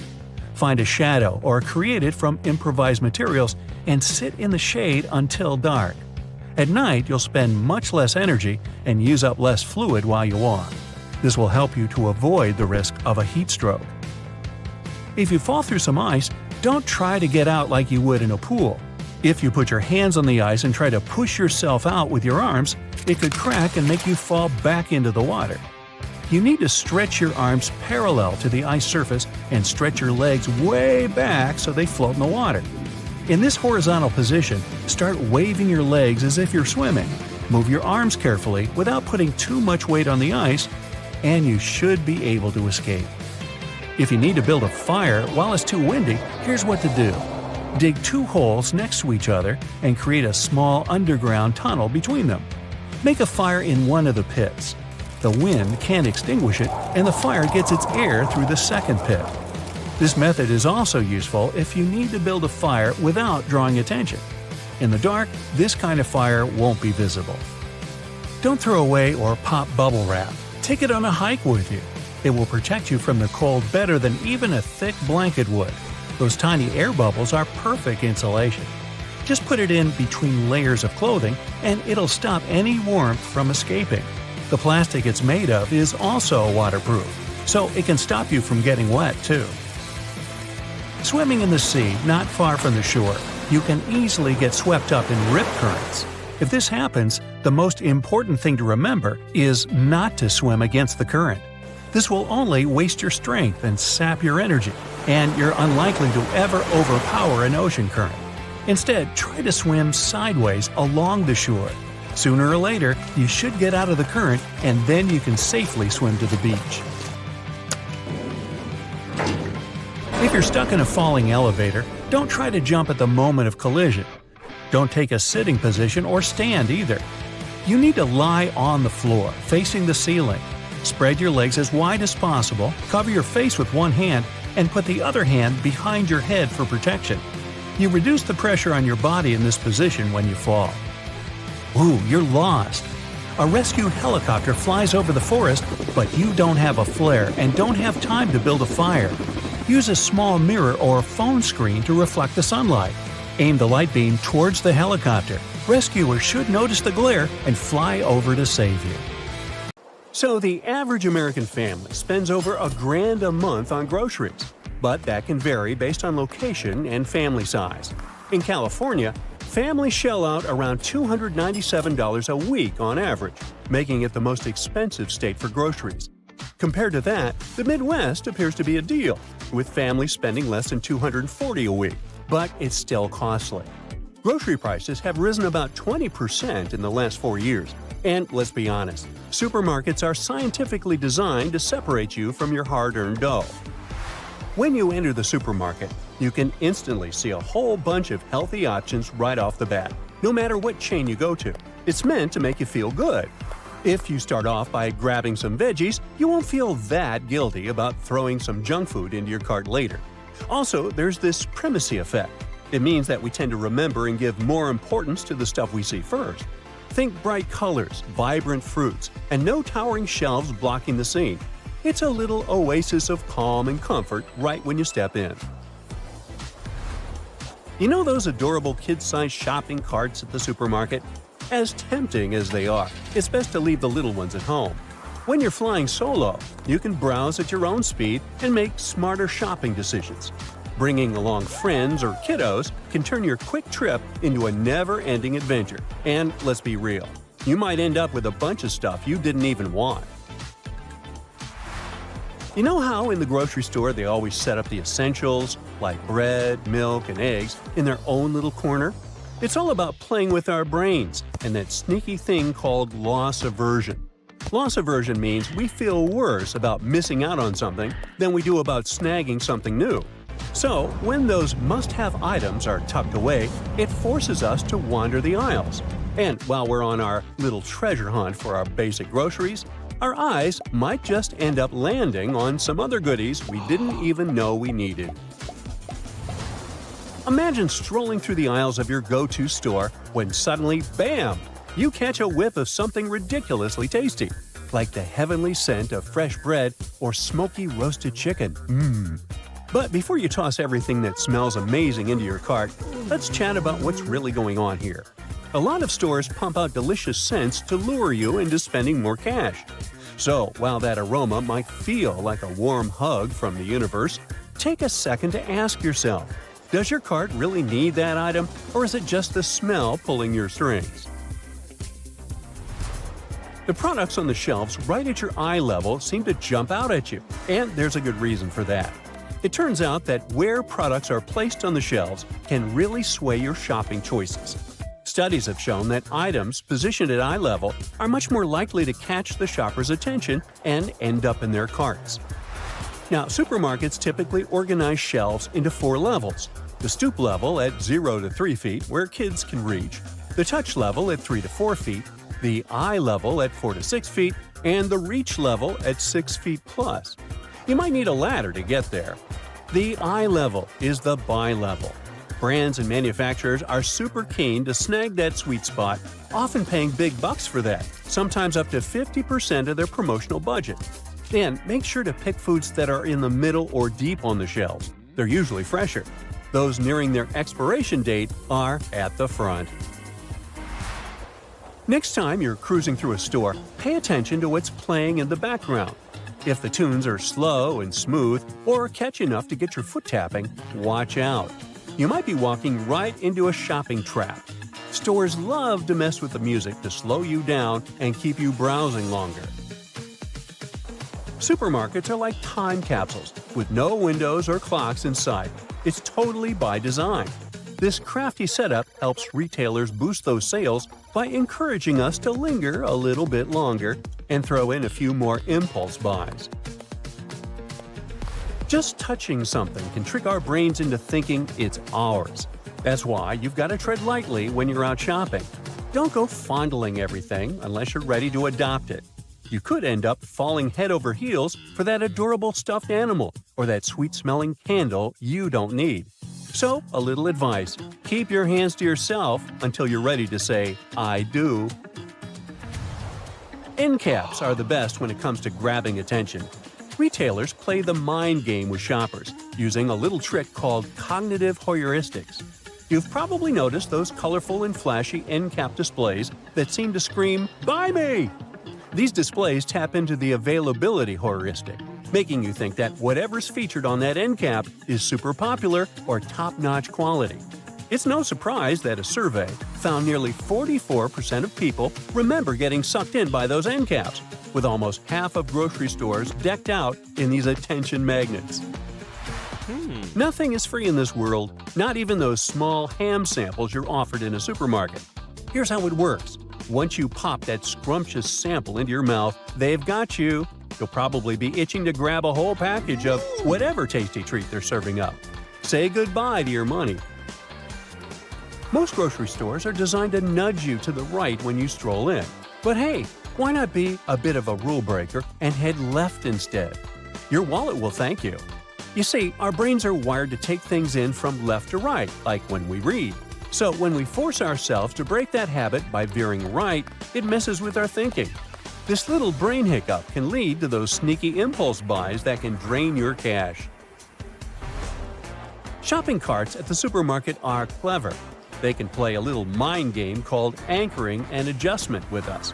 Find a shadow or create it from improvised materials and sit in the shade until dark. At night, you'll spend much less energy and use up less fluid while you walk. This will help you to avoid the risk of a heat stroke. If you fall through some ice, don't try to get out like you would in a pool. If you put your hands on the ice and try to push yourself out with your arms, it could crack and make you fall back into the water. You need to stretch your arms parallel to the ice surface and stretch your legs way back so they float in the water. In this horizontal position, start waving your legs as if you're swimming. Move your arms carefully without putting too much weight on the ice, and you should be able to escape. If you need to build a fire while it's too windy, here's what to do. Dig 2 holes next to each other and create a small underground tunnel between them. Make a fire in one of the pits. The wind can't extinguish it, and the fire gets its air through the second pit. This method is also useful if you need to build a fire without drawing attention. In the dark, this kind of fire won't be visible. Don't throw away or pop bubble wrap. Take it on a hike with you. It will protect you from the cold better than even a thick blanket would. Those tiny air bubbles are perfect insulation. Just put it in between layers of clothing, and it'll stop any warmth from escaping. The plastic it's made of is also waterproof, so it can stop you from getting wet too. Swimming in the sea not far from the shore, you can easily get swept up in rip currents. If this happens, the most important thing to remember is not to swim against the current. This will only waste your strength and sap your energy, and you're unlikely to ever overpower an ocean current. Instead, try to swim sideways along the shore. Sooner or later, you should get out of the current, and then you can safely swim to the beach. If you're stuck in a falling elevator, don't try to jump at the moment of collision. Don't take a sitting position or stand either. You need to lie on the floor, facing the ceiling. Spread your legs as wide as possible, cover your face with one hand, and put the other hand behind your head for protection. You reduce the pressure on your body in this position when you fall. Ooh, you're lost. A rescue helicopter flies over the forest, but you don't have a flare and don't have time to build a fire. Use a small mirror or phone screen to reflect the sunlight. Aim the light beam towards the helicopter. Rescuers should notice the glare and fly over to save you. So the average American family spends over $1,000 a month on groceries, but that can vary based on location and family size. In California, families shell out around $297 a week on average, making it the most expensive state for groceries. Compared to that, the Midwest appears to be a deal, with families spending less than $240 a week, but it's still costly. Grocery prices have risen about 20% in the last 4 years. And let's be honest, supermarkets are scientifically designed to separate you from your hard-earned dough. When you enter the supermarket, you can instantly see a whole bunch of healthy options right off the bat, no matter what chain you go to. It's meant to make you feel good. If you start off by grabbing some veggies, you won't feel that guilty about throwing some junk food into your cart later. Also, there's this primacy effect. It means that we tend to remember and give more importance to the stuff we see first. Think bright colors, vibrant fruits, and no towering shelves blocking the scene. It's a little oasis of calm and comfort right when you step in. You know those adorable kid-sized shopping carts at the supermarket? As tempting as they are, it's best to leave the little ones at home. When you're flying solo, you can browse at your own speed and make smarter shopping decisions. Bringing along friends or kiddos can turn your quick trip into a never-ending adventure. And let's be real, you might end up with a bunch of stuff you didn't even want. You know how in the grocery store they always set up the essentials, like bread, milk, and eggs, in their own little corner? It's all about playing with our brains and that sneaky thing called loss aversion. Loss aversion means we feel worse about missing out on something than we do about snagging something new. So, when those must-have items are tucked away, it forces us to wander the aisles. And while we're on our little treasure hunt for our basic groceries, our eyes might just end up landing on some other goodies we didn't even know we needed. Imagine strolling through the aisles of your go-to store when suddenly, bam! You catch a whiff of something ridiculously tasty, like the heavenly scent of fresh bread or smoky roasted chicken. But before you toss everything that smells amazing into your cart, let's chat about what's really going on here. A lot of stores pump out delicious scents to lure you into spending more cash. So, while that aroma might feel like a warm hug from the universe, take a second to ask yourself, does your cart really need that item, or is it just the smell pulling your strings? The products on the shelves right at your eye level seem to jump out at you, and there's a good reason for that. It turns out that where products are placed on the shelves can really sway your shopping choices. Studies have shown that items positioned at eye level are much more likely to catch the shopper's attention and end up in their carts. Now, supermarkets typically organize shelves into 4 levels: the stoop level at 0 to 3 feet, where kids can reach, the touch level at 3 to 4 feet, the eye level at 4 to 6 feet, and the reach level at 6 feet plus. You might need a ladder to get there. The eye level is the buy level. Brands and manufacturers are super keen to snag that sweet spot, often paying big bucks for that, sometimes up to 50% of their promotional budget. And make sure to pick foods that are in the middle or deep on the shelves. They're usually fresher. Those nearing their expiration date are at the front. Next time you're cruising through a store, pay attention to what's playing in the background. If the tunes are slow and smooth or catchy enough to get your foot tapping, watch out. You might be walking right into a shopping trap. Stores love to mess with the music to slow you down and keep you browsing longer. Supermarkets are like time capsules, with no windows or clocks inside. It's totally by design. This crafty setup helps retailers boost those sales by encouraging us to linger a little bit longer and throw in a few more impulse buys. Just touching something can trick our brains into thinking it's ours. That's why you've got to tread lightly when you're out shopping. Don't go fondling everything unless you're ready to adopt it. You could end up falling head over heels for that adorable stuffed animal or that sweet-smelling candle you don't need. So, a little advice: keep your hands to yourself until you're ready to say, "I do." End caps are the best when it comes to grabbing attention. Retailers play the mind game with shoppers, using a little trick called cognitive heuristics. You've probably noticed those colorful and flashy end cap displays that seem to scream, "Buy me!" These displays tap into the availability heuristic, making you think that whatever's featured on that end cap is super popular or top-notch quality. It's no surprise that a survey found nearly 44% of people remember getting sucked in by those end caps, with almost half of grocery stores decked out in these attention magnets. Nothing is free in this world, not even those small ham samples you're offered in a supermarket. Here's how it works. Once you pop that scrumptious sample into your mouth, they've got you. You'll probably be itching to grab a whole package of whatever tasty treat they're serving up. Say goodbye to your money. Most grocery stores are designed to nudge you to the right when you stroll in. But hey, why not be a bit of a rule breaker and head left instead? Your wallet will thank you. You see, our brains are wired to take things in from left to right, like when we read. So when we force ourselves to break that habit by veering right, it messes with our thinking. This little brain hiccup can lead to those sneaky impulse buys that can drain your cash. Shopping carts at the supermarket are clever. They can play a little mind game called anchoring and adjustment with us.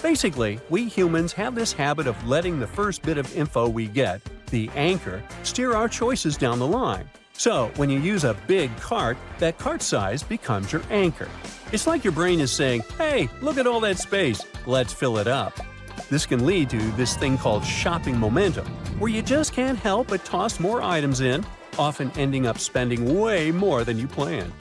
Basically, we humans have this habit of letting the first bit of info we get, the anchor, steer our choices down the line. So, when you use a big cart, that cart size becomes your anchor. It's like your brain is saying, "Hey, look at all that space, let's fill it up." This can lead to this thing called shopping momentum, where you just can't help but toss more items in, often ending up spending way more than you planned.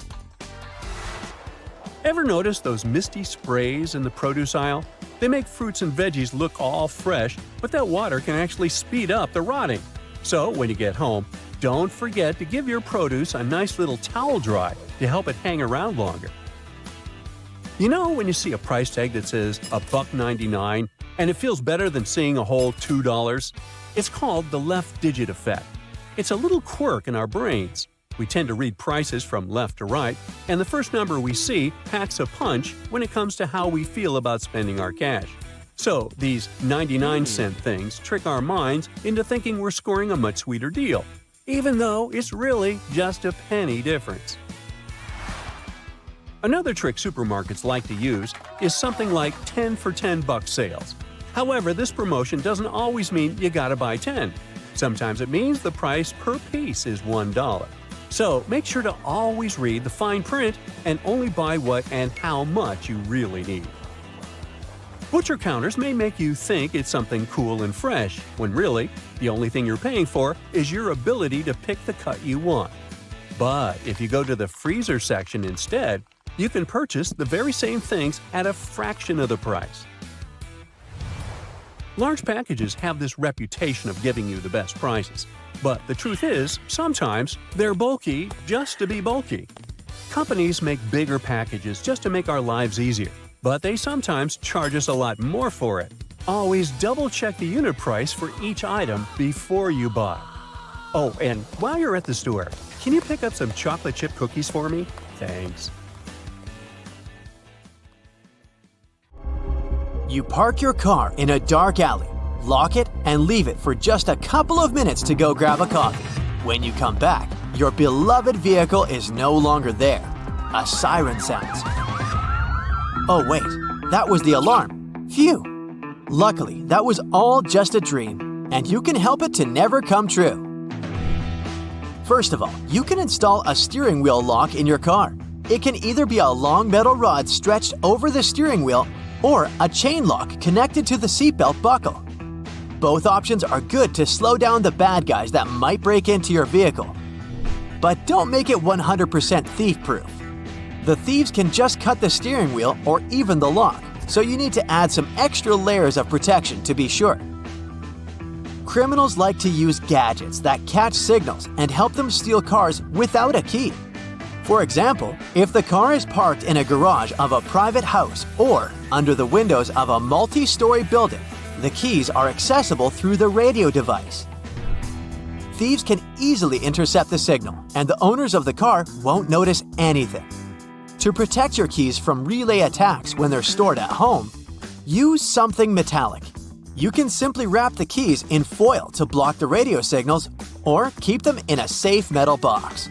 Ever notice those misty sprays in the produce aisle? They make fruits and veggies look all fresh, but that water can actually speed up the rotting. So, when you get home, don't forget to give your produce a nice little towel dry to help it hang around longer. You know when you see a price tag that says $1.99 and it feels better than seeing a whole $2? It's called the left digit effect. It's a little quirk in our brains. We tend to read prices from left to right, and the first number we see packs a punch when it comes to how we feel about spending our cash. So, these 99-cent things trick our minds into thinking we're scoring a much sweeter deal, even though it's really just a penny difference. Another trick supermarkets like to use is something like 10 for $10 sales. However, this promotion doesn't always mean you gotta buy 10. Sometimes it means the price per piece is $1. So make sure to always read the fine print and only buy what and how much you really need. Butcher counters may make you think it's something cool and fresh, when really, the only thing you're paying for is your ability to pick the cut you want. But if you go to the freezer section instead, you can purchase the very same things at a fraction of the price. Large packages have this reputation of giving you the best prices. But the truth is, sometimes they're bulky just to be bulky. Companies make bigger packages just to make our lives easier, but they sometimes charge us a lot more for it. Always double-check the unit price for each item before you buy. Oh, and while you're at the store, can you pick up some chocolate chip cookies for me? Thanks. You park your car in a dark alley, lock it, and leave it for just a couple of minutes to go grab a coffee. When you come back, your beloved vehicle is no longer there. A siren sounds. Oh wait, that was the alarm. Phew! Luckily, that was all just a dream, and you can help it to never come true. First of all, you can install a steering wheel lock in your car. It can either be a long metal rod stretched over the steering wheel or a chain lock connected to the seatbelt buckle. Both options are good to slow down the bad guys that might break into your vehicle. But don't make it 100% thief-proof. The thieves can just cut the steering wheel or even the lock, so you need to add some extra layers of protection to be sure. Criminals like to use gadgets that catch signals and help them steal cars without a key. For example, if the car is parked in a garage of a private house or under the windows of a multi-story building, the keys are accessible through the radio device. Thieves can easily intercept the signal, and the owners of the car won't notice anything. To protect your keys from relay attacks when they're stored at home, use something metallic. You can simply wrap the keys in foil to block the radio signals or keep them in a safe metal box.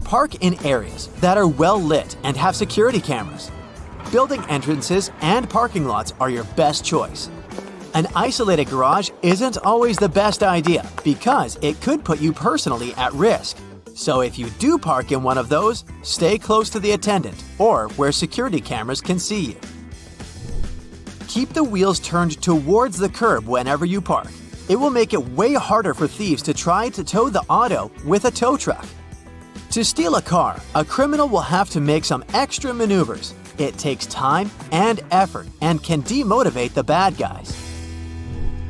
Park in areas that are well lit and have security cameras. Building entrances and parking lots are your best choice. An isolated garage isn't always the best idea because it could put you personally at risk. So if you do park in one of those, stay close to the attendant or where security cameras can see you. Keep the wheels turned towards the curb whenever you park. It will make it way harder for thieves to try to tow the auto with a tow truck. To steal a car, a criminal will have to make some extra maneuvers. It takes time and effort and can demotivate the bad guys.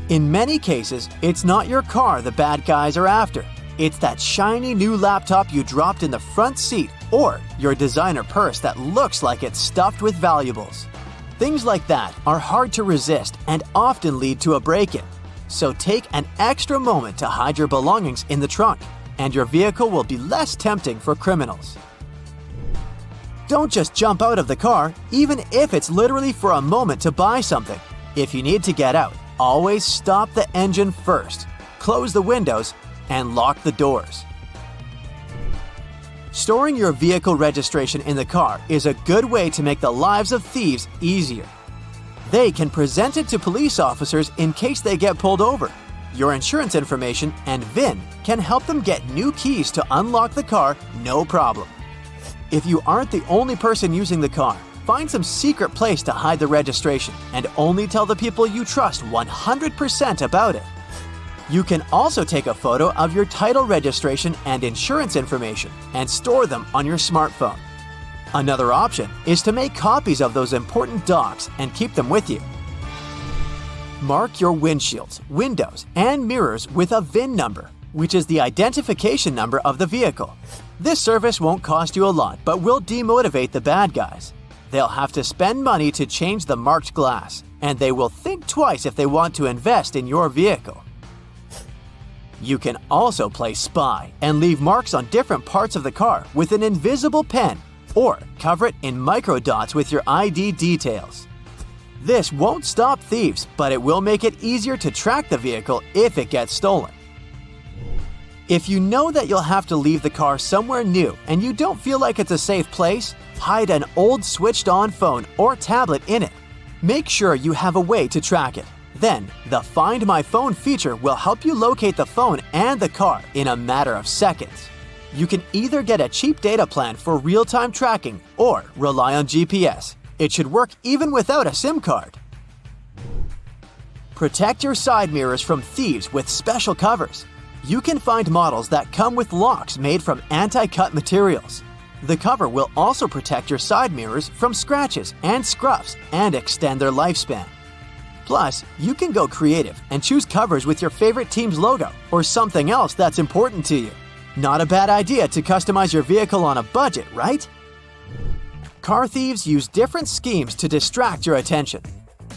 In many cases, it's not your car the bad guys are after. It's that shiny new laptop you dropped in the front seat or your designer purse that looks like it's stuffed with valuables. Things like that are hard to resist and often lead to a break-in. So take an extra moment to hide your belongings in the trunk, and your vehicle will be less tempting for criminals. Don't just jump out of the car, even if it's literally for a moment to buy something. If you need to get out, always stop the engine first, close the windows, and lock the doors. Storing your vehicle registration in the car is a good way to make the lives of thieves easier. They can present it to police officers in case they get pulled over. Your insurance information and VIN can help them get new keys to unlock the car, no problem. If you aren't the only person using the car, find some secret place to hide the registration and only tell the people you trust 100% about it. You can also take a photo of your title registration and insurance information and store them on your smartphone. Another option is to make copies of those important docs and keep them with you. Mark your windshields, windows, and mirrors with a VIN number, which is the identification number of the vehicle. This service won't cost you a lot, but will demotivate the bad guys. They'll have to spend money to change the marked glass, and they will think twice if they want to invest in your vehicle. You can also play spy and leave marks on different parts of the car with an invisible pen, or cover it in microdots with your ID details. This won't stop thieves, but it will make it easier to track the vehicle if it gets stolen. If you know that you'll have to leave the car somewhere new and you don't feel like it's a safe place, hide an old switched-on phone or tablet in it. Make sure you have a way to track it. Then, the Find My Phone feature will help you locate the phone and the car in a matter of seconds. You can either get a cheap data plan for real-time tracking or rely on GPS. It should work even without a SIM card. Protect your side mirrors from thieves with special covers. You can find models that come with locks made from anti-cut materials. The cover will also protect your side mirrors from scratches and scuffs and extend their lifespan. Plus, you can go creative and choose covers with your favorite team's logo or something else that's important to you. Not a bad idea to customize your vehicle on a budget, right? Car thieves use different schemes to distract your attention.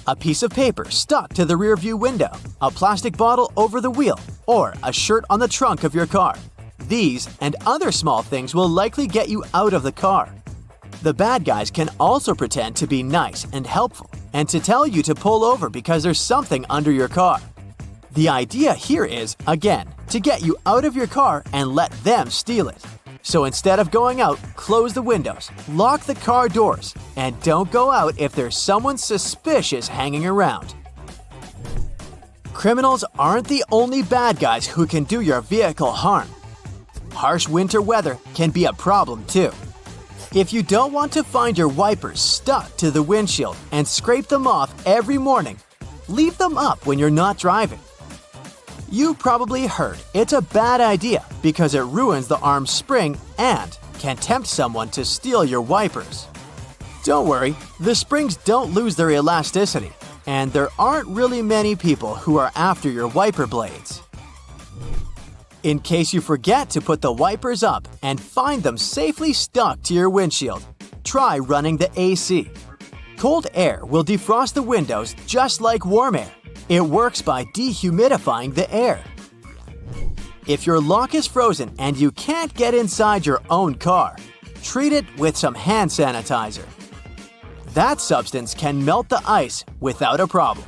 A piece of paper stuck to the rearview window, a plastic bottle over the wheel, or a shirt on the trunk of your car. These and other small things will likely get you out of the car. The bad guys can also pretend to be nice and helpful and to tell you to pull over because there's something under your car. The idea here is, again, to get you out of your car and let them steal it. So instead of going out, close the windows, lock the car doors, and don't go out if there's someone suspicious hanging around. Criminals aren't the only bad guys who can do your vehicle harm. Harsh winter weather can be a problem too. If you don't want to find your wipers stuck to the windshield and scrape them off every morning, leave them up when you're not driving. You probably heard it's a bad idea because it ruins the arm's spring and can tempt someone to steal your wipers. Don't worry, the springs don't lose their elasticity. and there aren't really many people who are after your wiper blades. In case you forget to put the wipers up and find them safely stuck to your windshield, try running the AC. Cold air will defrost the windows just like warm air. It works by dehumidifying the air. If your lock is frozen and you can't get inside your own car, treat it with some hand sanitizer. That substance can melt the ice without a problem.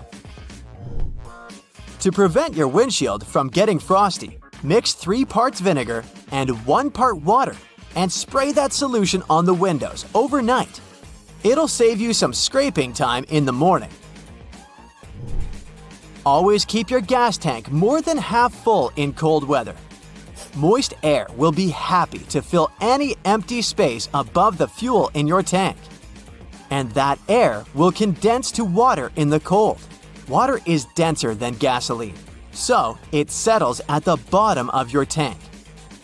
To prevent your windshield from getting frosty, mix 3 parts vinegar and 1 part water and spray that solution on the windows overnight. It'll save you some scraping time in the morning. Always keep your gas tank more than half full in cold weather. Moist air will be happy to fill any empty space above the fuel in your tank. And that air will condense to water in the cold. Water is denser than gasoline, so it settles at the bottom of your tank.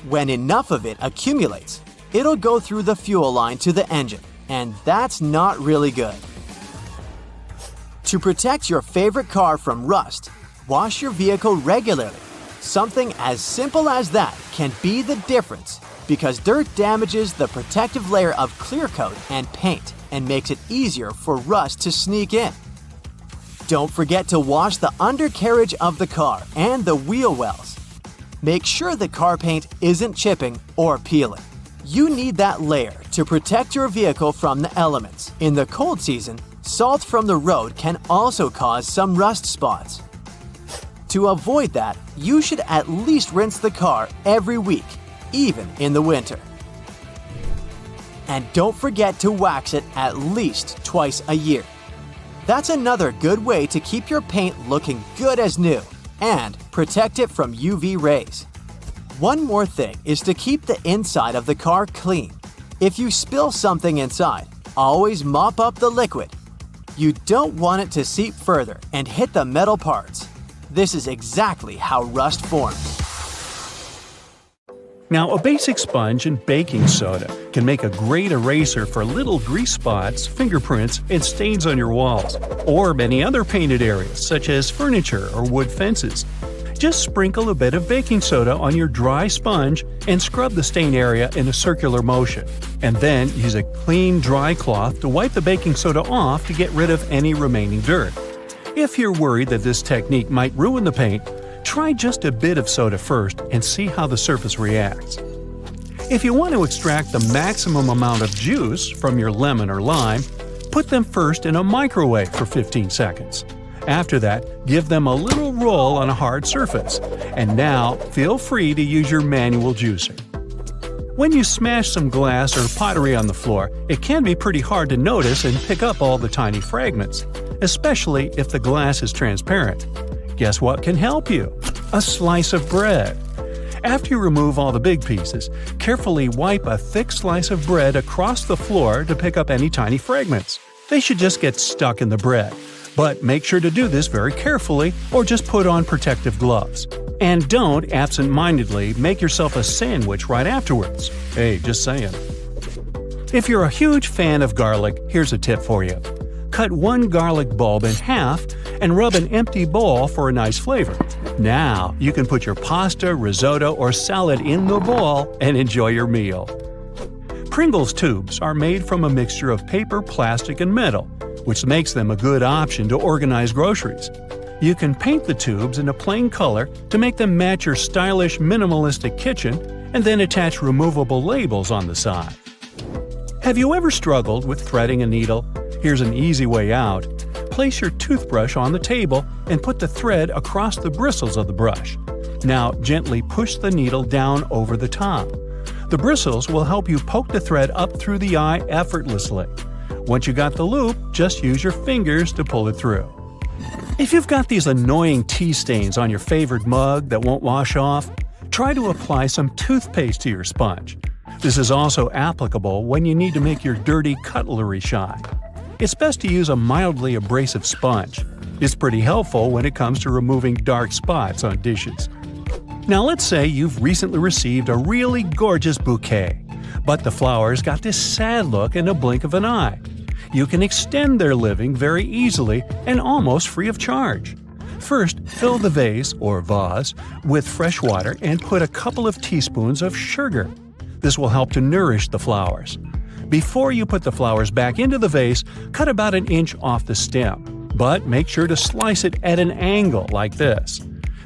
When enough of it accumulates, it'll go through the fuel line to the engine, and that's not really good. To protect your favorite car from rust, wash your vehicle regularly. Something as simple as that can be the difference because dirt damages the protective layer of clear coat and paint and makes it easier for rust to sneak in. Don't forget to wash the undercarriage of the car and the wheel wells. Make sure the car paint isn't chipping or peeling. You need that layer to protect your vehicle from the elements. In the cold season, salt from the road can also cause some rust spots. To avoid that, you should at least rinse the car every week, even in the winter. And don't forget to wax it at least twice a year. That's another good way to keep your paint looking good as new and protect it from UV rays. One more thing is to keep the inside of the car clean. If you spill something inside, always mop up the liquid. You don't want it to seep further and hit the metal parts. This is exactly how rust forms. Now, a basic sponge and baking soda can make a great eraser for little grease spots, fingerprints, and stains on your walls, or many other painted areas such as furniture or wood fences. Just sprinkle a bit of baking soda on your dry sponge and scrub the stain area in a circular motion. And then use a clean, dry cloth to wipe the baking soda off to get rid of any remaining dirt. If you're worried that this technique might ruin the paint, try just a bit of soda first and see how the surface reacts. If you want to extract the maximum amount of juice from your lemon or lime, put them first in a microwave for 15 seconds. After that, give them a little roll on a hard surface. And now, feel free to use your manual juicer. When you smash some glass or pottery on the floor, it can be pretty hard to notice and pick up all the tiny fragments, especially if the glass is transparent. Guess what can help you? A slice of bread. After you remove all the big pieces, carefully wipe a thick slice of bread across the floor to pick up any tiny fragments. They should just get stuck in the bread. But make sure to do this very carefully or just put on protective gloves. And don't absent-mindedly make yourself a sandwich right afterwards. Hey, just saying. If you're a huge fan of garlic, here's a tip for you. Cut one garlic bulb in half and rub an empty bowl for a nice flavor. Now, you can put your pasta, risotto, or salad in the bowl and enjoy your meal. Pringles tubes are made from a mixture of paper, plastic, and metal, which makes them a good option to organize groceries. You can paint the tubes in a plain color to make them match your stylish, minimalistic kitchen, and then attach removable labels on the side. Have you ever struggled with threading a needle? Here's an easy way out. Place your toothbrush on the table and put the thread across the bristles of the brush. Now gently push the needle down over the top. The bristles will help you poke the thread up through the eye effortlessly. Once you got the loop, just use your fingers to pull it through. If you've got these annoying tea stains on your favorite mug that won't wash off, try to apply some toothpaste to your sponge. This is also applicable when you need to make your dirty cutlery shine. It's best to use a mildly abrasive sponge. It's pretty helpful when it comes to removing dark spots on dishes. Now let's say you've recently received a really gorgeous bouquet, but the flowers got this sad look in a blink of an eye. You can extend their living very easily and almost free of charge. First, fill the vase or vase with fresh water and put a couple of teaspoons of sugar. This will help to nourish the flowers. Before you put the flowers back into the vase, cut about an inch off the stem, but make sure to slice it at an angle like this.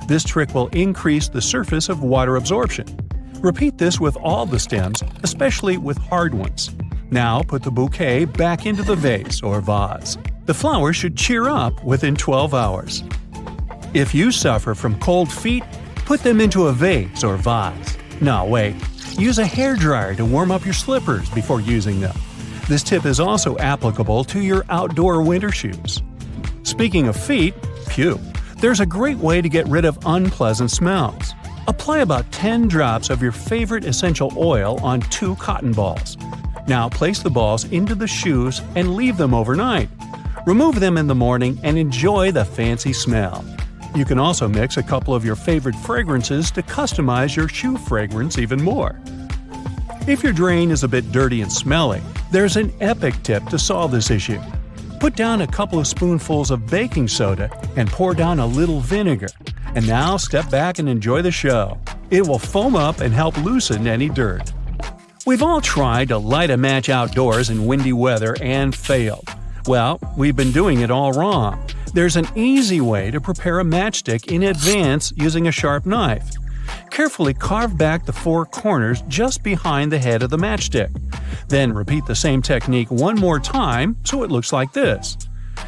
This trick will increase the surface of water absorption. Repeat this with all the stems, especially with hard ones. Now put the bouquet back into the vase or vase. The flowers should cheer up within 12 hours. If you suffer from cold feet, put them into a vase or vase. No, wait. Use a hairdryer to warm up your slippers before using them. This tip is also applicable to your outdoor winter shoes. Speaking of feet, there's a great way to get rid of unpleasant smells. Apply about 10 drops of your favorite essential oil on 2 cotton balls. Now place the balls into the shoes and leave them overnight. Remove them in the morning and enjoy the fancy smell. You can also mix a couple of your favorite fragrances to customize your shoe fragrance even more. If your drain is a bit dirty and smelly, there's an epic tip to solve this issue. Put down a couple of spoonfuls of baking soda and pour down a little vinegar. And now step back and enjoy the show. It will foam up and help loosen any dirt. We've all tried to light a match outdoors in windy weather and failed. Well, we've been doing it all wrong. There's an easy way to prepare a matchstick in advance using a sharp knife. Carefully carve back the 4 corners just behind the head of the matchstick. Then repeat the same technique one more time so it looks like this.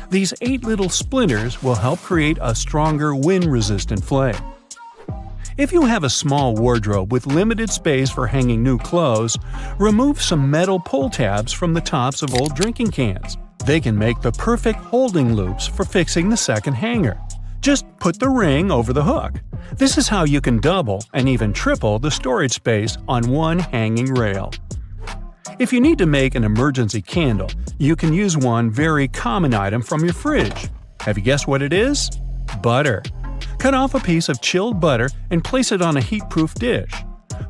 These 8 little splinters will help create a stronger wind-resistant flame. If you have a small wardrobe with limited space for hanging new clothes, remove some metal pull tabs from the tops of old drinking cans. They can make the perfect holding loops for fixing the second hanger. Just put the ring over the hook. This is how you can double and even triple the storage space on one hanging rail. If you need to make an emergency candle, you can use one very common item from your fridge. Have you guessed what it is? Butter. Cut off a piece of chilled butter and place it on a heat-proof dish.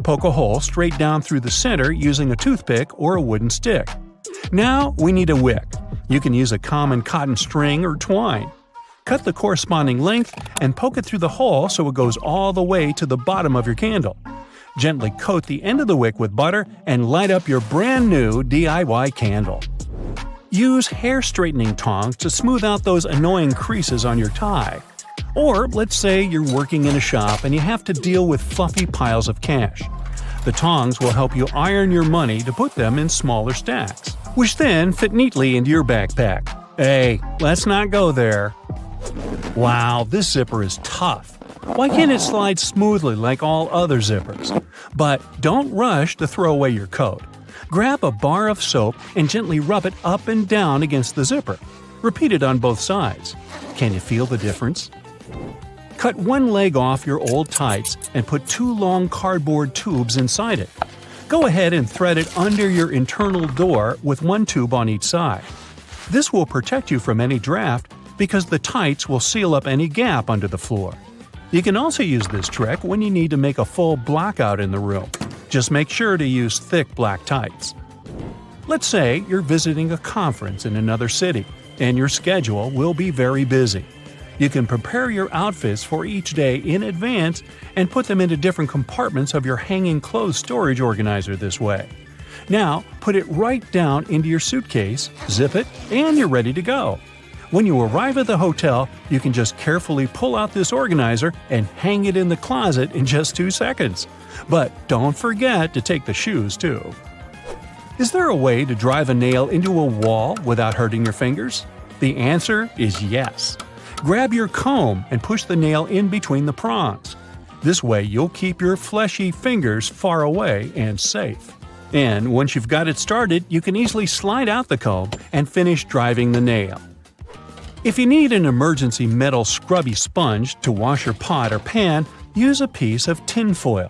Poke a hole straight down through the center using a toothpick or a wooden stick. Now we need a wick. You can use a common cotton string or twine. Cut the corresponding length and poke it through the hole so it goes all the way to the bottom of your candle. Gently coat the end of the wick with butter and light up your brand new DIY candle. Use hair straightening tongs to smooth out those annoying creases on your tie. Or let's say you're working in a shop and you have to deal with fluffy piles of cash. The tongs will help you iron your money to put them in smaller stacks, which then fit neatly into your backpack. Hey, let's not go there. Wow, this zipper is tough. Why can't it slide smoothly like all other zippers? But don't rush to throw away your coat. Grab a bar of soap and gently rub it up and down against the zipper. Repeat it on both sides. Can you feel the difference? Cut one leg off your old tights and put 2 long cardboard tubes inside it. Go ahead and thread it under your internal door with 1 tube on each side. This will protect you from any draft because the tights will seal up any gap under the floor. You can also use this trick when you need to make a full blackout in the room. Just make sure to use thick black tights. Let's say you're visiting a conference in another city, and your schedule will be very busy. You can prepare your outfits for each day in advance and put them into different compartments of your hanging clothes storage organizer this way. Now, put it right down into your suitcase, zip it, and you're ready to go. When you arrive at the hotel, you can just carefully pull out this organizer and hang it in the closet in just 2 seconds. But don't forget to take the shoes too. Is there a way to drive a nail into a wall without hurting your fingers? The answer is yes. Grab your comb and push the nail in between the prongs. This way you'll keep your fleshy fingers far away and safe. And once you've got it started, you can easily slide out the comb and finish driving the nail. If you need an emergency metal scrubby sponge to wash your pot or pan, use a piece of tin foil.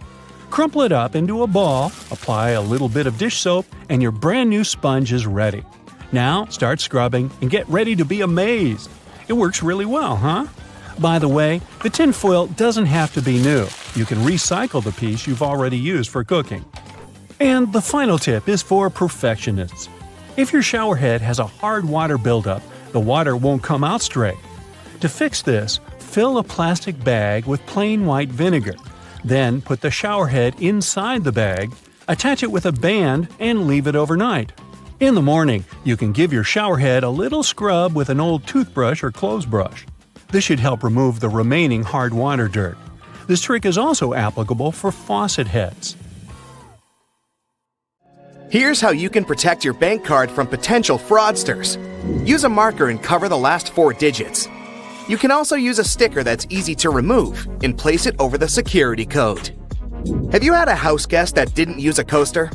Crumple it up into a ball, apply a little bit of dish soap, and your brand new sponge is ready. Now start scrubbing and get ready to be amazed. It works really well, huh? By the way, the tin foil doesn't have to be new. You can recycle the piece you've already used for cooking. And the final tip is for perfectionists. If your shower head has a hard water buildup, the water won't come out straight. To fix this, fill a plastic bag with plain white vinegar. Then put the shower head inside the bag, attach it with a band, and leave it overnight. In the morning, you can give your shower head a little scrub with an old toothbrush or clothes brush. This should help remove the remaining hard water dirt. This trick is also applicable for faucet heads. Here's how you can protect your bank card from potential fraudsters. Use a marker and cover the last 4 digits. You can also use a sticker that's easy to remove and place it over the security code. Have you had a house guest that didn't use a coaster?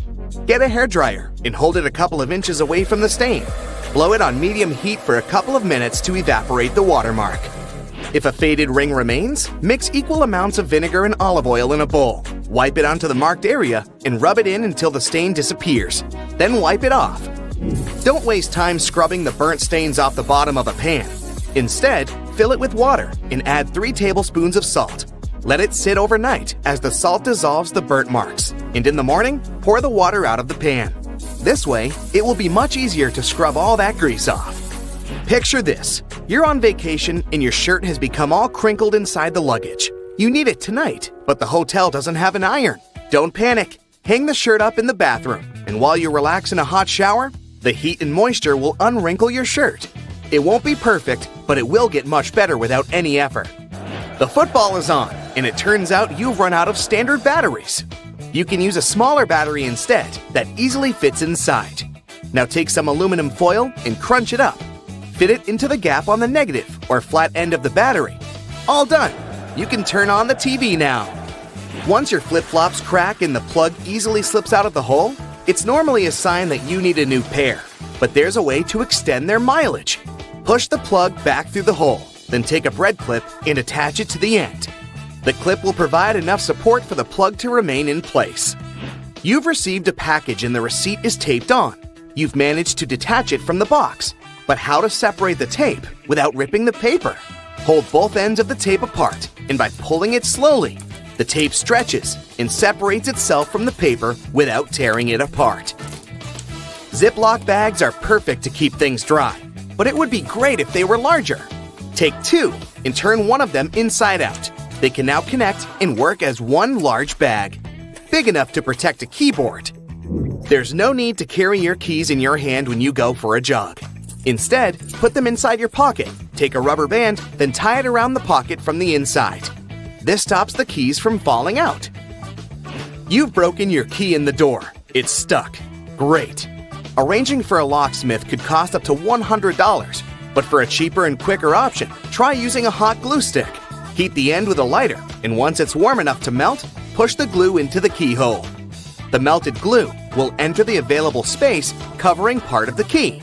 Get a hairdryer and hold it a couple of inches away from the stain. Blow it on medium heat for a couple of minutes to evaporate the watermark. If a faded ring remains, mix equal amounts of vinegar and olive oil in a bowl. Wipe it onto the marked area and rub it in until the stain disappears. Then wipe it off. Don't waste time scrubbing the burnt stains off the bottom of a pan. Instead, fill it with water and add 3 tablespoons of salt. Let it sit overnight as the salt dissolves the burnt marks, and in the morning, pour the water out of the pan. This way, it will be much easier to scrub all that grease off. Picture this. You're on vacation and your shirt has become all crinkled inside the luggage. You need it tonight, but the hotel doesn't have an iron. Don't panic. Hang the shirt up in the bathroom, and while you relax in a hot shower, the heat and moisture will unwrinkle your shirt. It won't be perfect, but it will get much better without any effort. The football is on, and it turns out you've run out of standard batteries. You can use a smaller battery instead that easily fits inside. Now take some aluminum foil and crunch it up. Fit it into the gap on the negative or flat end of the battery. All done! You can turn on the TV now. Once your flip-flops crack and the plug easily slips out of the hole, it's normally a sign that you need a new pair. But there's a way to extend their mileage. Push the plug back through the hole, then take a bread clip and attach it to the end. The clip will provide enough support for the plug to remain in place. You've received a package and the receipt is taped on. You've managed to detach it from the box. But how to separate the tape without ripping the paper? Hold both ends of the tape apart, and by pulling it slowly, the tape stretches and separates itself from the paper without tearing it apart. Ziploc bags are perfect to keep things dry, but it would be great if they were larger. Take 2 and turn one of them inside out. They can now connect and work as one large bag, big enough to protect a keyboard. There's no need to carry your keys in your hand when you go for a jog. Instead, put them inside your pocket, take a rubber band, then tie it around the pocket from the inside. This stops the keys from falling out. You've broken your key in the door. It's stuck. Great. Arranging for a locksmith could cost up to $100, but for a cheaper and quicker option, try using a hot glue stick. Heat the end with a lighter, and once it's warm enough to melt, push the glue into the keyhole. The melted glue will enter the available space, covering part of the key.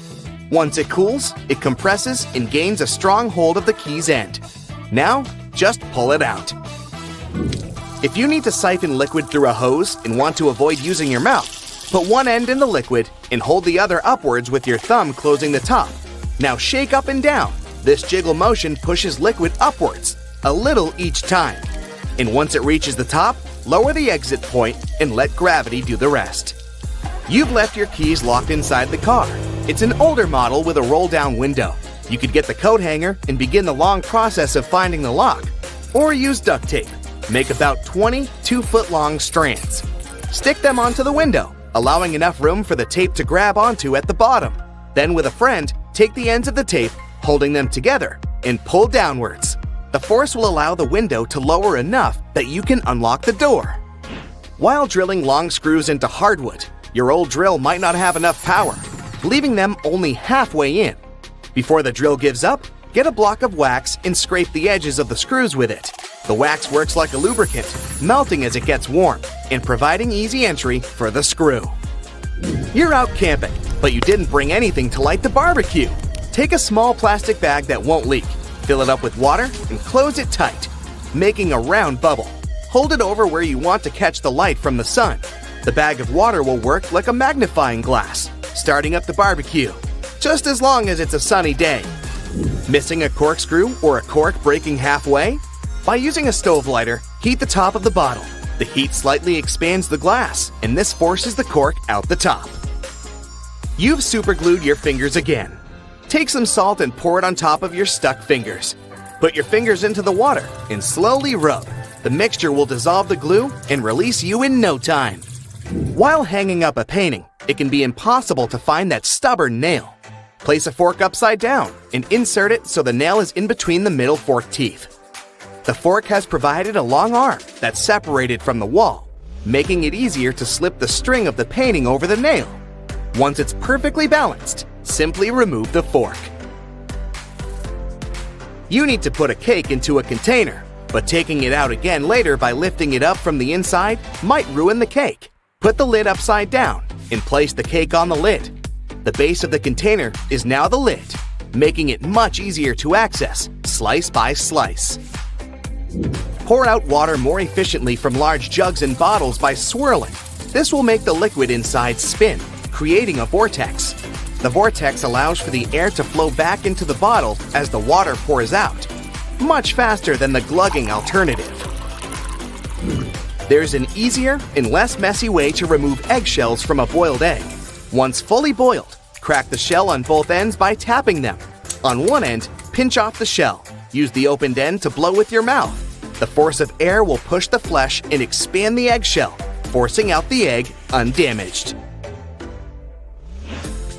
Once it cools, it compresses and gains a strong hold of the key's end. Now, just pull it out. If you need to siphon liquid through a hose and want to avoid using your mouth, put one end in the liquid and hold the other upwards with your thumb closing the top. Now shake up and down. This jiggle motion pushes liquid upwards, a little each time. And once it reaches the top, lower the exit point and let gravity do the rest. You've left your keys locked inside the car. It's an older model with a roll-down window. You could get the coat hanger and begin the long process of finding the lock. Or use duct tape. Make about 20 2-foot-long strands. Stick them onto the window, allowing enough room for the tape to grab onto at the bottom. Then with a friend, take the ends of the tape, holding them together, and pull downwards. The force will allow the window to lower enough that you can unlock the door. While drilling long screws into hardwood, your old drill might not have enough power, leaving them only halfway in. Before the drill gives up, get a block of wax and scrape the edges of the screws with it. The wax works like a lubricant, melting as it gets warm and providing easy entry for the screw. You're out camping, but you didn't bring anything to light the barbecue. Take a small plastic bag that won't leak, fill it up with water, and close it tight, making a round bubble. Hold it over where you want to catch the light from the sun. The bag of water will work like a magnifying glass, starting up the barbecue, just as long as it's a sunny day. Missing a corkscrew or a cork breaking halfway? By using a stove lighter, heat the top of the bottle. The heat slightly expands the glass, and this forces the cork out the top. You've superglued your fingers again. Take some salt and pour it on top of your stuck fingers. Put your fingers into the water and slowly rub. The mixture will dissolve the glue and release you in no time. While hanging up a painting, it can be impossible to find that stubborn nail. Place a fork upside down and insert it so the nail is in between the middle fork teeth. The fork has provided a long arm that's separated from the wall, making it easier to slip the string of the painting over the nail. Once it's perfectly balanced, simply remove the fork. You need to put a cake into a container, but taking it out again later by lifting it up from the inside might ruin the cake. Put the lid upside down and place the cake on the lid. The base of the container is now the lid, making it much easier to access, slice by slice. Pour out water more efficiently from large jugs and bottles by swirling. This will make the liquid inside spin, creating a vortex. The vortex allows for the air to flow back into the bottle as the water pours out, much faster than the glugging alternative. There's an easier and less messy way to remove eggshells from a boiled egg. Once fully boiled, crack the shell on both ends by tapping them. On one end, pinch off the shell. Use the opened end to blow with your mouth. The force of air will push the flesh and expand the eggshell, forcing out the egg undamaged.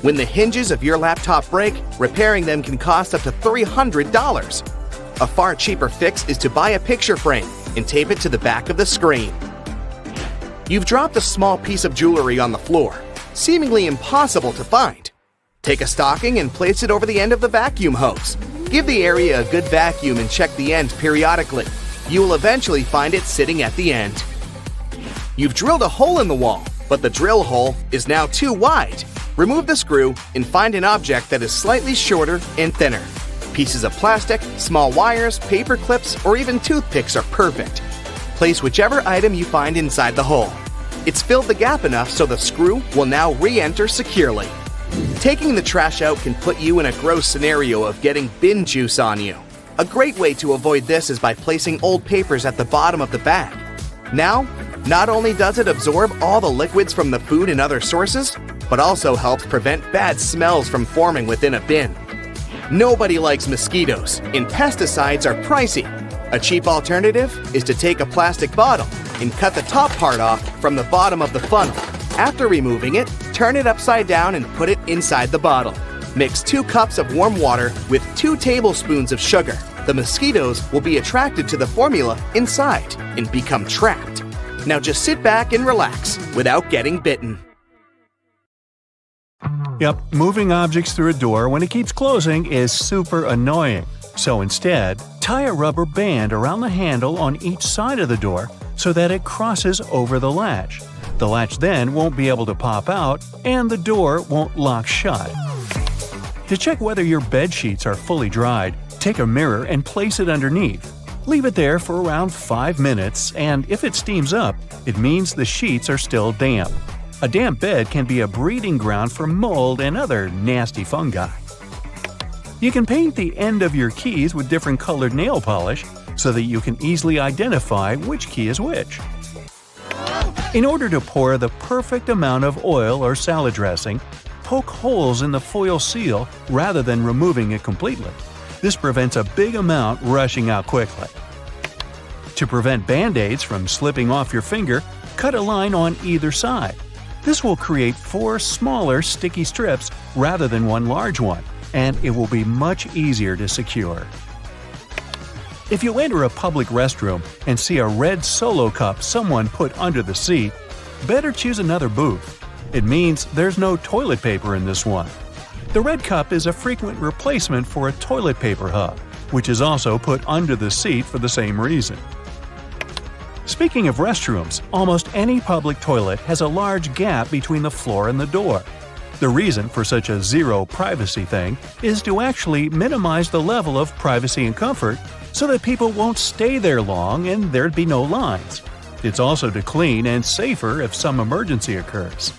When the hinges of your laptop break, repairing them can cost up to $300. A far cheaper fix is to buy a picture frame and tape it to the back of the screen. You've dropped a small piece of jewelry on the floor, seemingly impossible to find. Take a stocking and place it over the end of the vacuum hose. Give the area a good vacuum and check the end periodically. You will eventually find it sitting at the end. You've drilled a hole in the wall, but the drill hole is now too wide. Remove the screw and find an object that is slightly shorter and thinner. Pieces of plastic, small wires, paper clips, or even toothpicks are perfect. Place whichever item you find inside the hole. It's filled the gap enough so the screw will now re-enter securely. Taking the trash out can put you in a gross scenario of getting bin juice on you. A great way to avoid this is by placing old papers at the bottom of the bag. Now, not only does it absorb all the liquids from the food and other sources, but also helps prevent bad smells from forming within a bin. Nobody likes mosquitoes, and pesticides are pricey. A cheap alternative is to take a plastic bottle and cut the top part off from the bottom of the funnel. After removing it, turn it upside down and put it inside the bottle. Mix 2 cups of warm water with 2 tablespoons of sugar. The mosquitoes will be attracted to the formula inside and become trapped. Now just sit back and relax without getting bitten. Yep, moving objects through a door when it keeps closing is super annoying. So instead, tie a rubber band around the handle on each side of the door so that it crosses over the latch. The latch then won't be able to pop out, and the door won't lock shut. To check whether your bed sheets are fully dried, take a mirror and place it underneath. Leave it there for around 5 minutes, and if it steams up, it means the sheets are still damp. A damp bed can be a breeding ground for mold and other nasty fungi. You can paint the end of your keys with different colored nail polish so that you can easily identify which key is which. In order to pour the perfect amount of oil or salad dressing, poke holes in the foil seal rather than removing it completely. This prevents a big amount rushing out quickly. To prevent Band-Aids from slipping off your finger, cut a line on either side. This will create 4 smaller sticky strips rather than one large one, and it will be much easier to secure. If you enter a public restroom and see a red Solo cup someone put under the seat, better choose another booth. It means there's no toilet paper in this one. The red cup is a frequent replacement for a toilet paper hub, which is also put under the seat for the same reason. Speaking of restrooms, almost any public toilet has a large gap between the floor and the door. The reason for such a zero privacy thing is to actually minimize the level of privacy and comfort so that people won't stay there long and there'd be no lines. It's also to clean and safer if some emergency occurs.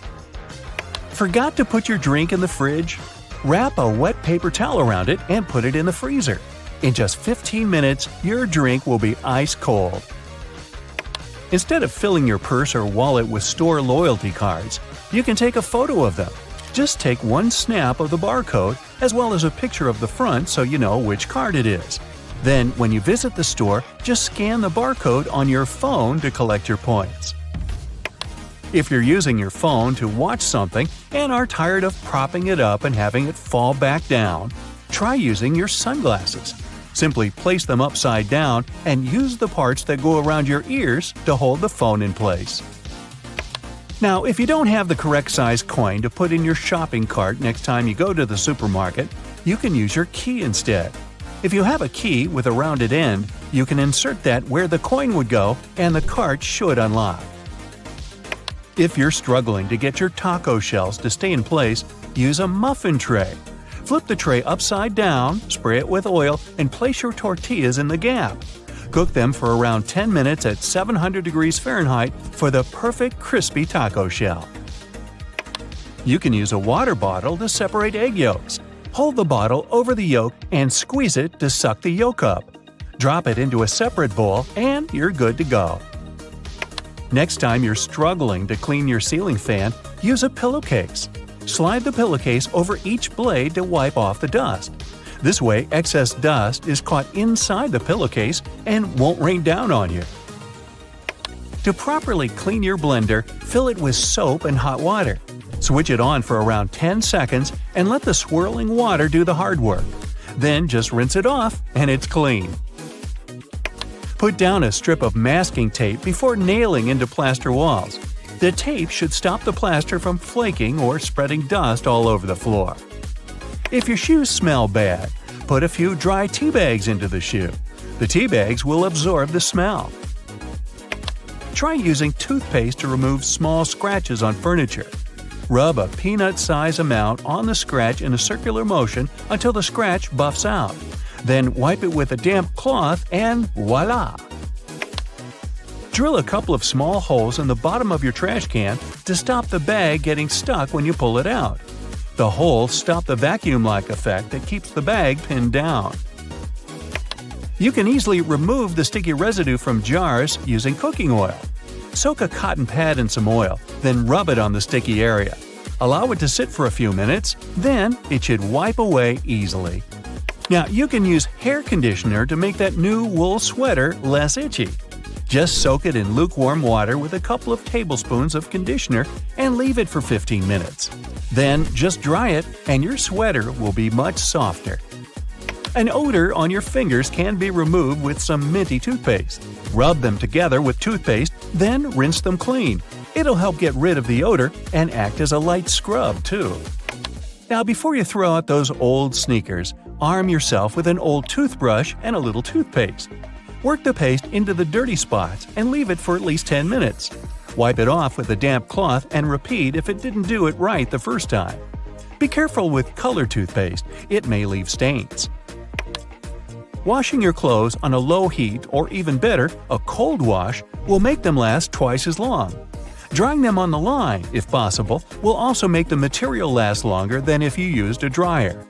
Forgot to put your drink in the fridge? Wrap a wet paper towel around it and put it in the freezer. In just 15 minutes, your drink will be ice cold. Instead of filling your purse or wallet with store loyalty cards, you can take a photo of them. Just take one snap of the barcode as well as a picture of the front so you know which card it is. Then, when you visit the store, just scan the barcode on your phone to collect your points. If you're using your phone to watch something and are tired of propping it up and having it fall back down, try using your sunglasses. Simply place them upside down and use the parts that go around your ears to hold the phone in place. Now, if you don't have the correct size coin to put in your shopping cart next time you go to the supermarket, you can use your key instead. If you have a key with a rounded end, you can insert that where the coin would go and the cart should unlock. If you're struggling to get your taco shells to stay in place, use a muffin tray. Flip the tray upside down, spray it with oil, and place your tortillas in the gap. Cook them for around 10 minutes at 700 degrees Fahrenheit for the perfect crispy taco shell. You can use a water bottle to separate egg yolks. Hold the bottle over the yolk and squeeze it to suck the yolk up. Drop it into a separate bowl and you're good to go. Next time you're struggling to clean your ceiling fan, use a pillowcase. Slide the pillowcase over each blade to wipe off the dust. This way, excess dust is caught inside the pillowcase and won't rain down on you. To properly clean your blender, fill it with soap and hot water. Switch it on for around 10 seconds and let the swirling water do the hard work. Then just rinse it off and it's clean. Put down a strip of masking tape before nailing into plaster walls. The tape should stop the plaster from flaking or spreading dust all over the floor. If your shoes smell bad, put a few dry tea bags into the shoe. The tea bags will absorb the smell. Try using toothpaste to remove small scratches on furniture. Rub a peanut-sized amount on the scratch in a circular motion until the scratch buffs out. Then wipe it with a damp cloth and voila! Drill a couple of small holes in the bottom of your trash can to stop the bag getting stuck when you pull it out. The holes stop the vacuum-like effect that keeps the bag pinned down. You can easily remove the sticky residue from jars using cooking oil. Soak a cotton pad in some oil, then rub it on the sticky area. Allow it to sit for a few minutes, then it should wipe away easily. Now, you can use hair conditioner to make that new wool sweater less itchy. Just soak it in lukewarm water with a couple of tablespoons of conditioner and leave it for 15 minutes. Then just dry it and your sweater will be much softer. An odor on your fingers can be removed with some minty toothpaste. Rub them together with toothpaste, then rinse them clean. It'll help get rid of the odor and act as a light scrub, too. Now, before you throw out those old sneakers, arm yourself with an old toothbrush and a little toothpaste. Work the paste into the dirty spots and leave it for at least 10 minutes. Wipe it off with a damp cloth and repeat if it didn't do it right the first time. Be careful with colored toothpaste, it may leave stains. Washing your clothes on a low heat, or even better, a cold wash, will make them last twice as long. Drying them on the line, if possible, will also make the material last longer than if you used a dryer.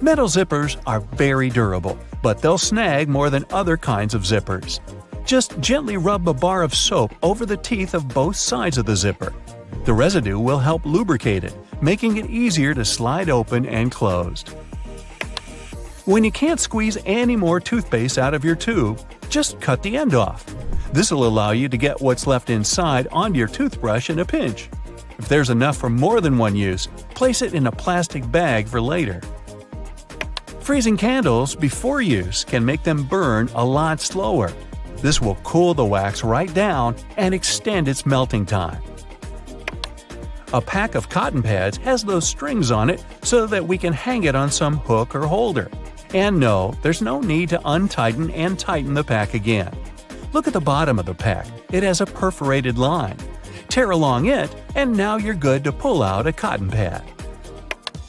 Metal zippers are very durable, but they'll snag more than other kinds of zippers. Just gently rub a bar of soap over the teeth of both sides of the zipper. The residue will help lubricate it, making it easier to slide open and closed. When you can't squeeze any more toothpaste out of your tube, just cut the end off. This will allow you to get what's left inside onto your toothbrush in a pinch. If there's enough for more than one use, place it in a plastic bag for later. Freezing candles before use can make them burn a lot slower. This will cool the wax right down and extend its melting time. A pack of cotton pads has those strings on it so that we can hang it on some hook or holder. And no, there's no need to untighten and tighten the pack again. Look at the bottom of the pack. It has a perforated line. Tear along it, and now you're good to pull out a cotton pad.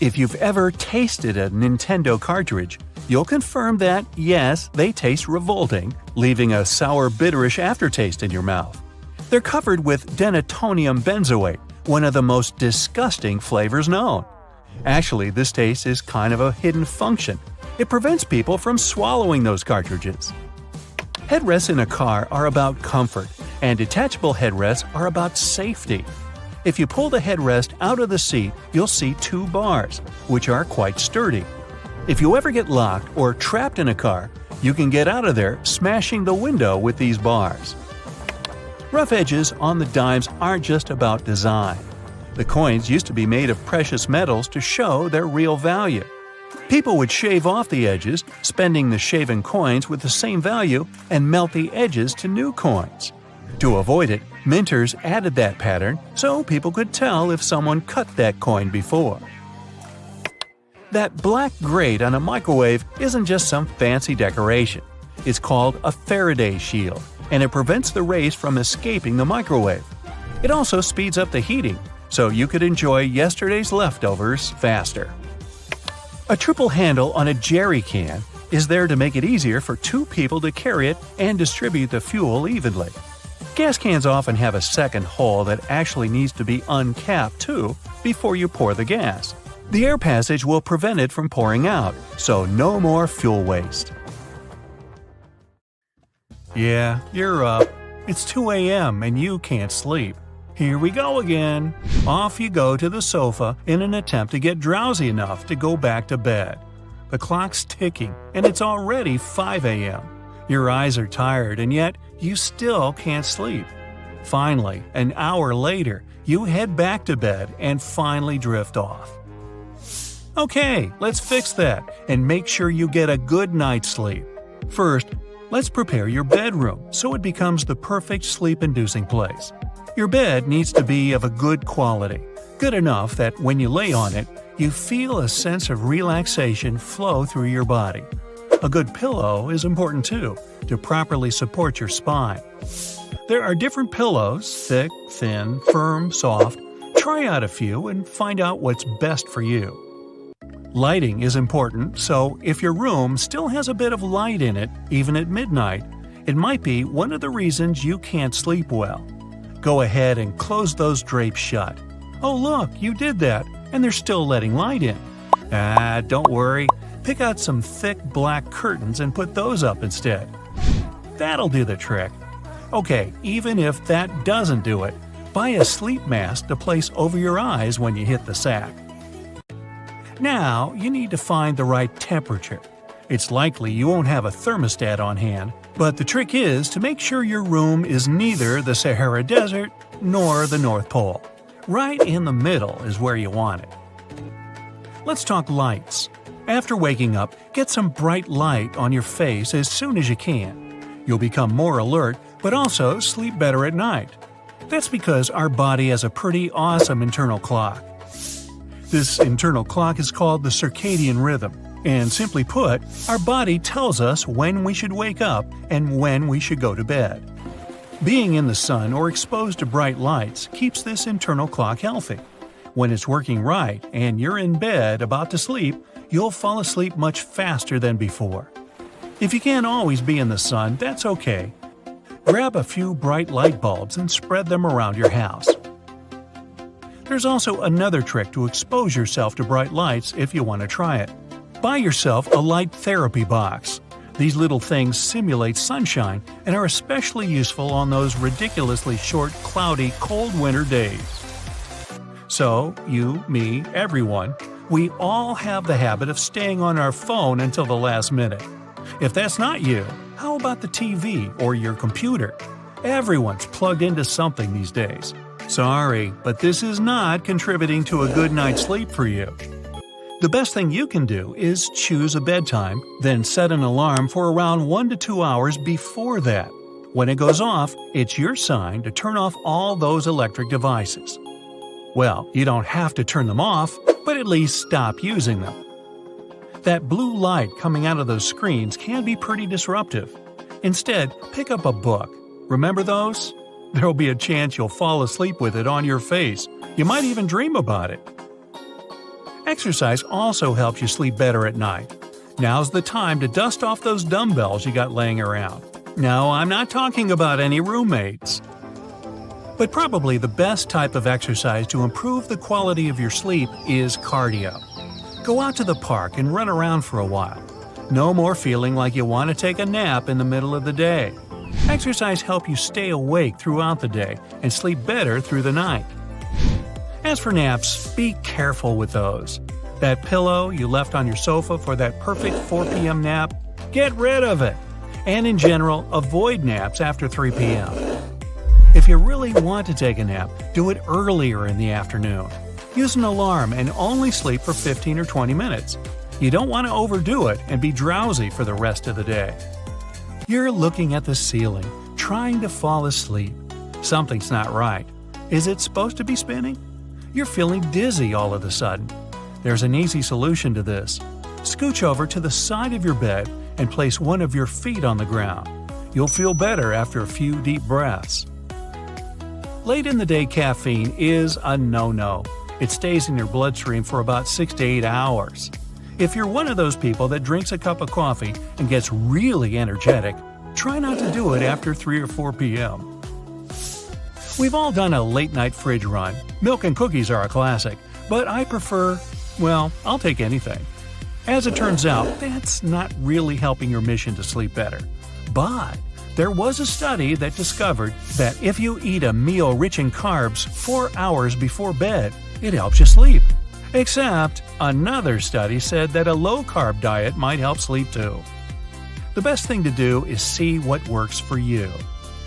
If you've ever tasted a Nintendo cartridge, you'll confirm that, yes, they taste revolting, leaving a sour, bitterish aftertaste in your mouth. They're covered with denatonium benzoate, one of the most disgusting flavors known. Actually, this taste is kind of a hidden function. It prevents people from swallowing those cartridges. Headrests in a car are about comfort, and detachable headrests are about safety. If you pull the headrest out of the seat, you'll see two bars, which are quite sturdy. If you ever get locked or trapped in a car, you can get out of there smashing the window with these bars. Rough edges on the dimes aren't just about design. The coins used to be made of precious metals to show their real value. People would shave off the edges, spending the shaven coins with the same value, and melt the edges to new coins. To avoid it, minters added that pattern so people could tell if someone cut that coin before. That black grate on a microwave isn't just some fancy decoration. It's called a Faraday shield, and it prevents the rays from escaping the microwave. It also speeds up the heating, so you could enjoy yesterday's leftovers faster. A triple handle on a jerry can is there to make it easier for two people to carry it and distribute the fuel evenly. Gas cans often have a second hole that actually needs to be uncapped too before you pour the gas. The air passage will prevent it from pouring out, so no more fuel waste. Yeah, you're up. It's 2 a.m. and you can't sleep. Here we go again. Off you go to the sofa in an attempt to get drowsy enough to go back to bed. The clock's ticking, and it's already 5 a.m. Your eyes are tired, and yet you still can't sleep. Finally, an hour later, you head back to bed and finally drift off. Okay, let's fix that and make sure you get a good night's sleep. First, let's prepare your bedroom so it becomes the perfect sleep-inducing place. Your bed needs to be of a good quality, good enough that when you lay on it, you feel a sense of relaxation flow through your body. A good pillow is important too, to properly support your spine. There are different pillows, thick, thin, firm, soft. Try out a few and find out what's best for you. Lighting is important, so if your room still has a bit of light in it, even at midnight, it might be one of the reasons you can't sleep well. Go ahead and close those drapes shut. Oh look, you did that, and they're still letting light in. Don't worry. Pick out some thick black curtains and put those up instead. That'll do the trick. Okay, even if that doesn't do it, buy a sleep mask to place over your eyes when you hit the sack. Now, you need to find the right temperature. It's likely you won't have a thermostat on hand, but the trick is to make sure your room is neither the Sahara Desert nor the North Pole. Right in the middle is where you want it. Let's talk lights. After waking up, get some bright light on your face as soon as you can. You'll become more alert, but also sleep better at night. That's because our body has a pretty awesome internal clock. This internal clock is called the circadian rhythm, and simply put, our body tells us when we should wake up and when we should go to bed. Being in the sun or exposed to bright lights keeps this internal clock healthy. When it's working right and you're in bed about to sleep, you'll fall asleep much faster than before. If you can't always be in the sun, that's okay. Grab a few bright light bulbs and spread them around your house. There's also another trick to expose yourself to bright lights if you want to try it. Buy yourself a light therapy box. These little things simulate sunshine and are especially useful on those ridiculously short, cloudy, cold winter days. So, you, me, everyone, we all have the habit of staying on our phone until the last minute. If that's not you, how about the TV or your computer? Everyone's plugged into something these days. Sorry, but this is not contributing to a good night's sleep for you. The best thing you can do is choose a bedtime, then set an alarm for around 1 to 2 hours before that. When it goes off, it's your sign to turn off all those electric devices. Well, you don't have to turn them off, but at least stop using them. That blue light coming out of those screens can be pretty disruptive. Instead, pick up a book. Remember those? There'll be a chance you'll fall asleep with it on your face. You might even dream about it. Exercise also helps you sleep better at night. Now's the time to dust off those dumbbells you got laying around. No, I'm not talking about any roommates. But probably the best type of exercise to improve the quality of your sleep is cardio. Go out to the park and run around for a while. No more feeling like you want to take a nap in the middle of the day. Exercise helps you stay awake throughout the day and sleep better through the night. As for naps, be careful with those. That pillow you left on your sofa for that perfect 4 p.m. nap, get rid of it. And in general, avoid naps after 3 p.m. If you really want to take a nap, do it earlier in the afternoon. Use an alarm and only sleep for 15 or 20 minutes. You don't want to overdo it and be drowsy for the rest of the day. You're looking at the ceiling, trying to fall asleep. Something's not right. Is it supposed to be spinning? You're feeling dizzy all of a sudden. There's an easy solution to this. Scooch over to the side of your bed and place one of your feet on the ground. You'll feel better after a few deep breaths. Late in the day caffeine is a no-no. It stays in your bloodstream for about 6 to 8 hours. If you're one of those people that drinks a cup of coffee and gets really energetic, try not to do it after 3 or 4 p.m. We've all done a late-night fridge run. Milk and cookies are a classic, but I prefer, well, I'll take anything. As it turns out, that's not really helping your mission to sleep better. But there was a study that discovered that if you eat a meal rich in carbs 4 hours before bed, it helps you sleep. Except, another study said that a low-carb diet might help sleep too. The best thing to do is see what works for you.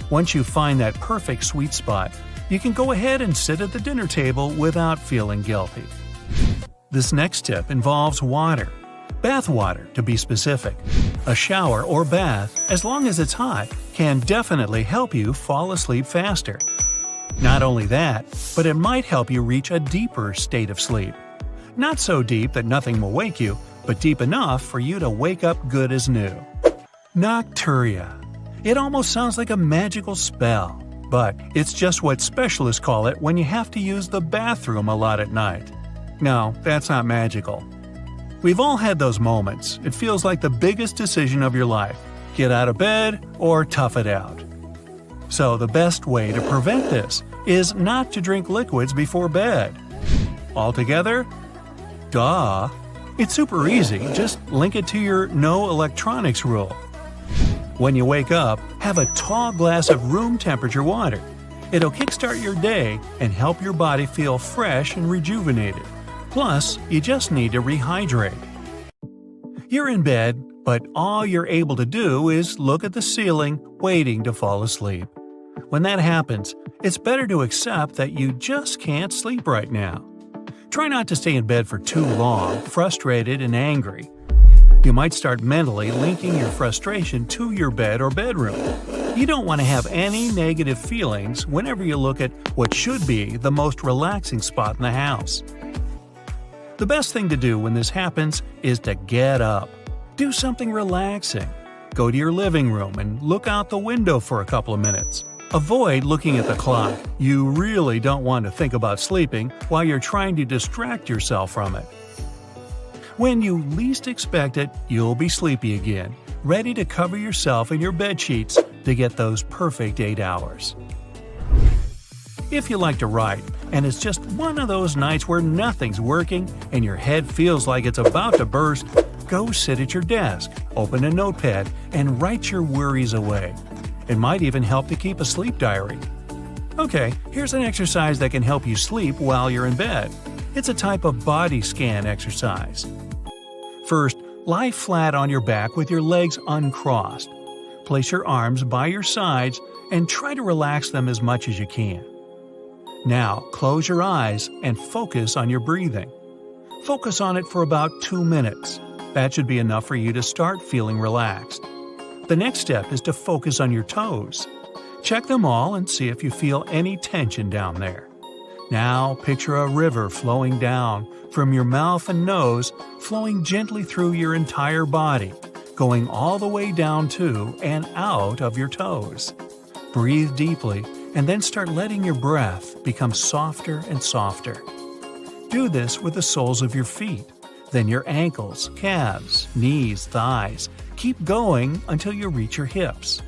Once you find that perfect sweet spot, you can go ahead and sit at the dinner table without feeling guilty. This next tip involves water. Bath water, to be specific. A shower or bath, as long as it's hot, can definitely help you fall asleep faster. Not only that, but it might help you reach a deeper state of sleep. Not so deep that nothing will wake you, but deep enough for you to wake up good as new. Nocturia. It almost sounds like a magical spell, but it's just what specialists call it when you have to use the bathroom a lot at night. No, that's not magical. We've all had those moments. It feels like the biggest decision of your life. Get out of bed or tough it out. So the best way to prevent this is not to drink liquids before bed. Altogether? Duh. It's super easy, just link it to your no electronics rule. When you wake up, have a tall glass of room temperature water. It'll kickstart your day and help your body feel fresh and rejuvenated. Plus, you just need to rehydrate. You're in bed, but all you're able to do is look at the ceiling, waiting to fall asleep. When that happens, it's better to accept that you just can't sleep right now. Try not to stay in bed for too long, frustrated and angry. You might start mentally linking your frustration to your bed or bedroom. You don't want to have any negative feelings whenever you look at what should be the most relaxing spot in the house. The best thing to do when this happens is to get up. Do something relaxing. Go to your living room and look out the window for a couple of minutes. Avoid looking at the clock. You really don't want to think about sleeping while you're trying to distract yourself from it. When you least expect it, you'll be sleepy again, ready to cover yourself in your bed sheets to get those perfect 8 hours. If you like to write, and it's just one of those nights where nothing's working and your head feels like it's about to burst, go sit at your desk, open a notepad, and write your worries away. It might even help to keep a sleep diary. Okay, here's an exercise that can help you sleep while you're in bed. It's a type of body scan exercise. First, lie flat on your back with your legs uncrossed. Place your arms by your sides and try to relax them as much as you can. Now, close your eyes and focus on your breathing. Focus on it for about 2 minutes. That should be enough for you to start feeling relaxed. The next step is to focus on your toes. Check them all and see if you feel any tension down there. Now, picture a river flowing down from your mouth and nose, flowing gently through your entire body, going all the way down to and out of your toes. Breathe deeply and then start letting your breath become softer and softer. Do this with the soles of your feet, then your ankles, calves, knees, thighs. Keep going until you reach your hips.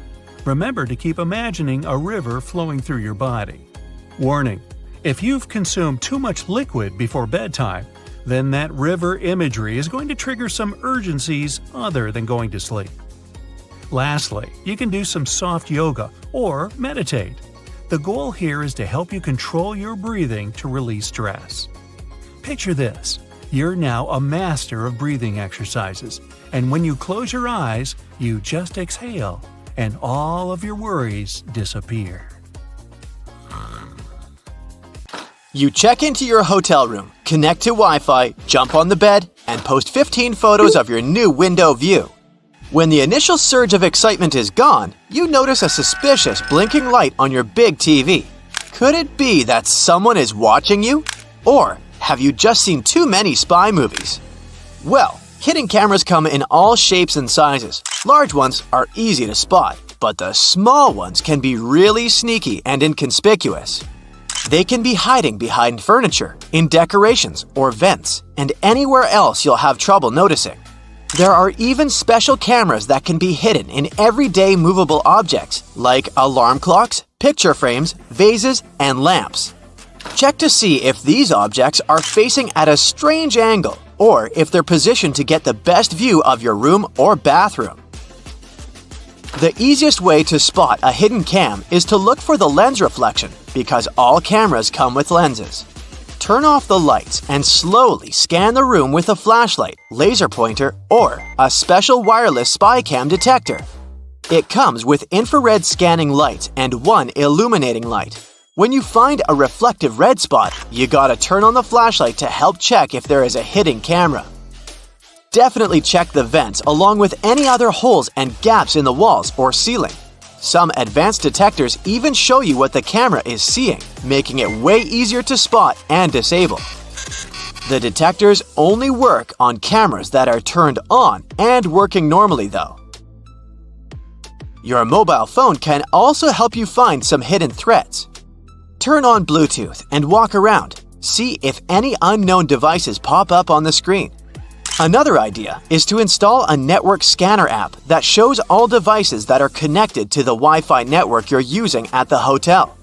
Remember to keep imagining a river flowing through your body. Warning: if you've consumed too much liquid before bedtime, then that river imagery is going to trigger some urgencies other than going to sleep. Lastly, you can do some soft yoga or meditate. The goal here is to help you control your breathing to release stress. Picture this. You're now a master of breathing exercises, and when you close your eyes, you just exhale, and all of your worries disappear. You check into your hotel room, connect to Wi-Fi, jump on the bed, and post 15 photos of your new window view. When the initial surge of excitement is gone, you notice a suspicious blinking light on your big TV. Could it be that someone is watching you? Or have you just seen too many spy movies? Well, hidden cameras come in all shapes and sizes. Large ones are easy to spot, but the small ones can be really sneaky and inconspicuous. They can be hiding behind furniture, in decorations or vents, and anywhere else you'll have trouble noticing. There are even special cameras that can be hidden in everyday movable objects like alarm clocks, picture frames, vases, and lamps. Check to see if these objects are facing at a strange angle or if they're positioned to get the best view of your room or bathroom. The easiest way to spot a hidden cam is to look for the lens reflection because all cameras come with lenses. Turn off the lights and slowly scan the room with a flashlight, laser pointer, or a special wireless spy cam detector. It comes with infrared scanning lights and one illuminating light. When you find a reflective red spot, you gotta turn on the flashlight to help check if there is a hidden camera. Definitely check the vents along with any other holes and gaps in the walls or ceiling. Some advanced detectors even show you what the camera is seeing, making it way easier to spot and disable. The detectors only work on cameras that are turned on and working normally though. Your mobile phone can also help you find some hidden threats. Turn on Bluetooth and walk around. See if any unknown devices pop up on the screen. Another idea is to install a network scanner app that shows all devices that are connected to the Wi-Fi network you're using at the hotel.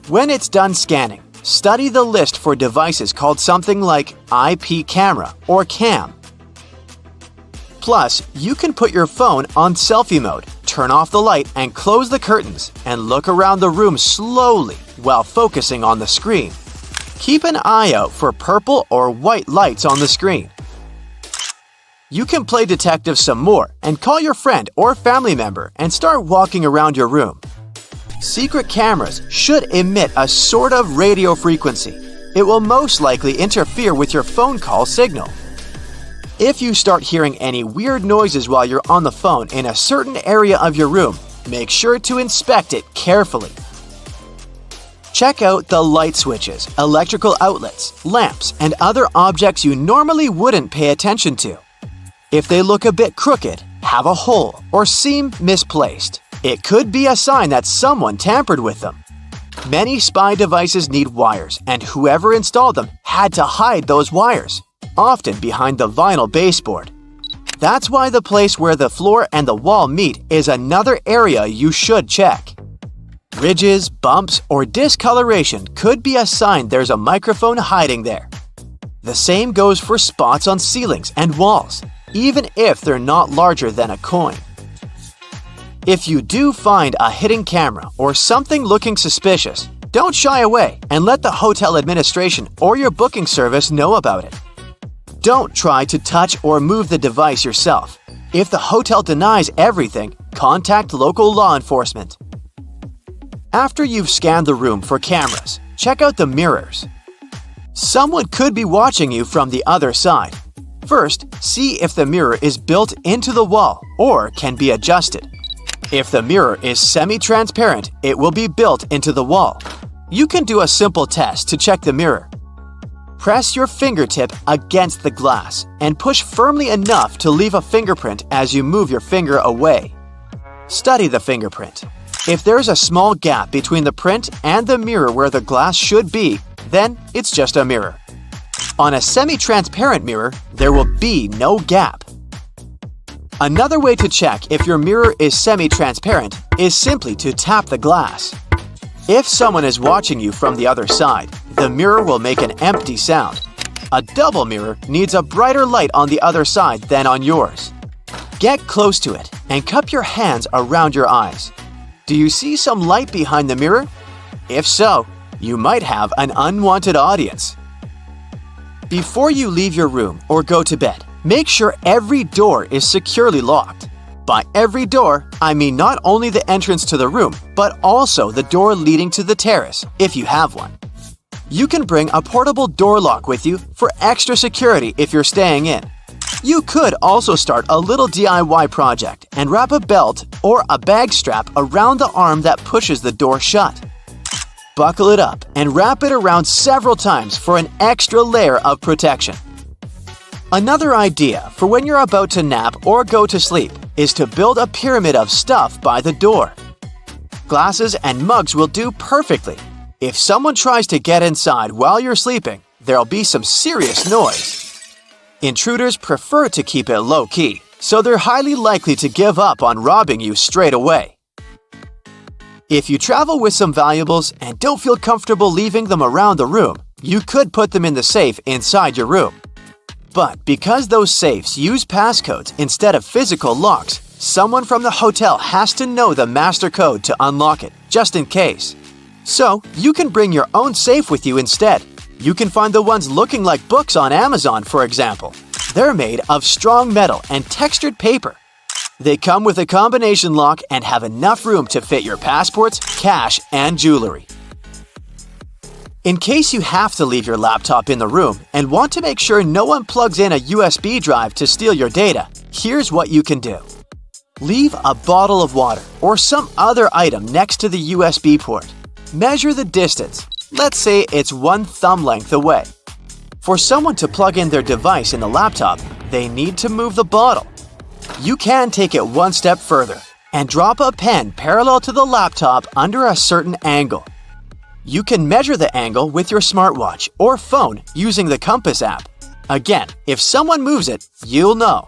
When it's done scanning, study the list for devices called something like IP camera or cam. Plus, you can put your phone on selfie mode, turn off the light and close the curtains, and look around the room slowly while focusing on the screen. Keep an eye out for purple or white lights on the screen. You can play detective some more and call your friend or family member and start walking around your room. Secret cameras should emit a sort of radio frequency. It will most likely interfere with your phone call signal. If you start hearing any weird noises while you're on the phone in a certain area of your room, make sure to inspect it carefully. Check out the light switches, electrical outlets, lamps, and other objects you normally wouldn't pay attention to. If they look a bit crooked, have a hole, or seem misplaced, it could be a sign that someone tampered with them. Many spy devices need wires, and whoever installed them had to hide those wires, often behind the vinyl baseboard. That's why the place where the floor and the wall meet is another area you should check. Ridges, bumps, or discoloration could be a sign there's a microphone hiding there. The same goes for spots on ceilings and walls, even if they're not larger than a coin. If you do find a hidden camera or something looking suspicious, don't shy away and let the hotel administration or your booking service know about it. Don't try to touch or move the device yourself. If the hotel denies everything, contact local law enforcement. After you've scanned the room for cameras, check out the mirrors. Someone could be watching you from the other side. First, see if the mirror is built into the wall or can be adjusted. If the mirror is semi-transparent, it will be built into the wall. You can do a simple test to check the mirror. Press your fingertip against the glass and push firmly enough to leave a fingerprint as you move your finger away. Study the fingerprint. If there's a small gap between the print and the mirror where the glass should be, then it's just a mirror. On a semi-transparent mirror, there will be no gap. Another way to check if your mirror is semi-transparent is simply to tap the glass. If someone is watching you from the other side, the mirror will make an empty sound. A double mirror needs a brighter light on the other side than on yours. Get close to it and cup your hands around your eyes. Do you see some light behind the mirror? If so, you might have an unwanted audience. Before you leave your room or go to bed, make sure every door is securely locked. By every door, I mean not only the entrance to the room, but also the door leading to the terrace, if you have one. You can bring a portable door lock with you for extra security if you're staying in. You could also start a little DIY project and wrap a belt or a bag strap around the arm that pushes the door shut. Buckle it up and wrap it around several times for an extra layer of protection. Another idea for when you're about to nap or go to sleep is to build a pyramid of stuff by the door. Glasses and mugs will do perfectly. If someone tries to get inside while you're sleeping, there'll be some serious noise. Intruders prefer to keep it low-key, so they're highly likely to give up on robbing you straight away. If you travel with some valuables and don't feel comfortable leaving them around the room, you could put them in the safe inside your room. But because those safes use passcodes instead of physical locks, someone from the hotel has to know the master code to unlock it, just in case. So, you can bring your own safe with you instead. You can find the ones looking like books on Amazon, for example. They're made of strong metal and textured paper. They come with a combination lock and have enough room to fit your passports, cash, and jewelry. In case you have to leave your laptop in the room and want to make sure no one plugs in a USB drive to steal your data, here's what you can do. Leave a bottle of water or some other item next to the USB port. Measure the distance. Let's say it's 1 thumb length away. For someone to plug in their device in the laptop, they need to move the bottle. You can take it one step further and drop a pen parallel to the laptop under a certain angle. You can measure the angle with your smartwatch or phone using the compass app. Again, if someone moves it, you'll know.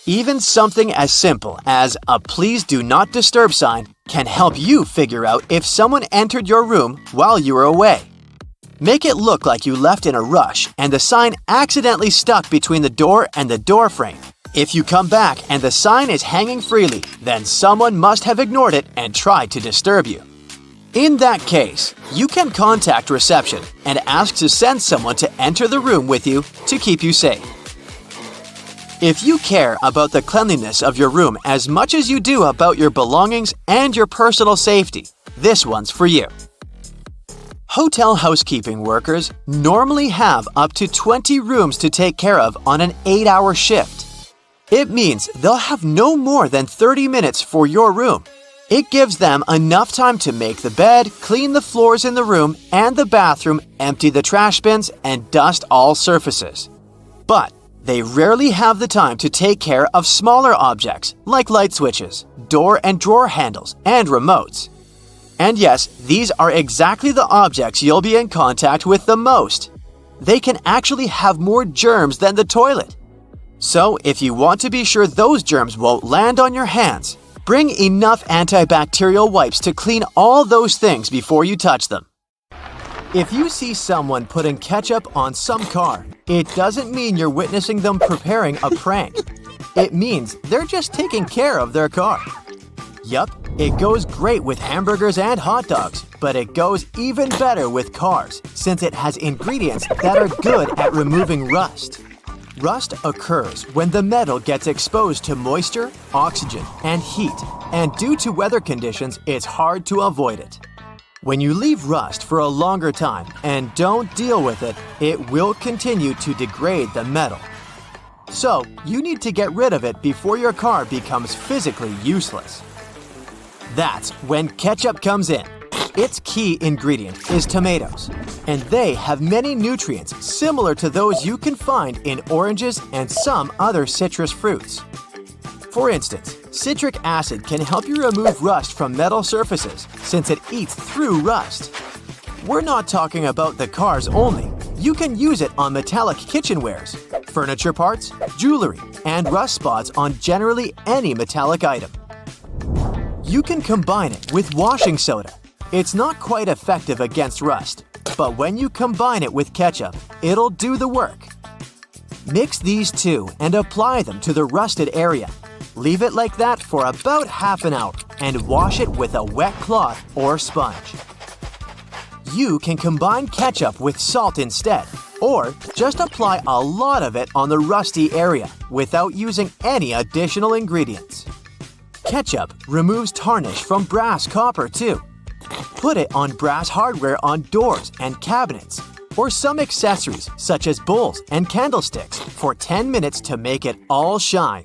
Even something as simple as a "Please do not disturb" sign can help you figure out if someone entered your room while you were away. Make it look like you left in a rush and the sign accidentally stuck between the door and the door frame. If you come back and the sign is hanging freely, then someone must have ignored it and tried to disturb you. In that case, you can contact reception and ask to send someone to enter the room with you to keep you safe. If you care about the cleanliness of your room as much as you do about your belongings and your personal safety, this one's for you. Hotel housekeeping workers normally have up to 20 rooms to take care of on an 8-hour shift. It means they'll have no more than 30 minutes for your room. It gives them enough time to make the bed, clean the floors in the room and the bathroom, empty the trash bins, and dust all surfaces. But they rarely have the time to take care of smaller objects like light switches, door and drawer handles, and remotes. And yes, these are exactly the objects you'll be in contact with the most. They can actually have more germs than the toilet. So if you want to be sure those germs won't land on your hands, bring enough antibacterial wipes to clean all those things before you touch them. If you see someone putting ketchup on some car, it doesn't mean you're witnessing them preparing a prank. It means they're just taking care of their car. Yup, it goes great with hamburgers and hot dogs, but it goes even better with cars since it has ingredients that are good at removing rust. Rust occurs when the metal gets exposed to moisture, oxygen, and heat, and due to weather conditions, it's hard to avoid it. When you leave rust for a longer time and don't deal with it, it will continue to degrade the metal. So, you need to get rid of it before your car becomes physically useless. That's when ketchup comes in. Its key ingredient is tomatoes, and they have many nutrients similar to those you can find in oranges and some other citrus fruits. For instance, citric acid can help you remove rust from metal surfaces since it eats through rust. We're not talking about the cars only. You can use it on metallic kitchenwares, furniture parts, jewelry, and rust spots on generally any metallic item. You can combine it with washing soda. It's not quite effective against rust, but when you combine it with ketchup, it'll do the work. Mix these two and apply them to the rusted area. Leave it like that for about half an hour and wash it with a wet cloth or sponge. You can combine ketchup with salt instead, or just apply a lot of it on the rusty area without using any additional ingredients. Ketchup removes tarnish from brass copper too. Put it on brass hardware on doors and cabinets, or some accessories such as bowls and candlesticks for 10 minutes to make it all shine.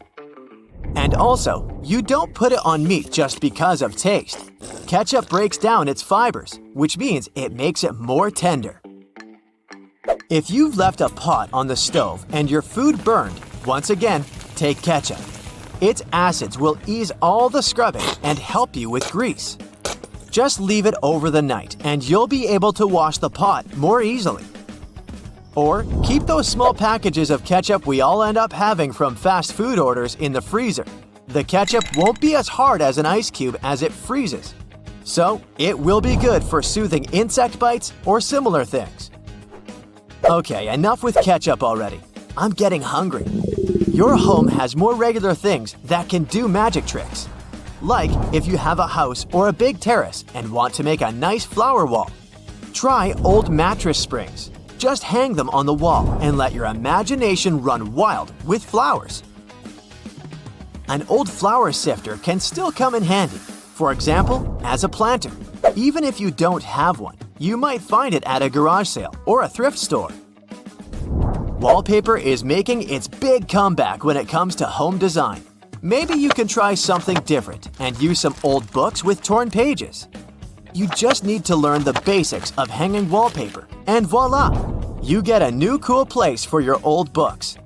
And also, you don't put it on meat just because of taste. Ketchup breaks down its fibers, which means it makes it more tender. If you've left a pot on the stove and your food burned, once again, take ketchup. Its acids will ease all the scrubbing and help you with grease. Just leave it over the night and you'll be able to wash the pot more easily. Or keep those small packages of ketchup we all end up having from fast food orders in the freezer. The ketchup won't be as hard as an ice cube as it freezes. So it will be good for soothing insect bites or similar things. Okay, enough with ketchup already. I'm getting hungry. Your home has more regular things that can do magic tricks. Like if you have a house or a big terrace and want to make a nice flower wall. Try old mattress springs. Just hang them on the wall and let your imagination run wild with flowers. An old flower sifter can still come in handy. For example, as a planter. Even if you don't have one, you might find it at a garage sale or a thrift store. Wallpaper is making its big comeback when it comes to home design. Maybe you can try something different and use some old books with torn pages. You just need to learn the basics of hanging wallpaper, and voila! You get a new cool place for your old books.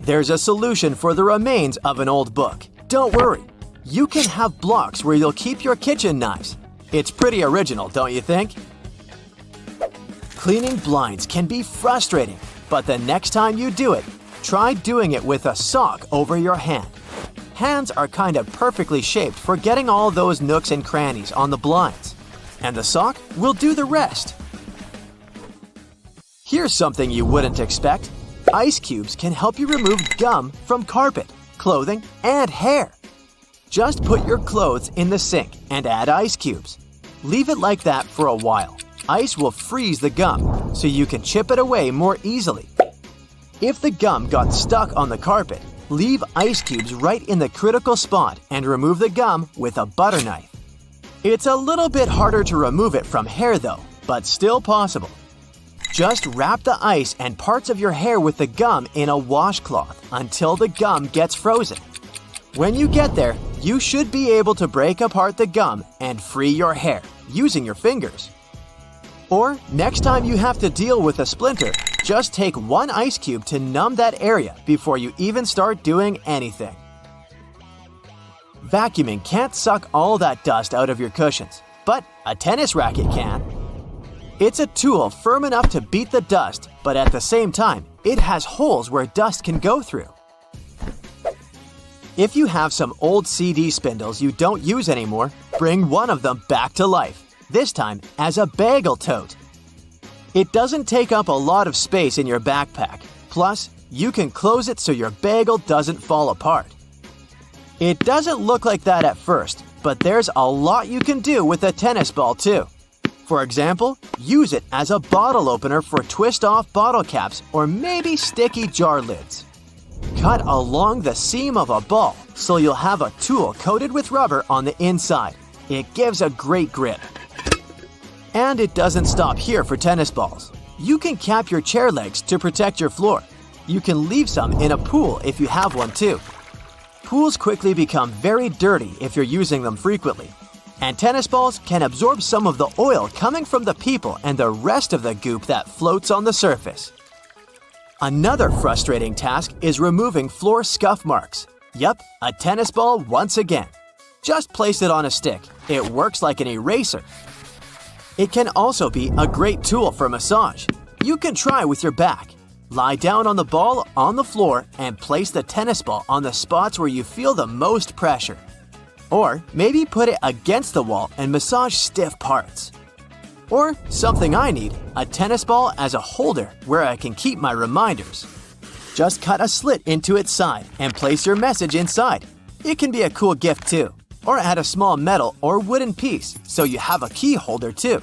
There's a solution for the remains of an old book. Don't worry. You can have blocks where you'll keep your kitchen knives. It's pretty original, don't you think? Cleaning blinds can be frustrating, but the next time you do it, try doing it with a sock over your hand. Hands are kind of perfectly shaped for getting all those nooks and crannies on the blinds. And the sock will do the rest. Here's something you wouldn't expect. Ice cubes can help you remove gum from carpet, clothing, and hair. Just put your clothes in the sink and add ice cubes. Leave it like that for a while. Ice will freeze the gum, so you can chip it away more easily. If the gum got stuck on the carpet, leave ice cubes right in the critical spot and remove the gum with a butter knife. It's a little bit harder to remove it from hair though, but still possible. Just wrap the ice and parts of your hair with the gum in a washcloth until the gum gets frozen. When you get there, you should be able to break apart the gum and free your hair using your fingers. Or next time you have to deal with a splinter, just take one ice cube to numb that area before you even start doing anything. Vacuuming can't suck all that dust out of your cushions, but a tennis racket can. It's a tool firm enough to beat the dust, but at the same time, it has holes where dust can go through. If you have some old CD spindles you don't use anymore, bring one of them back to life, this time as a bagel tote. It doesn't take up a lot of space in your backpack, plus you can close it so your bagel doesn't fall apart. It doesn't look like that at first, but there's a lot you can do with a tennis ball too. For example, use it as a bottle opener for twist-off bottle caps or maybe sticky jar lids. Cut along the seam of a ball so you'll have a tool coated with rubber on the inside. It gives a great grip. And it doesn't stop here for tennis balls. You can cap your chair legs to protect your floor. You can leave some in a pool if you have one too. Pools quickly become very dirty if you're using them frequently. And tennis balls can absorb some of the oil coming from the people and the rest of the goop that floats on the surface. Another frustrating task is removing floor scuff marks. Yup, a tennis ball once again. Just place it on a stick. It works like an eraser. It can also be a great tool for massage. You can try with your back. Lie down on the ball on the floor and place the tennis ball on the spots where you feel the most pressure. Or maybe put it against the wall and massage stiff parts. Or something I need, a tennis ball as a holder where I can keep my reminders. Just cut a slit into its side and place your message inside. It can be a cool gift too. or add a small metal or wooden piece so you have a key holder too.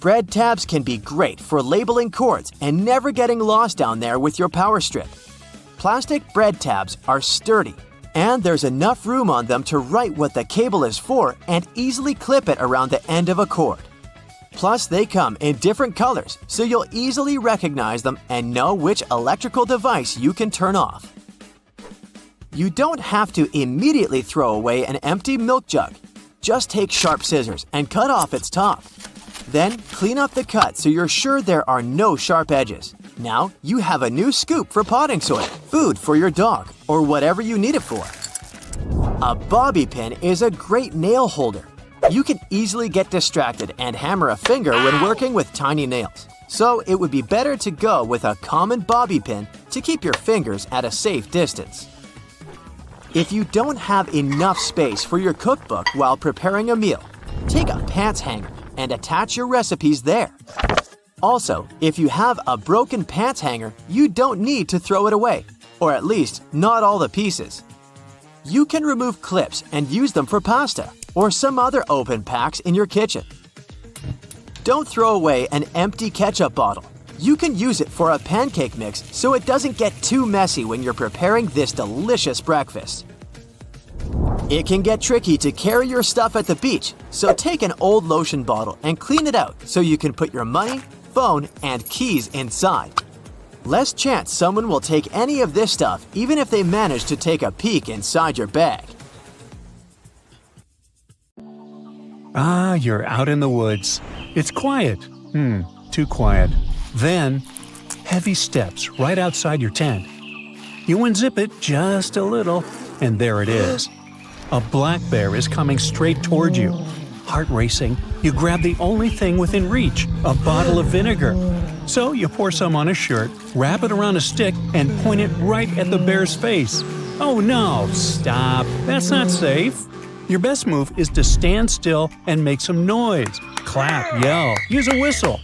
Bread tabs can be great for labeling cords and never getting lost down there with your power strip. Plastic bread tabs are sturdy, and there's enough room on them to write what the cable is for and easily clip it around the end of a cord. Plus, they come in different colors, so you'll easily recognize them and know which electrical device you can turn off. You don't have to immediately throw away an empty milk jug. Just take sharp scissors and cut off its top. Then, clean up the cut so you're sure there are no sharp edges. Now, you have a new scoop for potting soil, food for your dog, or whatever you need it for. A bobby pin is a great nail holder. You can easily get distracted and hammer a finger when working with tiny nails. So it would be better to go with a common bobby pin to keep your fingers at a safe distance. If you don't have enough space for your cookbook while preparing a meal, take a pants hanger and attach your recipes there. Also, if you have a broken pants hanger, you don't need to throw it away, or at least not all the pieces. You can remove clips and use them for pasta or some other open packs in your kitchen. Don't throw away an empty ketchup bottle. You can use it for a pancake mix so it doesn't get too messy when you're preparing this delicious breakfast. It can get tricky to carry your stuff at the beach, so take an old lotion bottle and clean it out so you can put your money, phone, and keys inside. Less chance someone will take any of this stuff even if they manage to take a peek inside your bag. Ah, you're out in the woods. It's quiet. Too quiet. Then, heavy steps right outside your tent. You unzip it just a little, and there it is. A black bear is coming straight toward you. Heart racing, you grab the only thing within reach, a bottle of vinegar. So you pour some on a shirt, wrap it around a stick, and point it right at the bear's face. Oh no, stop, that's not safe. Your best move is to stand still and make some noise. Clap, yell, use a whistle.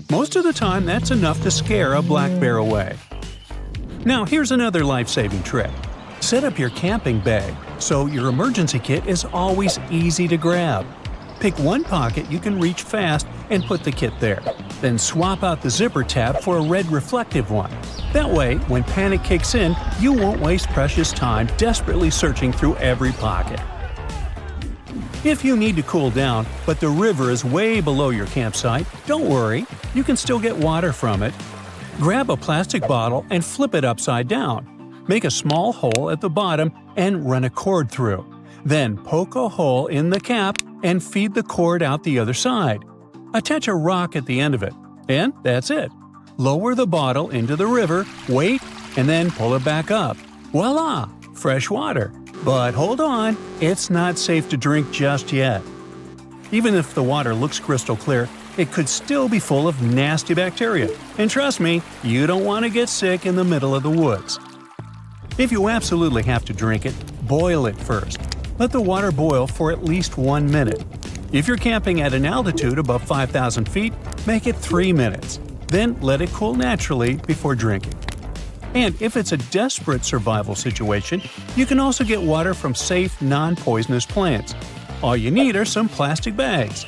Most of the time, that's enough to scare a black bear away. Now, here's another life-saving trick. Set up your camping bag so your emergency kit is always easy to grab. Pick one pocket you can reach fast and put the kit there. Then swap out the zipper tab for a red reflective one. That way, when panic kicks in, you won't waste precious time desperately searching through every pocket. If you need to cool down, but the river is way below your campsite, don't worry, you can still get water from it. Grab a plastic bottle and flip it upside down. Make a small hole at the bottom and run a cord through. Then poke a hole in the cap and feed the cord out the other side. Attach a rock at the end of it, and that's it. Lower the bottle into the river, wait, and then pull it back up. Voila! Fresh water. But hold on, it's not safe to drink just yet. Even if the water looks crystal clear, it could still be full of nasty bacteria. And trust me, you don't want to get sick in the middle of the woods. If you absolutely have to drink it, boil it first. Let the water boil for at least 1 minute. If you're camping at an altitude above 5,000 feet, make it 3 minutes. Then let it cool naturally before drinking. And if it's a desperate survival situation, you can also get water from safe, non-poisonous plants. All you need are some plastic bags.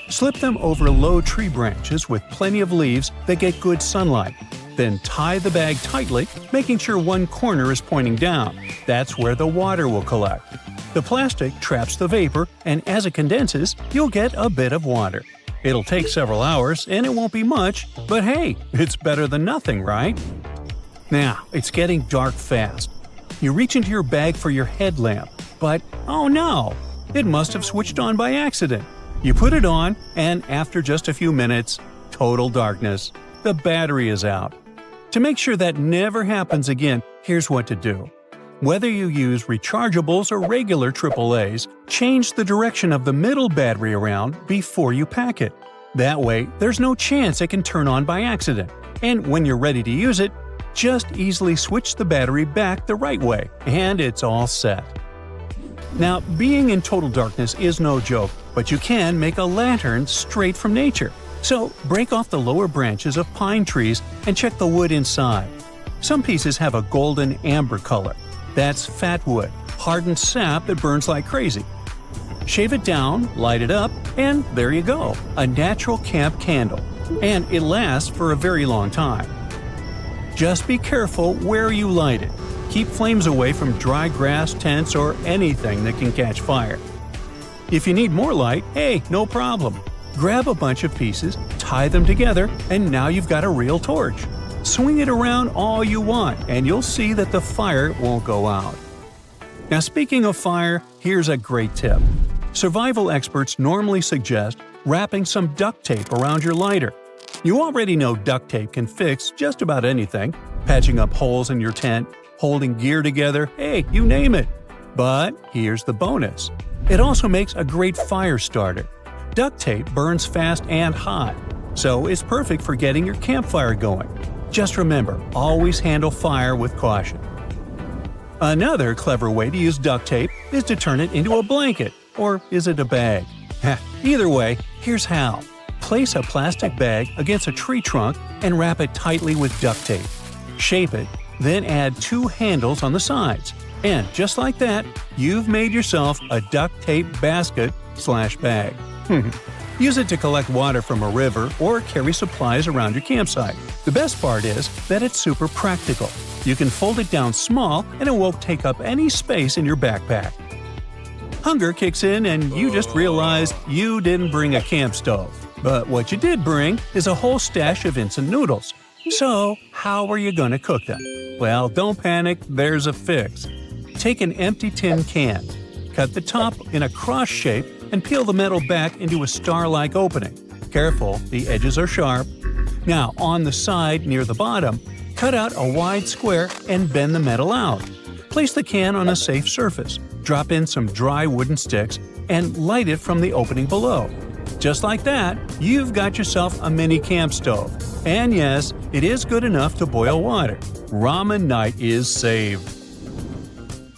Slip them over low tree branches with plenty of leaves that get good sunlight. Then tie the bag tightly, making sure one corner is pointing down. That's where the water will collect. The plastic traps the vapor, and as it condenses, you'll get a bit of water. It'll take several hours, and it won't be much, but hey, it's better than nothing, right? Now, it's getting dark fast. You reach into your bag for your headlamp, but oh no! It must have switched on by accident. You put it on, and after just a few minutes, total darkness. The battery is out. To make sure that never happens again, here's what to do. Whether you use rechargeables or regular AAAs, change the direction of the middle battery around before you pack it. That way, there's no chance it can turn on by accident. And when you're ready to use it, just easily switch the battery back the right way, and it's all set. Now, being in total darkness is no joke, but you can make a lantern straight from nature. So, break off the lower branches of pine trees and check the wood inside. Some pieces have a golden amber color. That's fat wood, hardened sap that burns like crazy. Shave it down, light it up, and there you go, a natural camp candle. And it lasts for a very long time. Just be careful where you light it. Keep flames away from dry grass, tents, or anything that can catch fire. If you need more light, hey, no problem. Grab a bunch of pieces, tie them together, and now you've got a real torch. Swing it around all you want, and you'll see that the fire won't go out. Now, speaking of fire, here's a great tip. Survival experts normally suggest wrapping some duct tape around your lighter. You already know duct tape can fix just about anything, patching up holes in your tent, holding gear together, hey, you name it. But here's the bonus. It also makes a great fire starter. Duct tape burns fast and hot, so it's perfect for getting your campfire going. Just remember, always handle fire with caution. Another clever way to use duct tape is to turn it into a blanket. Or is it a bag? Either way, here's how. Place a plastic bag against a tree trunk and wrap it tightly with duct tape. Shape it, then add 2 handles on the sides. And just like that, you've made yourself a duct tape basket/bag. Use it to collect water from a river or carry supplies around your campsite. The best part is that it's super practical. You can fold it down small and it won't take up any space in your backpack. Hunger kicks in and you just realize you didn't bring a camp stove. But what you did bring is a whole stash of instant noodles. So, how are you gonna cook them? Well, don't panic, there's a fix. Take an empty tin can, cut the top in a cross shape, and peel the metal back into a star-like opening. Careful, the edges are sharp. Now, on the side near the bottom, cut out a wide square and bend the metal out. Place the can on a safe surface, drop in some dry wooden sticks, and light it from the opening below. Just like that, you've got yourself a mini camp stove. And yes, it is good enough to boil water. Ramen night is saved.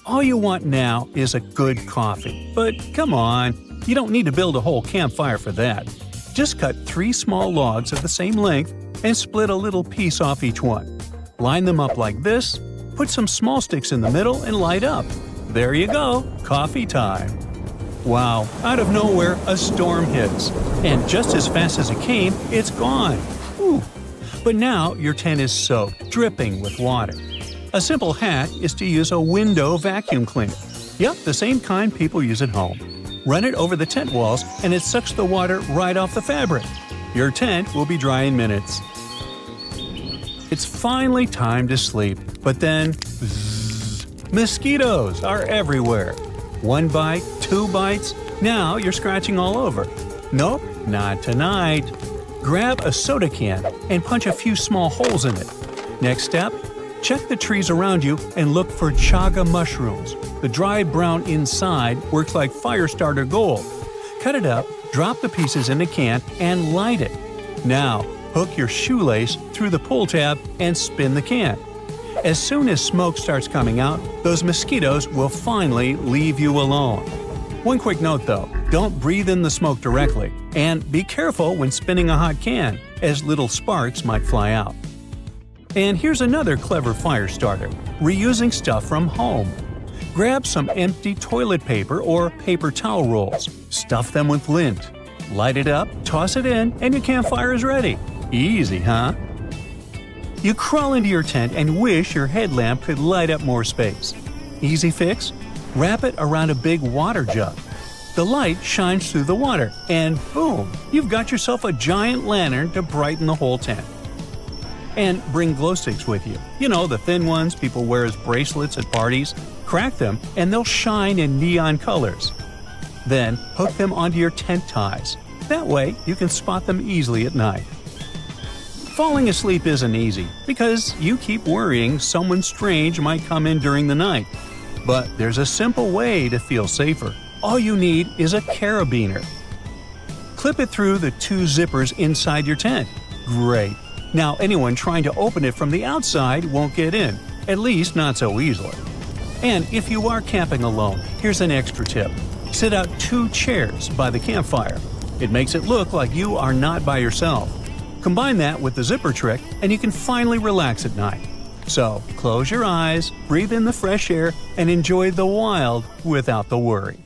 All you want now is a good coffee. But come on, you don't need to build a whole campfire for that. Just cut 3 small logs of the same length and split a little piece off each one. Line them up like this, put some small sticks in the middle and light up. There you go, coffee time. Wow, out of nowhere, a storm hits. And just as fast as it came, it's gone. Whew. But now your tent is soaked, dripping with water. A simple hack is to use a window vacuum cleaner. Yep, the same kind people use at home. Run it over the tent walls and it sucks the water right off the fabric. Your tent will be dry in minutes. It's finally time to sleep, but then mosquitoes are everywhere. 1 bite, 2 bites, now you're scratching all over. Nope, not tonight. Grab a soda can and punch a few small holes in it. Next step, check the trees around you and look for chaga mushrooms. The dried brown inside works like fire starter gold. Cut it up, drop the pieces in a can, and light it. Now, hook your shoelace through the pull tab and spin the can. As soon as smoke starts coming out, those mosquitoes will finally leave you alone. One quick note though, don't breathe in the smoke directly, and be careful when spinning a hot can, as little sparks might fly out. And here's another clever fire starter, reusing stuff from home. Grab some empty toilet paper or paper towel rolls, stuff them with lint. Light it up, toss it in, and your campfire is ready. Easy, huh? You crawl into your tent and wish your headlamp could light up more space. Easy fix? Wrap it around a big water jug. The light shines through the water, and boom, you've got yourself a giant lantern to brighten the whole tent. And bring glow sticks with you. You know, the thin ones people wear as bracelets at parties. Crack them, and they'll shine in neon colors. Then hook them onto your tent ties. That way, you can spot them easily at night. Falling asleep isn't easy, because you keep worrying someone strange might come in during the night. But there's a simple way to feel safer. All you need is a carabiner. Clip it through the 2 zippers inside your tent. Great. Now anyone trying to open it from the outside won't get in, at least not so easily. And if you are camping alone, here's an extra tip. Sit out 2 chairs by the campfire. It makes it look like you are not by yourself. Combine that with the zipper trick, and you can finally relax at night. So, close your eyes, breathe in the fresh air, and enjoy the wild without the worry.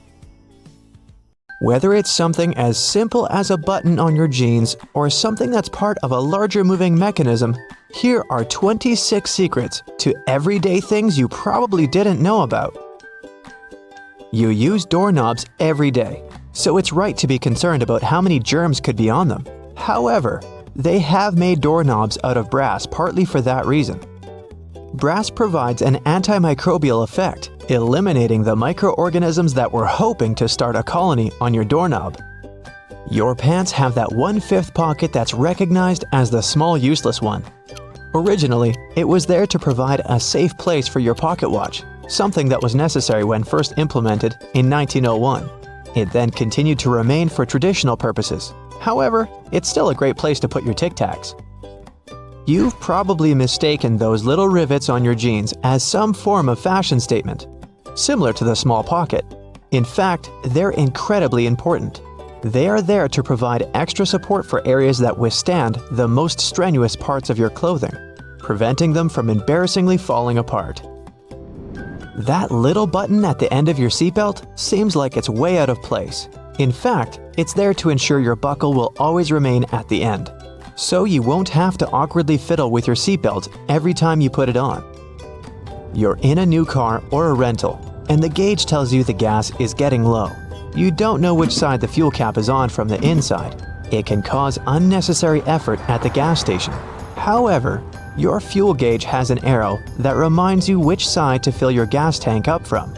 Whether it's something as simple as a button on your jeans or something that's part of a larger moving mechanism, here are 26 secrets to everyday things you probably didn't know about. You use doorknobs every day, so it's right to be concerned about how many germs could be on them. However, they have made doorknobs out of brass partly for that reason. Brass provides an antimicrobial effect, eliminating the microorganisms that were hoping to start a colony on your doorknob. Your pants have that 1/5 pocket that's recognized as the small useless one. Originally, it was there to provide a safe place for your pocket watch, something that was necessary when first implemented in 1901. It then continued to remain for traditional purposes. However, it's still a great place to put your Tic Tacs. You've probably mistaken those little rivets on your jeans as some form of fashion statement, similar to the small pocket. In fact, they're incredibly important. They are there to provide extra support for areas that withstand the most strenuous parts of your clothing, preventing them from embarrassingly falling apart. That little button at the end of your seatbelt seems like it's way out of place. In fact, it's there to ensure your buckle will always remain at the end, so you won't have to awkwardly fiddle with your seatbelt every time you put it on. You're in a new car or a rental, and the gauge tells you the gas is getting low. You don't know which side the fuel cap is on from the inside. It can cause unnecessary effort at the gas station. However, your fuel gauge has an arrow that reminds you which side to fill your gas tank up from.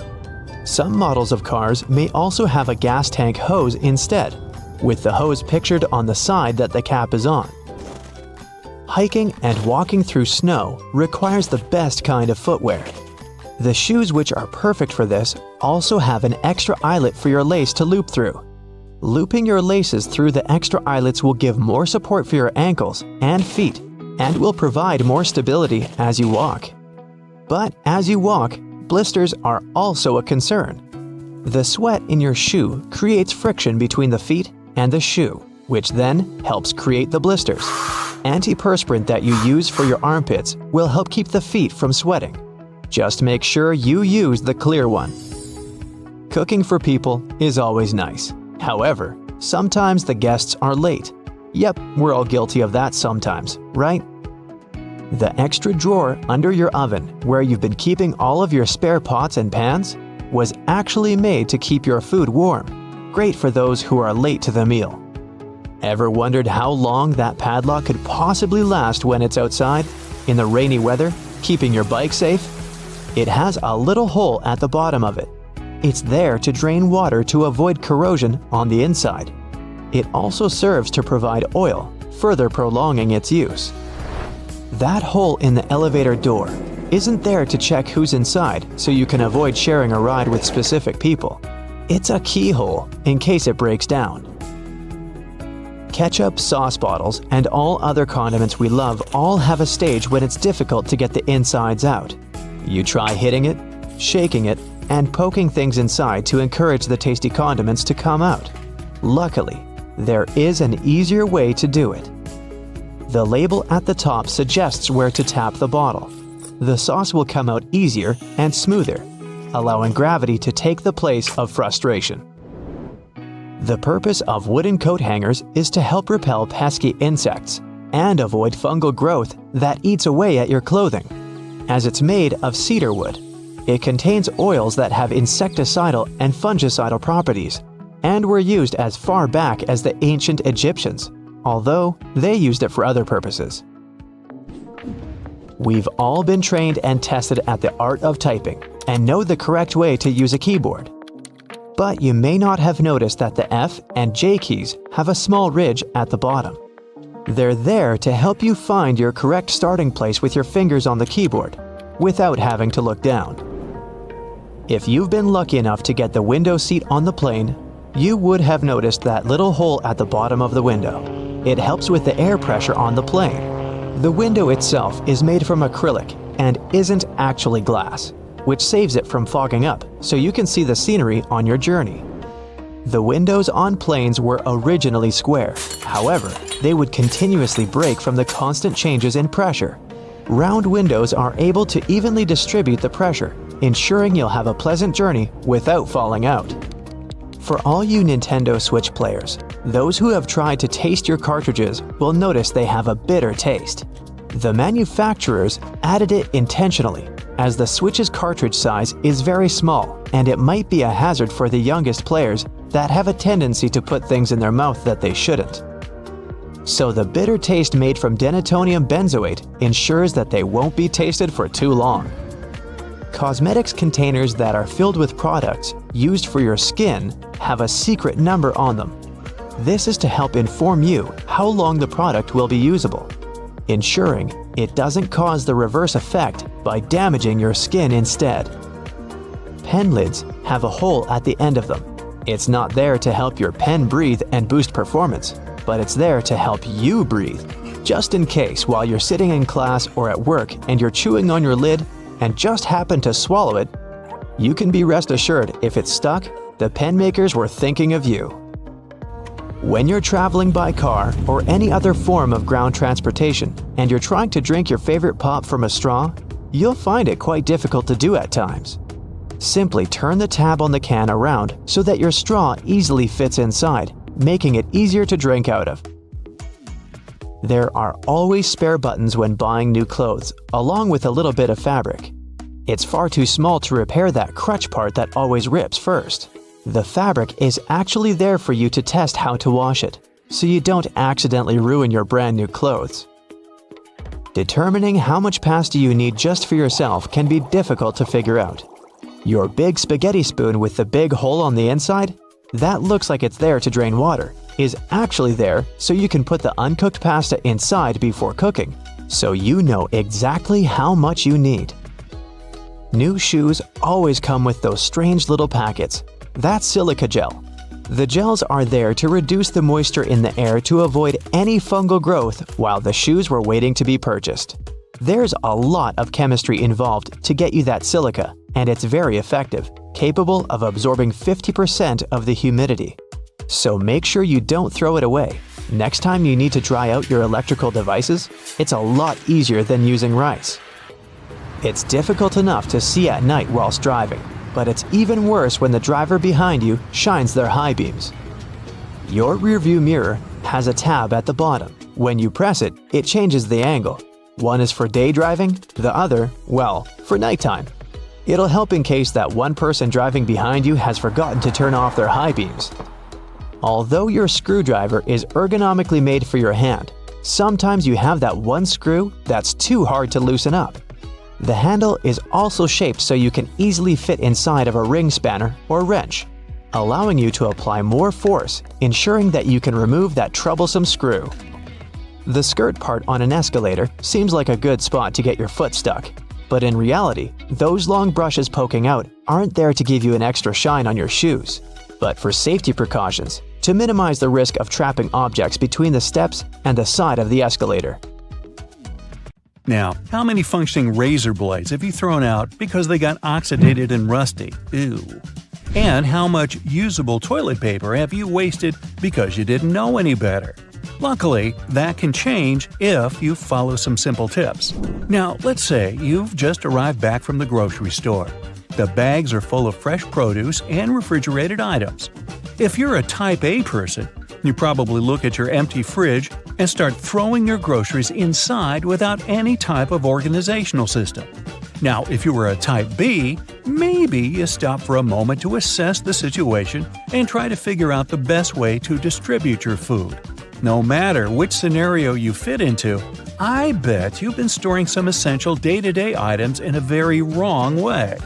Some models of cars may also have a gas tank hose instead, with the hose pictured on the side that the cap is on. Hiking and walking through snow requires the best kind of footwear. The shoes which are perfect for this also have an extra eyelet for your lace to loop through. Looping your laces through the extra eyelets will give more support for your ankles and feet and will provide more stability as you walk. But as you walk, blisters are also a concern. The sweat in your shoe creates friction between the feet and the shoe, which then helps create the blisters. Antiperspirant that you use for your armpits will help keep the feet from sweating. Just make sure you use the clear one. Cooking for people is always nice. However, sometimes the guests are late. Yep, we're all guilty of that sometimes, right? The extra drawer under your oven, where you've been keeping all of your spare pots and pans, was actually made to keep your food warm. Great for those who are late to the meal. Ever wondered how long that padlock could possibly last when it's outside, in the rainy weather, keeping your bike safe? It has a little hole at the bottom of it. It's there to drain water to avoid corrosion on the inside. It also serves to provide oil, further prolonging its use. That hole in the elevator door isn't there to check who's inside so you can avoid sharing a ride with specific people. It's a keyhole in case it breaks down. Ketchup, sauce bottles, and all other condiments we love all have a stage when it's difficult to get the insides out. You try hitting it, shaking it, and poking things inside to encourage the tasty condiments to come out. Luckily, there is an easier way to do it. The label at the top suggests where to tap the bottle. The sauce will come out easier and smoother, allowing gravity to take the place of frustration. The purpose of wooden coat hangers is to help repel pesky insects and avoid fungal growth that eats away at your clothing. As it's made of cedar wood, it contains oils that have insecticidal and fungicidal properties and were used as far back as the ancient Egyptians, although they used it for other purposes. We've all been trained and tested at the art of typing and know the correct way to use a keyboard. But you may not have noticed that the F and J keys have a small ridge at the bottom. They're there to help you find your correct starting place with your fingers on the keyboard, without having to look down. If you've been lucky enough to get the window seat on the plane, you would have noticed that little hole at the bottom of the window. It helps with the air pressure on the plane. The window itself is made from acrylic and isn't actually glass, which saves it from fogging up so you can see the scenery on your journey. The windows on planes were originally square. However, they would continuously break from the constant changes in pressure. Round windows are able to evenly distribute the pressure, ensuring you'll have a pleasant journey without falling out. For all you Nintendo Switch players, those who have tried to taste your cartridges will notice they have a bitter taste. The manufacturers added it intentionally, as the Switch's cartridge size is very small and it might be a hazard for the youngest players that have a tendency to put things in their mouth that they shouldn't. So the bitter taste made from denatonium benzoate ensures that they won't be tasted for too long. Cosmetics containers that are filled with products used for your skin have a secret number on them. This is to help inform you how long the product will be usable, ensuring it doesn't cause the reverse effect by damaging your skin instead. Pen lids have a hole at the end of them. It's not there to help your pen breathe and boost performance, but it's there to help you breathe, just in case while you're sitting in class or at work and you're chewing on your lid and just happen to swallow it. You can be rest assured if it's stuck, the pen makers were thinking of you. When you're traveling by car or any other form of ground transportation and you're trying to drink your favorite pop from a straw, you'll find it quite difficult to do at times. Simply turn the tab on the can around so that your straw easily fits inside, making it easier to drink out of. There are always spare buttons when buying new clothes, along with a little bit of fabric. It's far too small to repair that crutch part that always rips first. The fabric is actually there for you to test how to wash it, so you don't accidentally ruin your brand new clothes. Determining how much pasta you need just for yourself can be difficult to figure out. Your big spaghetti spoon with the big hole on the inside, that looks like it's there to drain water, is actually there so you can put the uncooked pasta inside before cooking, so you know exactly how much you need. New shoes always come with those strange little packets. That's silica gel. The gels are there to reduce the moisture in the air to avoid any fungal growth while the shoes were waiting to be purchased. There's a lot of chemistry involved to get you that silica, and it's very effective, capable of absorbing 50% of the humidity. So make sure you don't throw it away. Next time you need to dry out your electrical devices, it's a lot easier than using rice. It's difficult enough to see at night whilst driving, but it's even worse when the driver behind you shines their high beams. Your rearview mirror has a tab at the bottom. When you press it, it changes the angle. One is for day driving, the other, well, for nighttime. It'll help in case that one person driving behind you has forgotten to turn off their high beams. Although your screwdriver is ergonomically made for your hand, sometimes you have that one screw that's too hard to loosen up. The handle is also shaped so you can easily fit inside of a ring spanner or wrench, allowing you to apply more force, ensuring that you can remove that troublesome screw. The skirt part on an escalator seems like a good spot to get your foot stuck, but in reality, those long brushes poking out aren't there to give you an extra shine on your shoes, but for safety precautions, to minimize the risk of trapping objects between the steps and the side of the escalator. Now, how many functioning razor blades have you thrown out because they got oxidated and rusty? Ew. And how much usable toilet paper have you wasted because you didn't know any better? Luckily, that can change if you follow some simple tips. Now, let's say you've just arrived back from the grocery store. The bags are full of fresh produce and refrigerated items. If you're a Type A person, you probably look at your empty fridge and start throwing your groceries inside without any type of organizational system. Now, if you were a Type B, maybe you stop for a moment to assess the situation and try to figure out the best way to distribute your food. No matter which scenario you fit into, I bet you've been storing some essential day-to-day items in a very wrong way.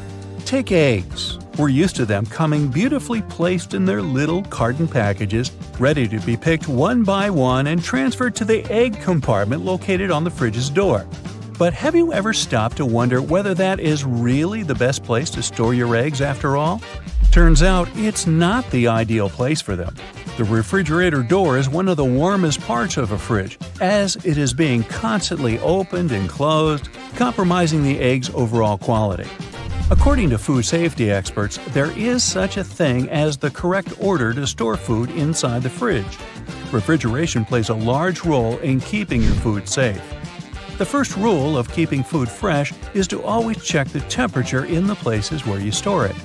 Take eggs. We're used to them coming beautifully placed in their little carton packages, ready to be picked one by one and transferred to the egg compartment located on the fridge's door. But have you ever stopped to wonder whether that is really the best place to store your eggs after all? Turns out it's not the ideal place for them. The refrigerator door is one of the warmest parts of a fridge, as it is being constantly opened and closed, compromising the egg's overall quality. According to food safety experts, there is such a thing as the correct order to store food inside the fridge. Refrigeration plays a large role in keeping your food safe. The first rule of keeping food fresh is to always check the temperature in the places where you store it.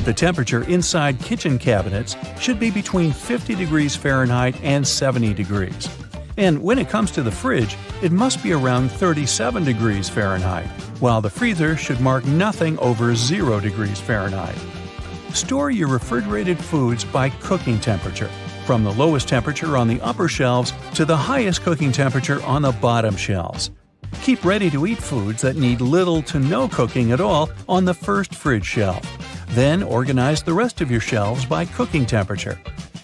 The temperature inside kitchen cabinets should be between 50 degrees Fahrenheit and 70 degrees. And when it comes to the fridge, it must be around 37 degrees Fahrenheit, while the freezer should mark nothing over 0 degrees Fahrenheit. Store your refrigerated foods by cooking temperature, from the lowest temperature on the upper shelves to the highest cooking temperature on the bottom shelves. Keep ready-to-eat foods that need little to no cooking at all on the first fridge shelf. Then organize the rest of your shelves by cooking temperature.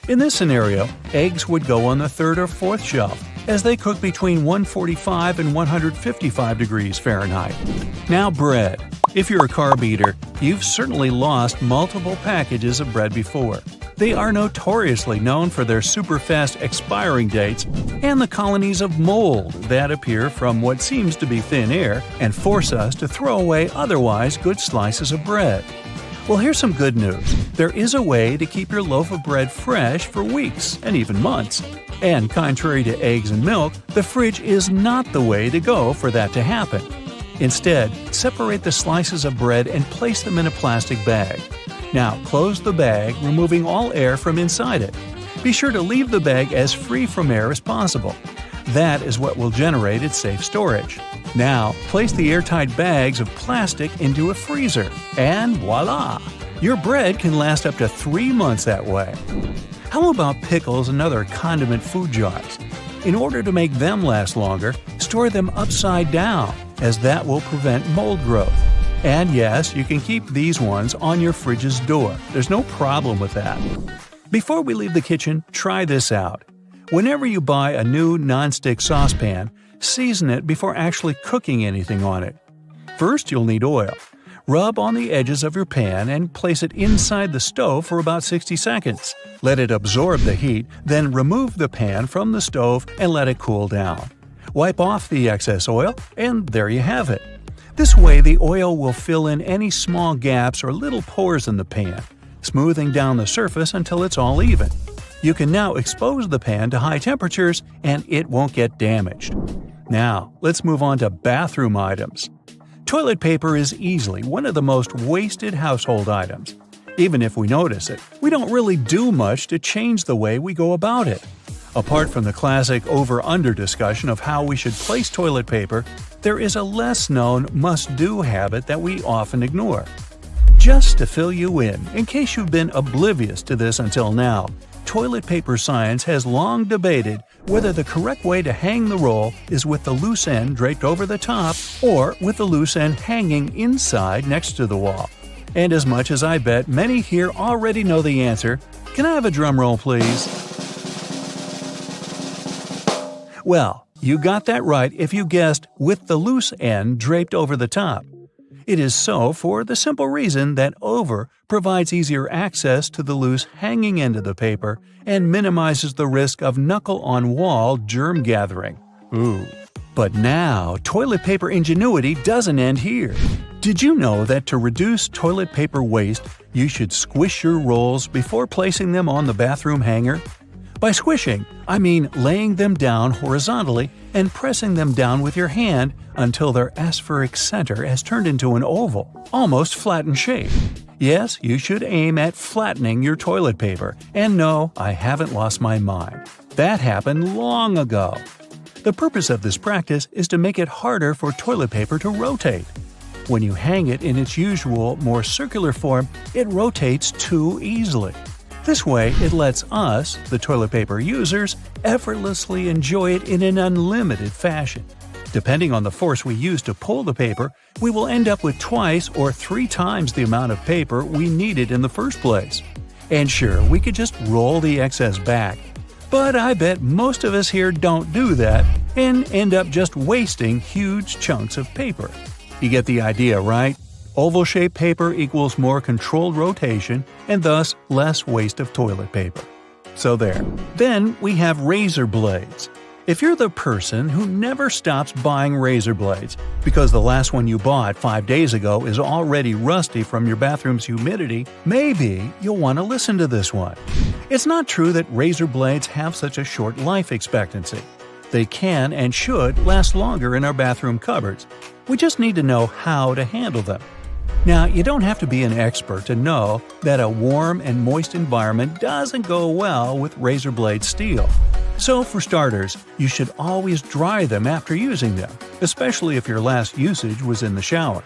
In this scenario, eggs would go on the third or fourth shelf, as they cook between 145 and 155 degrees Fahrenheit. Now bread. If you're a carb eater, you've certainly lost multiple packages of bread before. They are notoriously known for their super-fast expiring dates and the colonies of mold that appear from what seems to be thin air and force us to throw away otherwise good slices of bread. Well, here's some good news. There is a way to keep your loaf of bread fresh for weeks and even months. And contrary to eggs and milk, the fridge is not the way to go for that to happen. Instead, separate the slices of bread and place them in a plastic bag. Now, close the bag, removing all air from inside it. Be sure to leave the bag as free from air as possible. That is what will generate its safe storage. Now, place the airtight bags of plastic into a freezer, and voila! Your bread can last up to 3 months that way. How about pickles and other condiment food jars? In order to make them last longer, store them upside down, as that will prevent mold growth. And yes, you can keep these ones on your fridge's door. There's no problem with that. Before we leave the kitchen, try this out. Whenever you buy a new nonstick saucepan, season it before actually cooking anything on it. First, you'll need oil. Rub on the edges of your pan and place it inside the stove for about 60 seconds. Let it absorb the heat, then remove the pan from the stove and let it cool down. Wipe off the excess oil, and there you have it. This way, the oil will fill in any small gaps or little pores in the pan, smoothing down the surface until it's all even. You can now expose the pan to high temperatures and it won't get damaged. Now, let's move on to bathroom items. Toilet paper is easily one of the most wasted household items. Even if we notice it, we don't really do much to change the way we go about it. Apart from the classic over-under discussion of how we should place toilet paper, there is a less-known must-do habit that we often ignore. Just to fill you in case you've been oblivious to this until now, toilet paper science has long debated whether the correct way to hang the roll is with the loose end draped over the top or with the loose end hanging inside next to the wall. And as much as I bet many here already know the answer, can I have a drum roll, please? Well, you got that right if you guessed with the loose end draped over the top. It is so for the simple reason that over provides easier access to the loose hanging end of the paper and minimizes the risk of knuckle-on-wall germ gathering. Ooh. But now, toilet paper ingenuity doesn't end here. Did you know that to reduce toilet paper waste, you should squish your rolls before placing them on the bathroom hanger? By squishing, I mean laying them down horizontally and pressing them down with your hand until their aspheric center has turned into an oval, almost flattened shape. Yes, you should aim at flattening your toilet paper, and no, I haven't lost my mind. That happened long ago. The purpose of this practice is to make it harder for toilet paper to rotate. When you hang it in its usual, more circular form, it rotates too easily. This way, it lets us, the toilet paper users, effortlessly enjoy it in an unlimited fashion. Depending on the force we use to pull the paper, we will end up with 2 or 3 times the amount of paper we needed in the first place. And sure, we could just roll the excess back. But I bet most of us here don't do that and end up just wasting huge chunks of paper. You get the idea, right? Oval-shaped paper equals more controlled rotation and thus less waste of toilet paper. So there. Then we have razor blades. If you're the person who never stops buying razor blades because the last one you bought 5 days ago is already rusty from your bathroom's humidity, maybe you'll want to listen to this one. It's not true that razor blades have such a short life expectancy. They can and should last longer in our bathroom cupboards. We just need to know how to handle them. Now, you don't have to be an expert to know that a warm and moist environment doesn't go well with razor blade steel. So, for starters, you should always dry them after using them, especially if your last usage was in the shower.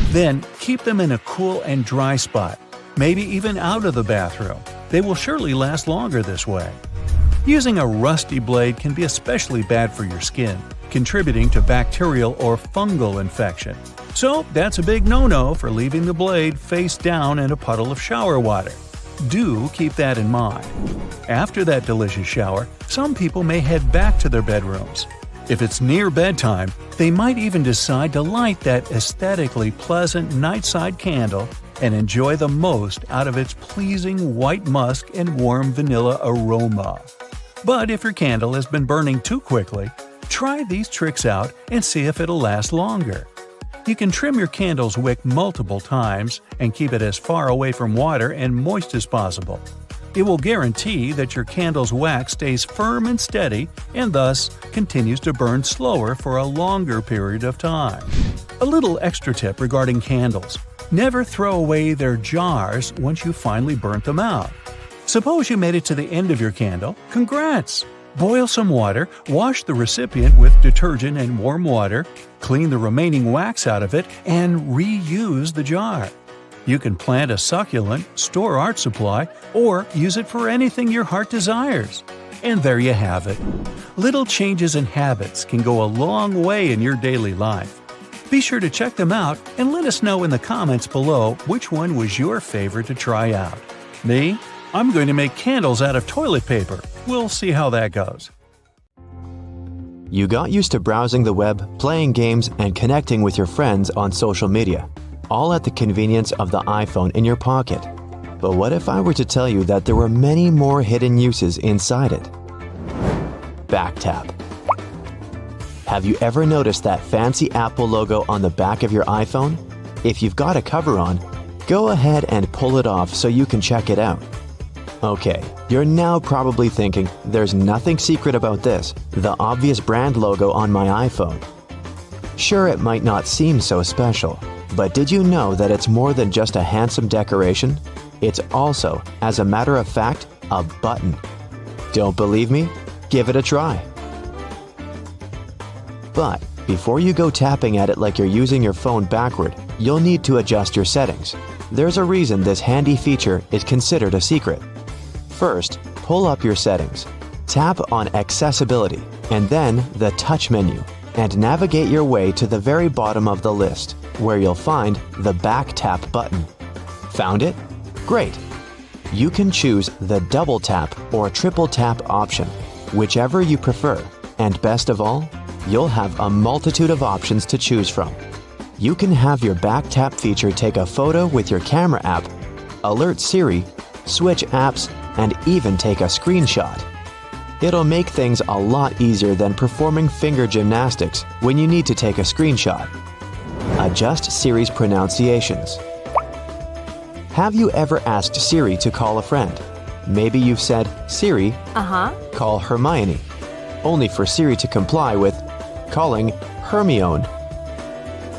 Then, keep them in a cool and dry spot, maybe even out of the bathroom. They will surely last longer this way. Using a rusty blade can be especially bad for your skin, contributing to bacterial or fungal infection. So, that's a big no-no for leaving the blade face down in a puddle of shower water. Do keep that in mind. After that delicious shower, some people may head back to their bedrooms. If it's near bedtime, they might even decide to light that aesthetically pleasant nightside candle and enjoy the most out of its pleasing white musk and warm vanilla aroma. But if your candle has been burning too quickly, try these tricks out and see if it'll last longer. You can trim your candle's wick multiple times and keep it as far away from water and moist as possible. It will guarantee that your candle's wax stays firm and steady and thus continues to burn slower for a longer period of time. A little extra tip regarding candles: never throw away their jars once you finally burnt them out. Suppose you made it to the end of your candle. Congrats! Boil some water, wash the recipient with detergent and warm water, clean the remaining wax out of it, and reuse the jar. You can plant a succulent, store art supply, or use it for anything your heart desires. And there you have it. Little changes in habits can go a long way in your daily life. Be sure to check them out and let us know in the comments below which one was your favorite to try out. Me? I'm going to make candles out of toilet paper. We'll see how that goes. You got used to browsing the web, playing games, and connecting with your friends on social media, all at the convenience of the iPhone in your pocket. But what if I were to tell you that there were many more hidden uses inside it? Back tap. Have you ever noticed that fancy Apple logo on the back of your iPhone? If you've got a cover on, go ahead and pull it off so you can check it out. Okay, you're now probably thinking, there's nothing secret about this, the obvious brand logo on my iPhone. Sure, it might not seem so special, but did you know that it's more than just a handsome decoration? It's also, as a matter of fact, a button. Don't believe me? Give it a try. But before you go tapping at it like you're using your phone backward, you'll need to adjust your settings. There's a reason this handy feature is considered a secret. First, pull up your settings. Tap on Accessibility and then the Touch menu, and navigate your way to the very bottom of the list, where you'll find the Back Tap button. Found it? Great! You can choose the Double Tap or Triple Tap option, whichever you prefer, and best of all, you'll have a multitude of options to choose from. You can have your Back Tap feature take a photo with your camera app, alert Siri, switch apps, and even take a screenshot. It'll make things a lot easier than performing finger gymnastics when you need to take a screenshot. Adjust Siri's pronunciations. Have you ever asked Siri to call a friend? Maybe you've said, Siri, call Hermione, only for Siri to comply with calling Hermione.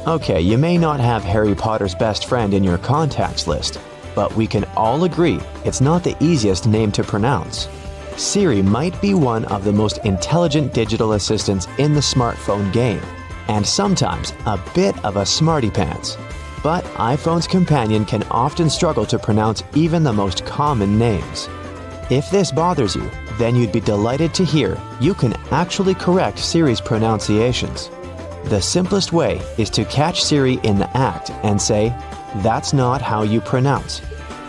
Okay, you may not have Harry Potter's best friend in your contacts list, but we can all agree it's not the easiest name to pronounce. Siri might be one of the most intelligent digital assistants in the smartphone game, and sometimes a bit of a smarty pants. But iPhone's companion can often struggle to pronounce even the most common names. If this bothers you, then you'd be delighted to hear you can actually correct Siri's pronunciations. The simplest way is to catch Siri in the act and say, "That's not how you pronounce."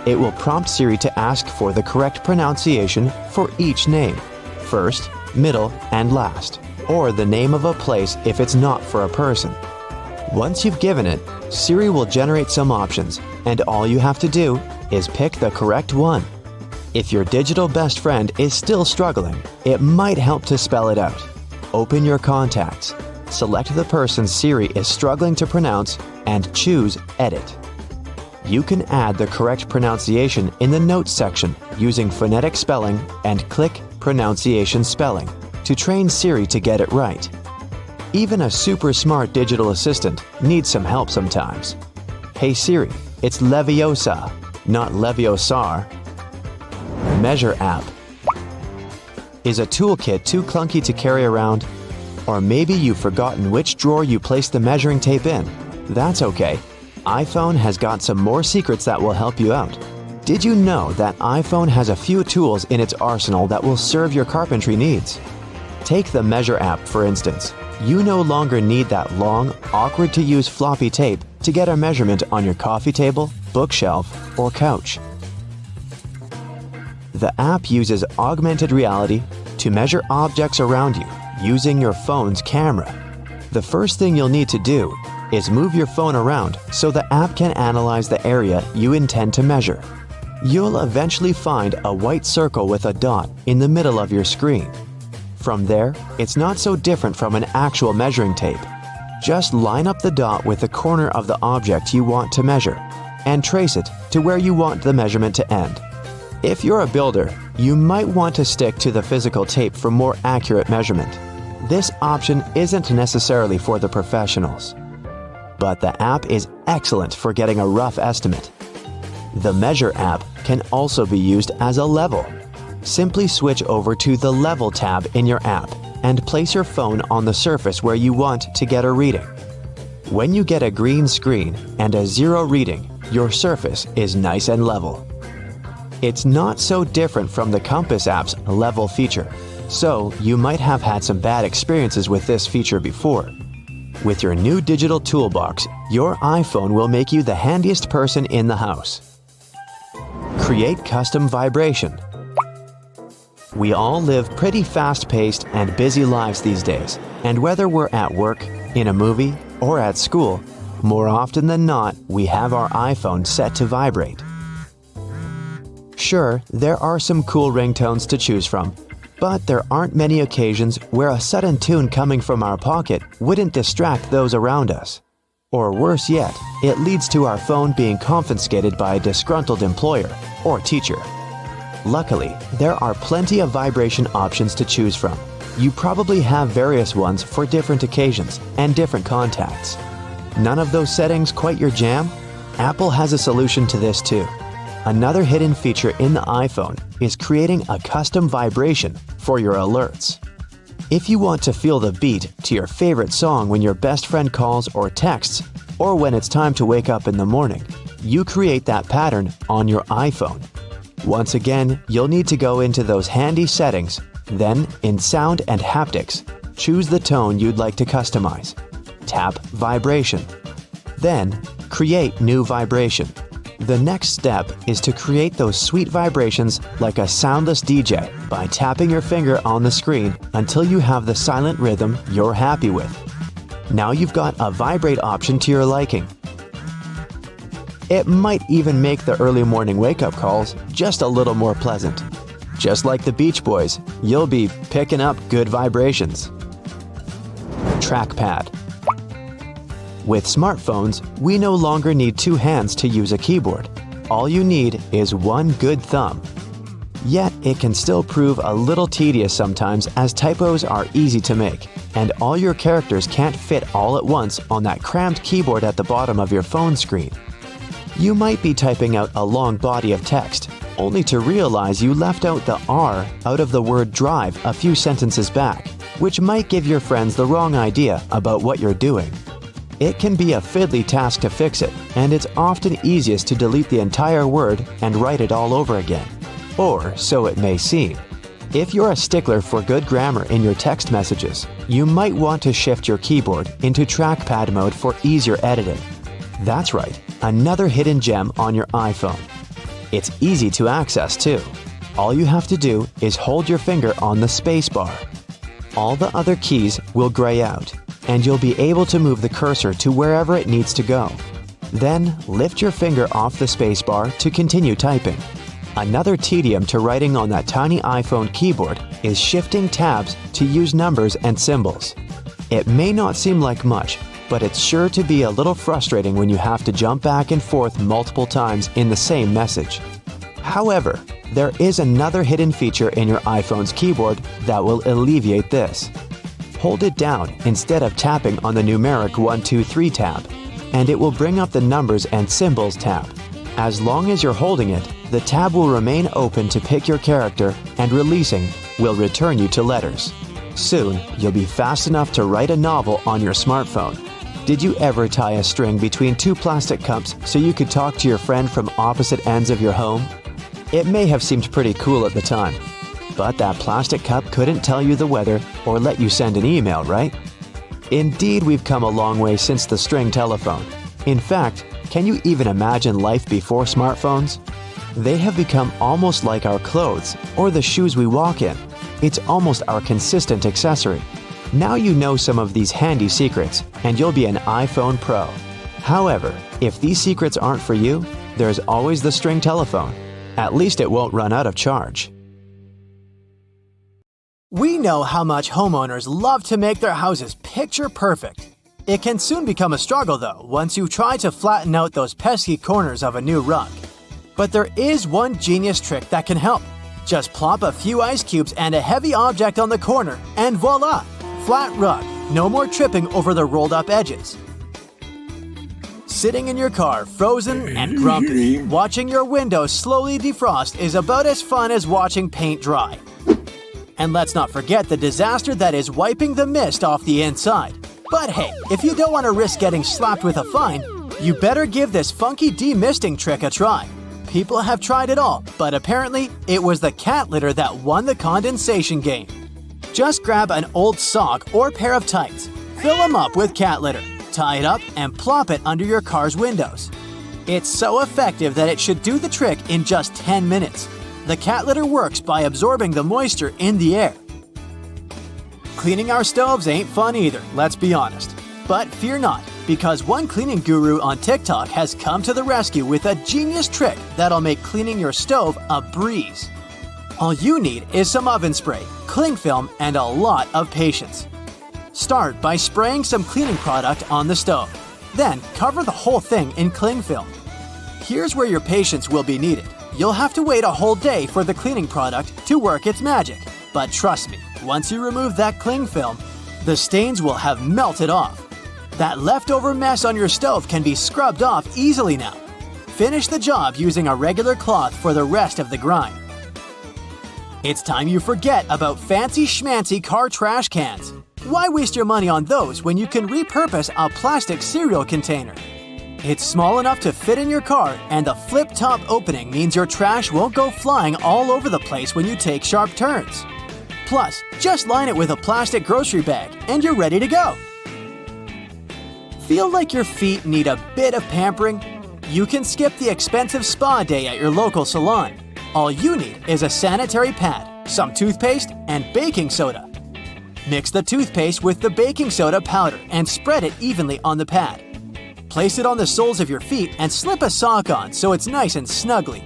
It will prompt Siri to ask for the correct pronunciation for each name, first, middle, and last, or the name of a place if it's not for a person. Once you've given it, Siri will generate some options, and all you have to do is pick the correct one. If your digital best friend is still struggling, it might help to spell it out. Open your contacts, select the person Siri is struggling to pronounce, and choose Edit. You can add the correct pronunciation in the Notes section using phonetic spelling and click Pronunciation Spelling to train Siri to get it right. Even a super smart digital assistant needs some help sometimes. Hey Siri, it's Leviosa, not Leviosar. Measure app. Is a toolkit too clunky to carry around? Or maybe you've forgotten which drawer you placed the measuring tape in. That's okay. iPhone has got some more secrets that will help you out. Did you know that iPhone has a few tools in its arsenal that will serve your carpentry needs? Take the Measure app, for instance. You no longer need that long, awkward-to-use floppy tape to get a measurement on your coffee table, bookshelf, or couch. The app uses augmented reality to measure objects around you using your phone's camera. The first thing you'll need to do is move your phone around so the app can analyze the area you intend to measure. You'll eventually find a white circle with a dot in the middle of your screen. From there, it's not so different from an actual measuring tape. Just line up the dot with the corner of the object you want to measure and trace it to where you want the measurement to end. If you're a builder, you might want to stick to the physical tape for more accurate measurement. This option isn't necessarily for the professionals, but the app is excellent for getting a rough estimate. The Measure app can also be used as a level. Simply switch over to the Level tab in your app and place your phone on the surface where you want to get a reading. When you get a green screen and a 0 reading, your surface is nice and level. It's not so different from the Compass app's Level feature, so you might have had some bad experiences with this feature before. With your new digital toolbox, your iPhone will make you the handiest person in the house. Create custom vibration. We all live pretty fast-paced and busy lives these days, and whether we're at work, in a movie, or at school, more often than not, we have our iPhone set to vibrate. Sure, there are some cool ringtones to choose from, but there aren't many occasions where a sudden tune coming from our pocket wouldn't distract those around us. Or worse yet, it leads to our phone being confiscated by a disgruntled employer or teacher. Luckily, there are plenty of vibration options to choose from. You probably have various ones for different occasions and different contacts. None of those settings quite your jam? Apple has a solution to this too. Another hidden feature in the iPhone is creating a custom vibration for your alerts. If you want to feel the beat to your favorite song when your best friend calls or texts, or when it's time to wake up in the morning, you create that pattern on your iPhone. Once again, you'll need to go into those handy settings, then in Sound and Haptics, choose the tone you'd like to customize. Tap Vibration. Then, Create New Vibration. The next step is to create those sweet vibrations like a soundless DJ by tapping your finger on the screen until you have the silent rhythm you're happy with. Now you've got a vibrate option to your liking. It might even make the early morning wake-up calls just a little more pleasant. Just like the Beach Boys, you'll be picking up good vibrations. Trackpad. With smartphones, we no longer need two hands to use a keyboard. All you need is one good thumb. Yet, it can still prove a little tedious sometimes as typos are easy to make, and all your characters can't fit all at once on that cramped keyboard at the bottom of your phone screen. You might be typing out a long body of text, only to realize you left out the R out of the word drive a few sentences back, which might give your friends the wrong idea about what you're doing. It can be a fiddly task to fix it, and it's often easiest to delete the entire word and write it all over again. Or so it may seem. If you're a stickler for good grammar in your text messages, you might want to shift your keyboard into trackpad mode for easier editing. That's right, another hidden gem on your iPhone. It's easy to access too. All you have to do is hold your finger on the space bar. All the other keys will gray out, and you'll be able to move the cursor to wherever it needs to go. Then, lift your finger off the spacebar to continue typing. Another tedium to writing on that tiny iPhone keyboard is shifting tabs to use numbers and symbols. It may not seem like much, but it's sure to be a little frustrating when you have to jump back and forth multiple times in the same message. However, There is another hidden feature in your iPhone's keyboard that will alleviate this. Hold it down instead of tapping on the numeric 1, 2, 3 tab, and it will bring up the Numbers and Symbols tab. As long as you're holding it, the tab will remain open to pick your character, and releasing will return you to letters. Soon, you'll be fast enough to write a novel on your smartphone. Did you ever tie a string between two plastic cups so you could talk to your friend from opposite ends of your home? It may have seemed pretty cool at the time, but that plastic cup couldn't tell you the weather or let you send an email, right? Indeed, we've come a long way since the string telephone. In fact, can you even imagine life before smartphones? They have become almost like our clothes or the shoes we walk in. It's almost our consistent accessory. Now you know some of these handy secrets, and you'll be an iPhone Pro. However, if these secrets aren't for you, there's always the string telephone. At least it won't run out of charge. We know how much homeowners love to make their houses picture perfect. It can soon become a struggle, though, once you try to flatten out those pesky corners of a new rug. But there is one genius trick that can help. Just plop a few ice cubes and a heavy object on the corner, and voila! Flat rug. No more tripping over the rolled up edges. Sitting in your car, frozen and grumpy, watching your windows slowly defrost is about as fun as watching paint dry. And let's not forget the disaster that is wiping the mist off the inside. But hey, if you don't want to risk getting slapped with a fine, you better give this funky demisting trick a try. People have tried it all, but apparently it was the cat litter that won the condensation game. Just grab an old sock or pair of tights, fill them up with cat litter, tie it up, and plop it under your car's windows. It's so effective that it should do the trick in just 10 minutes. The cat litter works by absorbing the moisture in the air. Cleaning our stoves ain't fun either, let's be honest. But fear not, because one cleaning guru on TikTok has come to the rescue with a genius trick that'll make cleaning your stove a breeze. All you need is some oven spray, cling film, and a lot of patience. Start by spraying some cleaning product on the stove. Then cover the whole thing in cling film. Here's where your patience will be needed. You'll have to wait a whole day for the cleaning product to work its magic. But trust me, once you remove that cling film, the stains will have melted off. That leftover mess on your stove can be scrubbed off easily now. Finish the job using a regular cloth for the rest of the grind. It's time you forget about fancy schmancy car trash cans. Why waste your money on those when you can repurpose a plastic cereal container? It's small enough to fit in your car, and the flip-top opening means your trash won't go flying all over the place when you take sharp turns. Plus, just line it with a plastic grocery bag, and you're ready to go. Feel like your feet need a bit of pampering? You can skip the expensive spa day at your local salon. All you need is a sanitary pad, some toothpaste, and baking soda. Mix the toothpaste with the baking soda powder and spread it evenly on the pad. Place it on the soles of your feet and slip a sock on so it's nice and snuggly.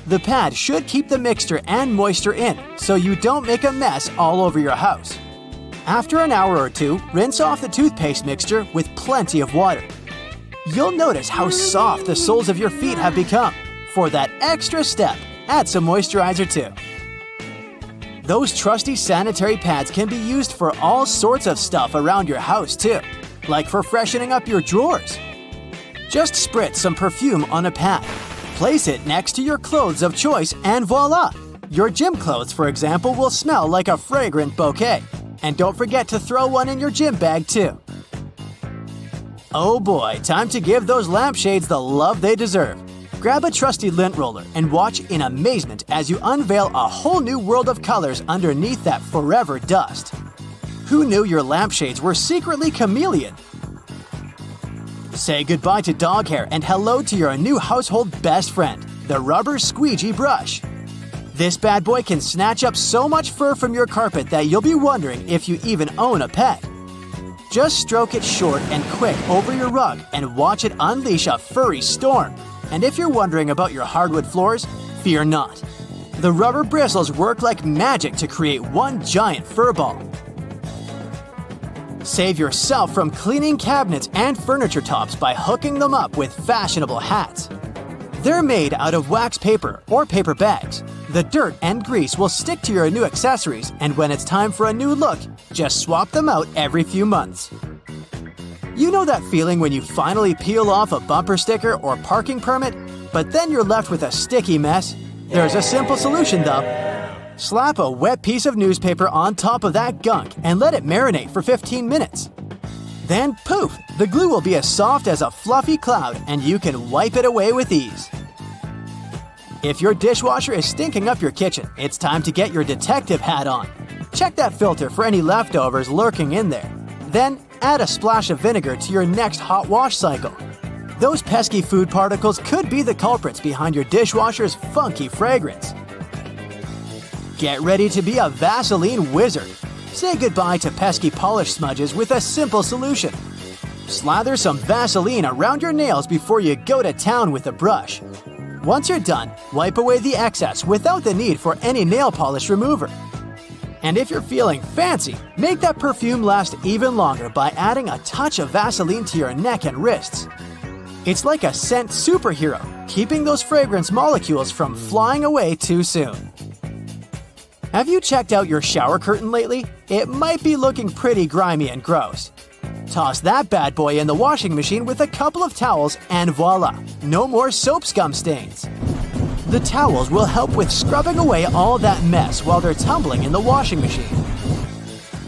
The pad should keep the mixture and moisture in so you don't make a mess all over your house. After an hour or two, rinse off the toothpaste mixture with plenty of water. You'll notice how soft the soles of your feet have become. For that extra step, add some moisturizer too. Those trusty sanitary pads can be used for all sorts of stuff around your house too, like for freshening up your drawers. Just spritz some perfume on a pad. Place it next to your clothes of choice and voila! Your gym clothes, for example, will smell like a fragrant bouquet. And don't forget to throw one in your gym bag too. Oh boy, time to give those lampshades the love they deserve. Grab a trusty lint roller and watch in amazement as you unveil a whole new world of colors underneath that forever dust. Who knew your lampshades were secretly chameleon? Say goodbye to dog hair and hello to your new household best friend, the rubber squeegee brush. This bad boy can snatch up so much fur from your carpet that you'll be wondering if you even own a pet. Just stroke it short and quick over your rug and watch it unleash a furry storm. And if you're wondering about your hardwood floors, fear not. The rubber bristles work like magic to create one giant fur ball. Save yourself from cleaning cabinets and furniture tops by hooking them up with fashionable hats. They're made out of wax paper or paper bags. The dirt and grease will stick to your new accessories, and when it's time for a new look, just swap them out every few months. You know that feeling when you finally peel off a bumper sticker or parking permit, but then you're left with a sticky mess? There's a simple solution though. Slap a wet piece of newspaper on top of that gunk and let it marinate for 15 minutes. Then poof, the glue will be as soft as a fluffy cloud and you can wipe it away with ease. If your dishwasher is stinking up your kitchen, it's time to get your detective hat on. Check that filter for any leftovers lurking in there. Then add a splash of vinegar to your next hot wash cycle. Those pesky food particles could be the culprits behind your dishwasher's funky fragrance. Get ready to be a Vaseline wizard. Say goodbye to pesky polish smudges with a simple solution. Slather some Vaseline around your nails before you go to town with a brush. Once you're done, wipe away the excess without the need for any nail polish remover. And if you're feeling fancy, make that perfume last even longer by adding a touch of Vaseline to your neck and wrists. It's like a scent superhero, keeping those fragrance molecules from flying away too soon. Have you checked out your shower curtain lately? It might be looking pretty grimy and gross. Toss that bad boy in the washing machine with a couple of towels and voila, no more soap scum stains. The towels will help with scrubbing away all that mess while they're tumbling in the washing machine.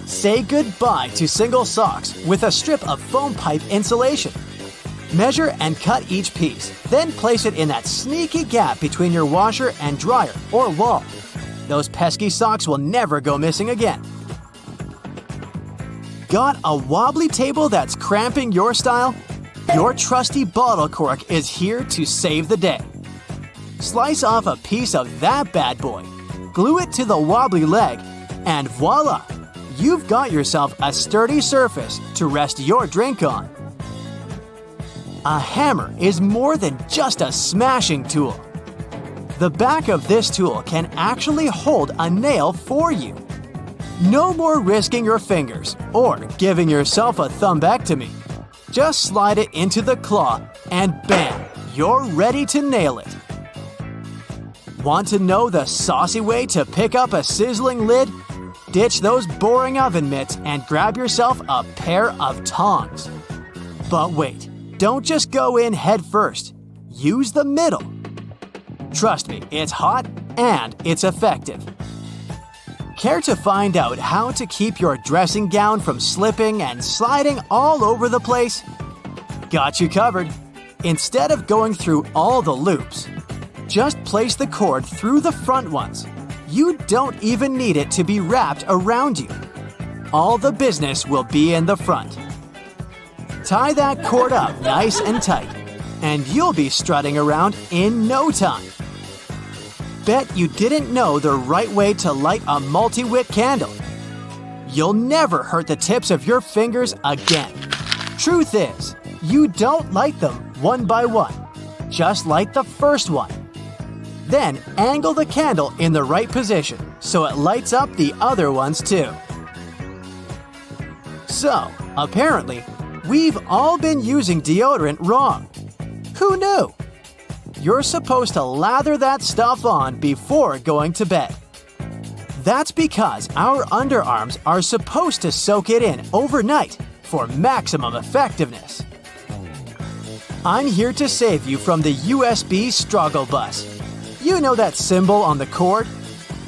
Say goodbye to single socks with a strip of foam pipe insulation. Measure and cut each piece, then place it in that sneaky gap between your washer and dryer or wall. Those pesky socks will never go missing again. Got a wobbly table that's cramping your style? Your trusty bottle cork is here to save the day. Slice off a piece of that bad boy, glue it to the wobbly leg, and voila! You've got yourself a sturdy surface to rest your drink on. A hammer is more than just a smashing tool. The back of this tool can actually hold a nail for you. No more risking your fingers or giving yourself a thumbectomy. Just slide it into the claw and bam, you're ready to nail it. Want to know the saucy way to pick up a sizzling lid? Ditch those boring oven mitts and grab yourself a pair of tongs. But wait, don't just go in head first. Use the middle. Trust me, it's hot and it's effective. Care to find out how to keep your dressing gown from slipping and sliding all over the place? Got you covered. Instead of going through all the loops, just place the cord through the front ones. You don't even need it to be wrapped around you. All the business will be in the front. Tie that cord up nice and tight, and you'll be strutting around in no time. Bet you didn't know the right way to light a multi-wick candle. You'll never hurt the tips of your fingers again. Truth is, you don't light them one by one. Just light the first one. Then angle the candle in the right position so it lights up the other ones too. So, apparently, we've all been using deodorant wrong. Who knew? You're supposed to lather that stuff on before going to bed. That's because our underarms are supposed to soak it in overnight for maximum effectiveness. I'm here to save you from the USB struggle bus. You know that symbol on the cord?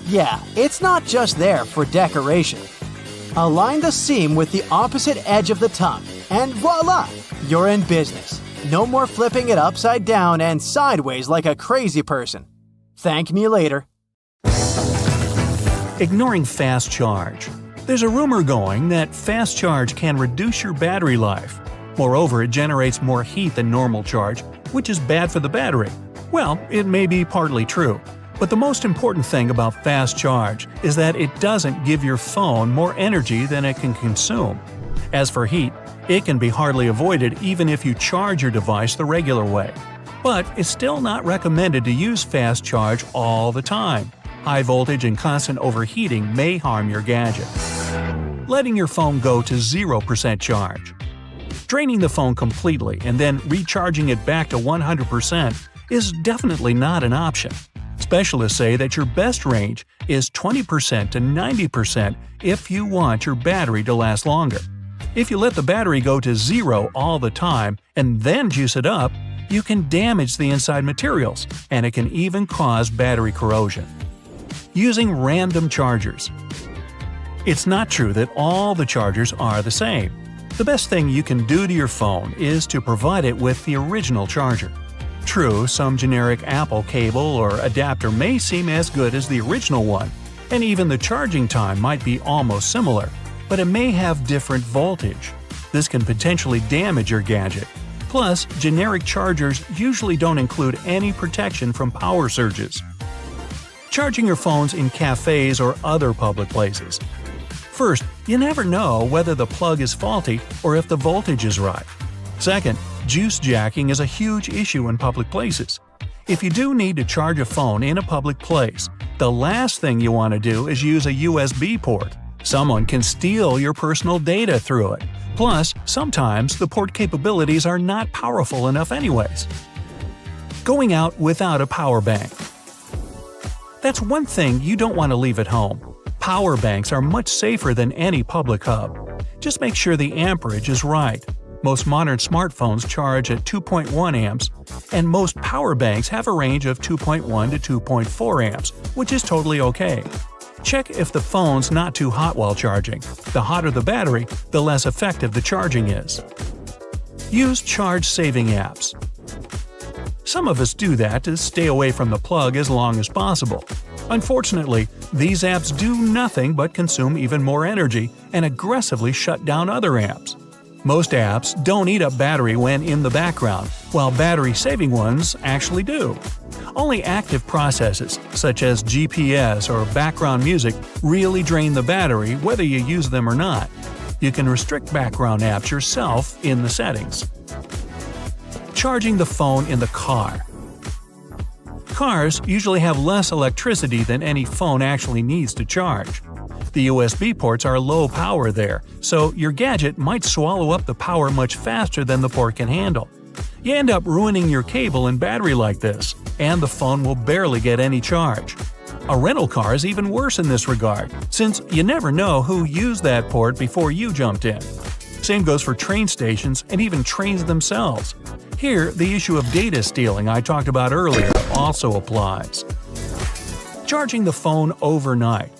Yeah, it's not just there for decoration. Align the seam with the opposite edge of the tongue, and voila! You're in business. No more flipping it upside down and sideways like a crazy person. Thank me later. Ignoring fast charge. There's a rumor going that fast charge can reduce your battery life. Moreover, it generates more heat than normal charge, which is bad for the battery. Well, it may be partly true, but the most important thing about fast charge is that it doesn't give your phone more energy than it can consume. As for heat, it can be hardly avoided even if you charge your device the regular way. But it's still not recommended to use fast charge all the time. High voltage and constant overheating may harm your gadget. Letting your phone go to 0% charge. Draining the phone completely and then recharging it back to 100% is definitely not an option. Specialists say that your best range is 20% to 90% if you want your battery to last longer. If you let the battery go to zero all the time and then juice it up, you can damage the inside materials, and it can even cause battery corrosion. Using random chargers. It's not true that all the chargers are the same. The best thing you can do to your phone is to provide it with the original charger. True, some generic Apple cable or adapter may seem as good as the original one, and even the charging time might be almost similar, but it may have different voltage. This can potentially damage your gadget. Plus, generic chargers usually don't include any protection from power surges. Charging your phones in cafes or other public places. First, you never know whether the plug is faulty or if the voltage is right. Second, juice jacking is a huge issue in public places. If you do need to charge a phone in a public place, the last thing you want to do is use a USB port. Someone can steal your personal data through it. Plus, sometimes the port capabilities are not powerful enough anyways. Going out without a power bank. That's one thing you don't want to leave at home. Power banks are much safer than any public hub. Just make sure the amperage is right. Most modern smartphones charge at 2.1 amps, and most power banks have a range of 2.1 to 2.4 amps, which is totally okay. Check if the phone's not too hot while charging. The hotter the battery, the less effective the charging is. Use charge-saving apps. Some of us do that to stay away from the plug as long as possible. Unfortunately, these apps do nothing but consume even more energy and aggressively shut down other apps. Most apps don't eat up battery when in the background, while battery-saving ones actually do. Only active processes, such as GPS or background music, really drain the battery whether you use them or not. You can restrict background apps yourself in the settings. Charging the phone in the car. Cars usually have less electricity than any phone actually needs to charge. The USB ports are low power there, so your gadget might swallow up the power much faster than the port can handle. You end up ruining your cable and battery like this, and the phone will barely get any charge. A rental car is even worse in this regard, since you never know who used that port before you jumped in. Same goes for train stations and even trains themselves. Here, the issue of data stealing I talked about earlier also applies. Charging the phone overnight.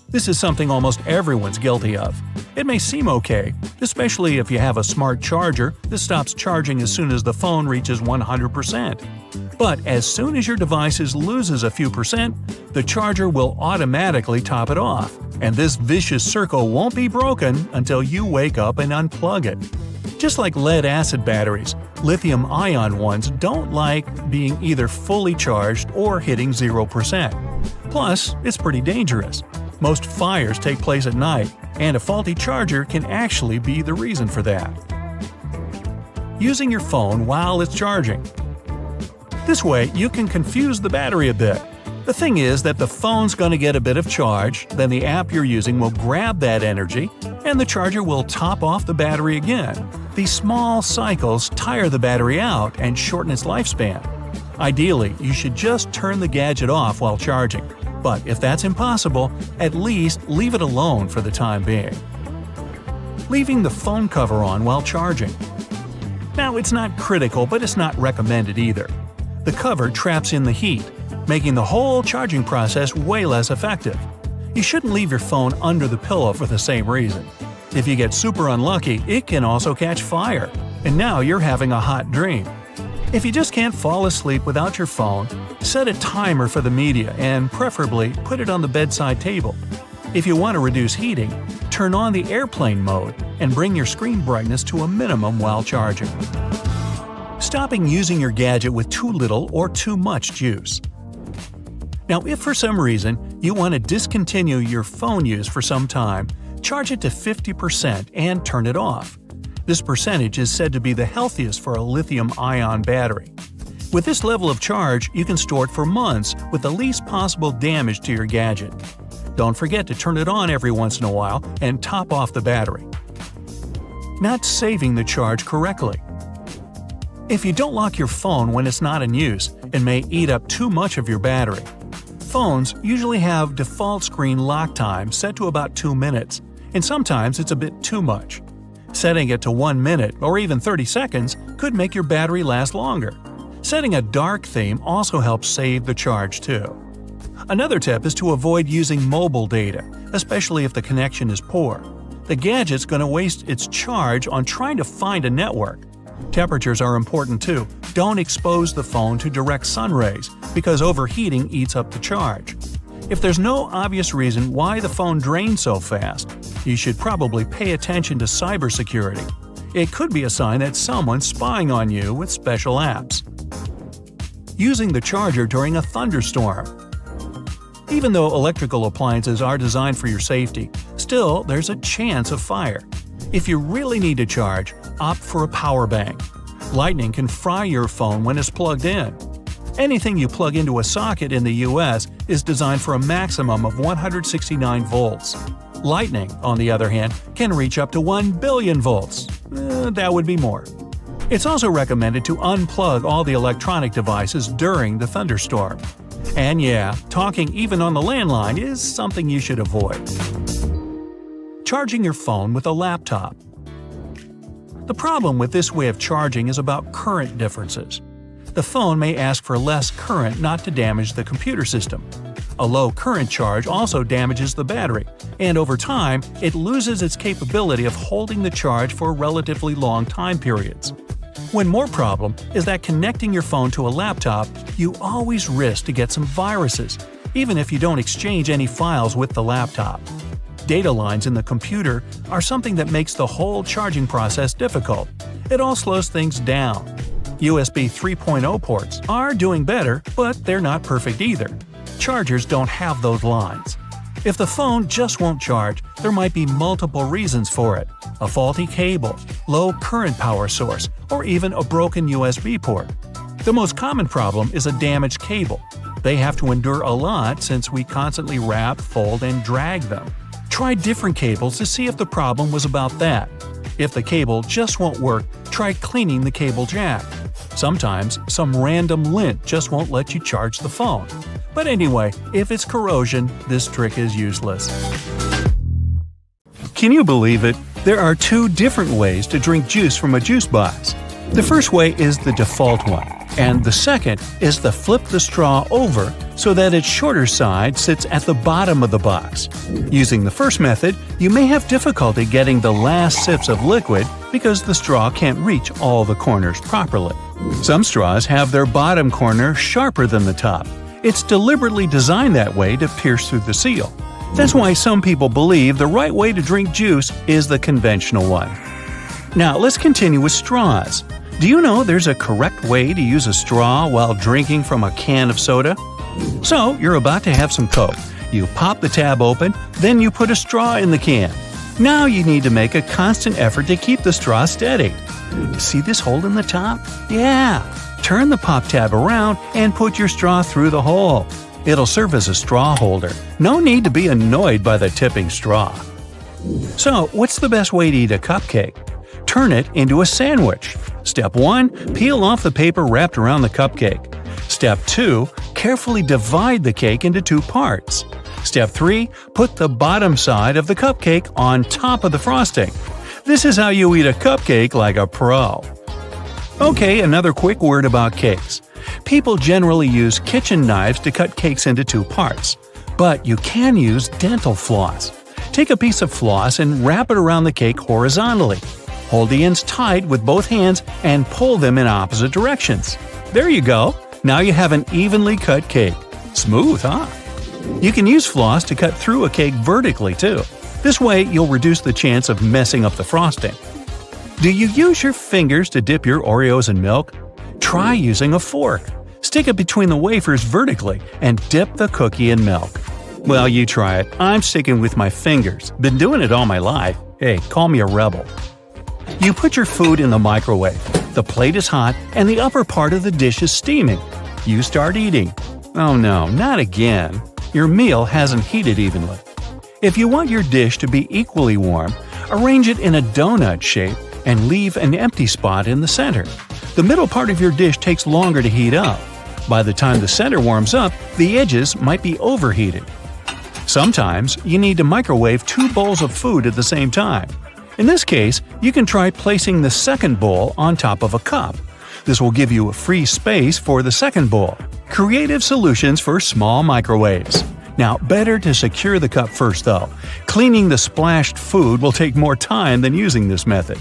This is something almost everyone's guilty of. It may seem okay, especially if you have a smart charger that stops charging as soon as the phone reaches 100%. But as soon as your device loses a few percent, the charger will automatically top it off, and this vicious circle won't be broken until you wake up and unplug it. Just like lead-acid batteries, lithium-ion ones don't like being either fully charged or hitting 0%. Plus, it's pretty dangerous. Most fires take place at night, and a faulty charger can actually be the reason for that. Using your phone while it's charging. This way, you can confuse the battery a bit. The thing is that the phone's going to get a bit of charge, then the app you're using will grab that energy, and the charger will top off the battery again. These small cycles tire the battery out and shorten its lifespan. Ideally, you should just turn the gadget off while charging. But if that's impossible, at least leave it alone for the time being. Leaving the phone cover on while charging. Now, it's not critical, but it's not recommended either. The cover traps in the heat, making the whole charging process way less effective. You shouldn't leave your phone under the pillow for the same reason. If you get super unlucky, it can also catch fire, and now you're having a hot dream. If you just can't fall asleep without your phone, set a timer for the media and preferably put it on the bedside table. If you want to reduce heating, turn on the airplane mode and bring your screen brightness to a minimum while charging. Stopping using your gadget with too little or too much juice. Now, if for some reason you want to discontinue your phone use for some time, charge it to 50% and turn it off. This percentage is said to be the healthiest for a lithium-ion battery. With this level of charge, you can store it for months with the least possible damage to your gadget. Don't forget to turn it on every once in a while and top off the battery. Not saving the charge correctly. If you don't lock your phone when it's not in use, it may eat up too much of your battery. Phones usually have default screen lock time set to about 2 minutes, and sometimes it's a bit too much. Setting it to 1 minute or even 30 seconds could make your battery last longer. Setting a dark theme also helps save the charge too. Another tip is to avoid using mobile data, especially if the connection is poor. The gadget's going to waste its charge on trying to find a network. Temperatures are important too. Don't expose the phone to direct sun rays because overheating eats up the charge. If there's no obvious reason why the phone drains so fast, you should probably pay attention to cybersecurity. It could be a sign that someone's spying on you with special apps. Using the charger during a thunderstorm. Even though electrical appliances are designed for your safety, still there's a chance of fire. If you really need to charge, opt for a power bank. Lightning can fry your phone when it's plugged in. Anything you plug into a socket in the US is designed for a maximum of 169 volts. Lightning, on the other hand, can reach up to 1 billion volts. That would be more. It's also recommended to unplug all the electronic devices during the thunderstorm. And yeah, talking even on the landline is something you should avoid. Charging your phone with a laptop. The problem with this way of charging is about current differences. The phone may ask for less current not to damage the computer system. A low current charge also damages the battery, and over time, it loses its capability of holding the charge for relatively long time periods. One more problem is that connecting your phone to a laptop, you always risk to get some viruses, even if you don't exchange any files with the laptop. Data lines in the computer are something that makes the whole charging process difficult. It all slows things down. USB 3.0 ports are doing better, but they're not perfect either. Chargers don't have those lines. If the phone just won't charge, there might be multiple reasons for it: a faulty cable, low current power source, or even a broken USB port. The most common problem is a damaged cable. They have to endure a lot since we constantly wrap, fold, and drag them. Try different cables to see if the problem was about that. If the cable just won't work, try cleaning the cable jack. Sometimes, some random lint just won't let you charge the phone. But anyway, if it's corrosion, this trick is useless. Can you believe it? There are 2 different ways to drink juice from a juice box. The first way is the default one, and the second is to flip the straw over so that its shorter side sits at the bottom of the box. Using the first method, you may have difficulty getting the last sips of liquid because the straw can't reach all the corners properly. Some straws have their bottom corner sharper than the top. It's deliberately designed that way to pierce through the seal. That's why some people believe the right way to drink juice is the conventional one. Now let's continue with straws. Do you know there's a correct way to use a straw while drinking from a can of soda? So, you're about to have some Coke. You pop the tab open, then you put a straw in the can. Now you need to make a constant effort to keep the straw steady. See this hole in the top? Yeah! Turn the pop tab around and put your straw through the hole. It'll serve as a straw holder. No need to be annoyed by the tipping straw. So, what's the best way to eat a cupcake? Turn it into a sandwich. Step 1. Peel off the paper wrapped around the cupcake. Step 2. Carefully divide the cake into 2 parts. Step 3. Put the bottom side of the cupcake on top of the frosting. This is how you eat a cupcake like a pro. Okay, another quick word about cakes. People generally use kitchen knives to cut cakes into 2 parts. But you can use dental floss. Take a piece of floss and wrap it around the cake horizontally. Hold the ends tight with both hands and pull them in opposite directions. There you go! Now you have an evenly cut cake. Smooth, huh? You can use floss to cut through a cake vertically too. This way you'll reduce the chance of messing up the frosting. Do you use your fingers to dip your Oreos in milk? Try using a fork. Stick it between the wafers vertically and dip the cookie in milk. Well, you try it. I'm sticking with my fingers. Been doing it all my life. Hey, call me a rebel. You put your food in the microwave. The plate is hot and the upper part of the dish is steaming. You start eating. Oh no, not again. Your meal hasn't heated evenly. If you want your dish to be equally warm, arrange it in a donut shape and leave an empty spot in the center. The middle part of your dish takes longer to heat up. By the time the center warms up, the edges might be overheated. Sometimes you need to microwave 2 bowls of food at the same time. In this case, you can try placing the second bowl on top of a cup. This will give you a free space for the second bowl. Creative solutions for small microwaves. Now, better to secure the cup first though. Cleaning the splashed food will take more time than using this method.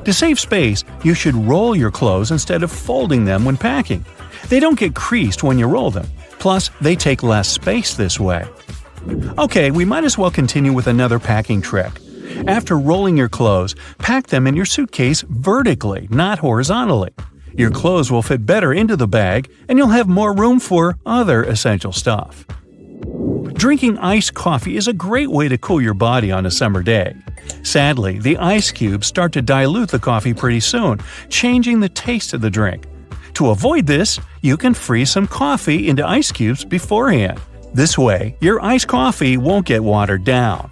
To save space, you should roll your clothes instead of folding them when packing. They don't get creased when you roll them. Plus, they take less space this way. Okay, we might as well continue with another packing trick. After rolling your clothes, pack them in your suitcase vertically, not horizontally. Your clothes will fit better into the bag, and you'll have more room for other essential stuff. Drinking iced coffee is a great way to cool your body on a summer day. Sadly, the ice cubes start to dilute the coffee pretty soon, changing the taste of the drink. To avoid this, you can freeze some coffee into ice cubes beforehand. This way, your iced coffee won't get watered down.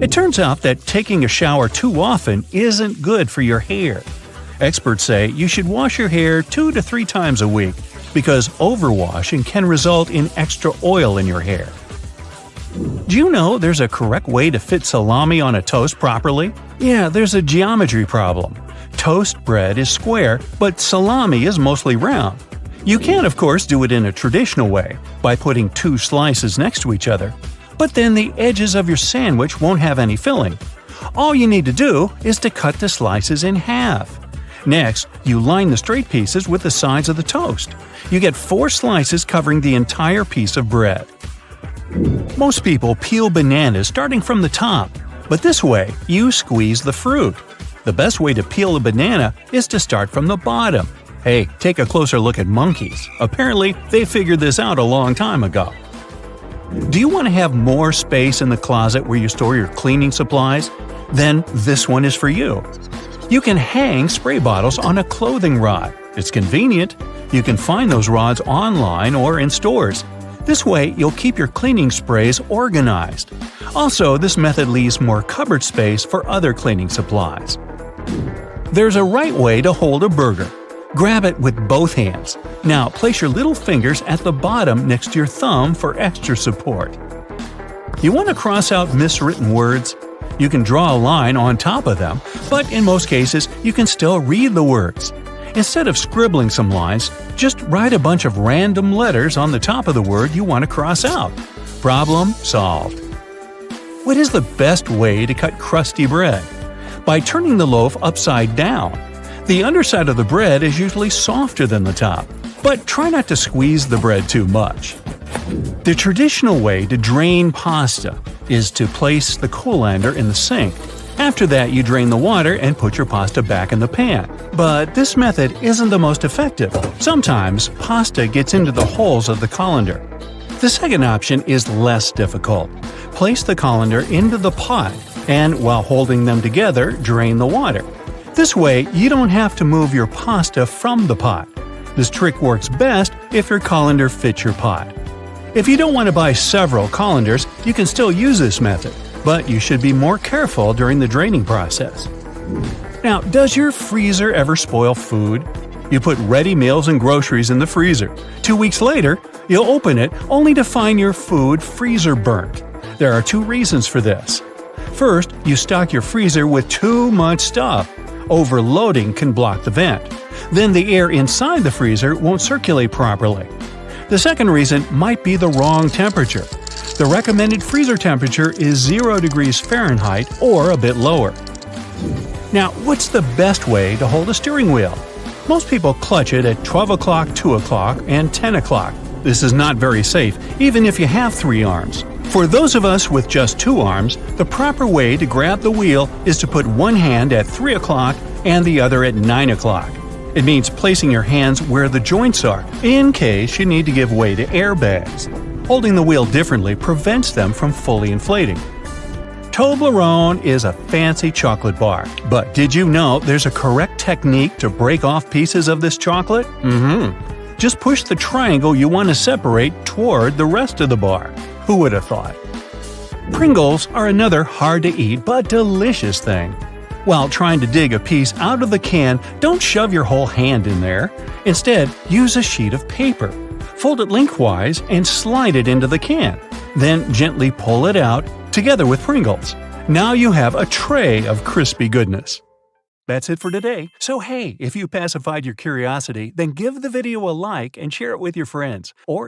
It turns out that taking a shower too often isn't good for your hair. Experts say you should wash your hair 2 to 3 times a week because overwashing can result in extra oil in your hair. Do you know there's a correct way to fit salami on a toast properly? Yeah, there's a geometry problem. Toast bread is square, but salami is mostly round. You can, of course, do it in a traditional way, by putting 2 slices next to each other. But then the edges of your sandwich won't have any filling. All you need to do is to cut the slices in half. Next, you line the straight pieces with the sides of the toast. You get 4 slices covering the entire piece of bread. Most people peel bananas starting from the top, but this way, you squeeze the fruit. The best way to peel a banana is to start from the bottom. Hey, take a closer look at monkeys. Apparently, they figured this out a long time ago. Do you want to have more space in the closet where you store your cleaning supplies? Then this one is for you. You can hang spray bottles on a clothing rod. It's convenient. You can find those rods online or in stores. This way, you'll keep your cleaning sprays organized. Also, this method leaves more cupboard space for other cleaning supplies. There's a right way to hold a burger. Grab it with both hands. Now, place your little fingers at the bottom next to your thumb for extra support. You want to cross out miswritten words? You can draw a line on top of them, but in most cases, you can still read the words. Instead of scribbling some lines, just write a bunch of random letters on the top of the word you want to cross out. Problem solved. What is the best way to cut crusty bread? By turning the loaf upside down. The underside of the bread is usually softer than the top, but try not to squeeze the bread too much. The traditional way to drain pasta is to place the colander in the sink. After that, you drain the water and put your pasta back in the pan. But this method isn't the most effective. Sometimes, pasta gets into the holes of the colander. The second option is less difficult. Place the colander into the pot, and while holding them together, drain the water. This way, you don't have to move your pasta from the pot. This trick works best if your colander fits your pot. If you don't want to buy several colanders, you can still use this method, but you should be more careful during the draining process. Now, does your freezer ever spoil food? You put ready meals and groceries in the freezer. 2 weeks later, you'll open it only to find your food freezer burnt. There are 2 reasons for this. First, you stock your freezer with too much stuff. Overloading can block the vent. Then the air inside the freezer won't circulate properly. The second reason might be the wrong temperature. The recommended freezer temperature is 0 degrees Fahrenheit or a bit lower. Now, what's the best way to hold a steering wheel? Most people clutch it at 12 o'clock, 2 o'clock, and 10 o'clock. This is not very safe, even if you have 3 arms. For those of us with just 2 arms, the proper way to grab the wheel is to put one hand at 3 o'clock and the other at 9 o'clock. It means placing your hands where the joints are, in case you need to give way to airbags. Holding the wheel differently prevents them from fully inflating. Toblerone is a fancy chocolate bar, but did you know there's a correct technique to break off pieces of this chocolate? Just push the triangle you want to separate toward the rest of the bar. Who would have thought? Pringles are another hard-to-eat but delicious thing. While trying to dig a piece out of the can, don't shove your whole hand in there. Instead, use a sheet of paper. Fold it lengthwise and slide it into the can. Then gently pull it out, together with Pringles. Now you have a tray of crispy goodness. That's it for today. So hey, if you pacified your curiosity, then give the video a like and share it with your friends. Or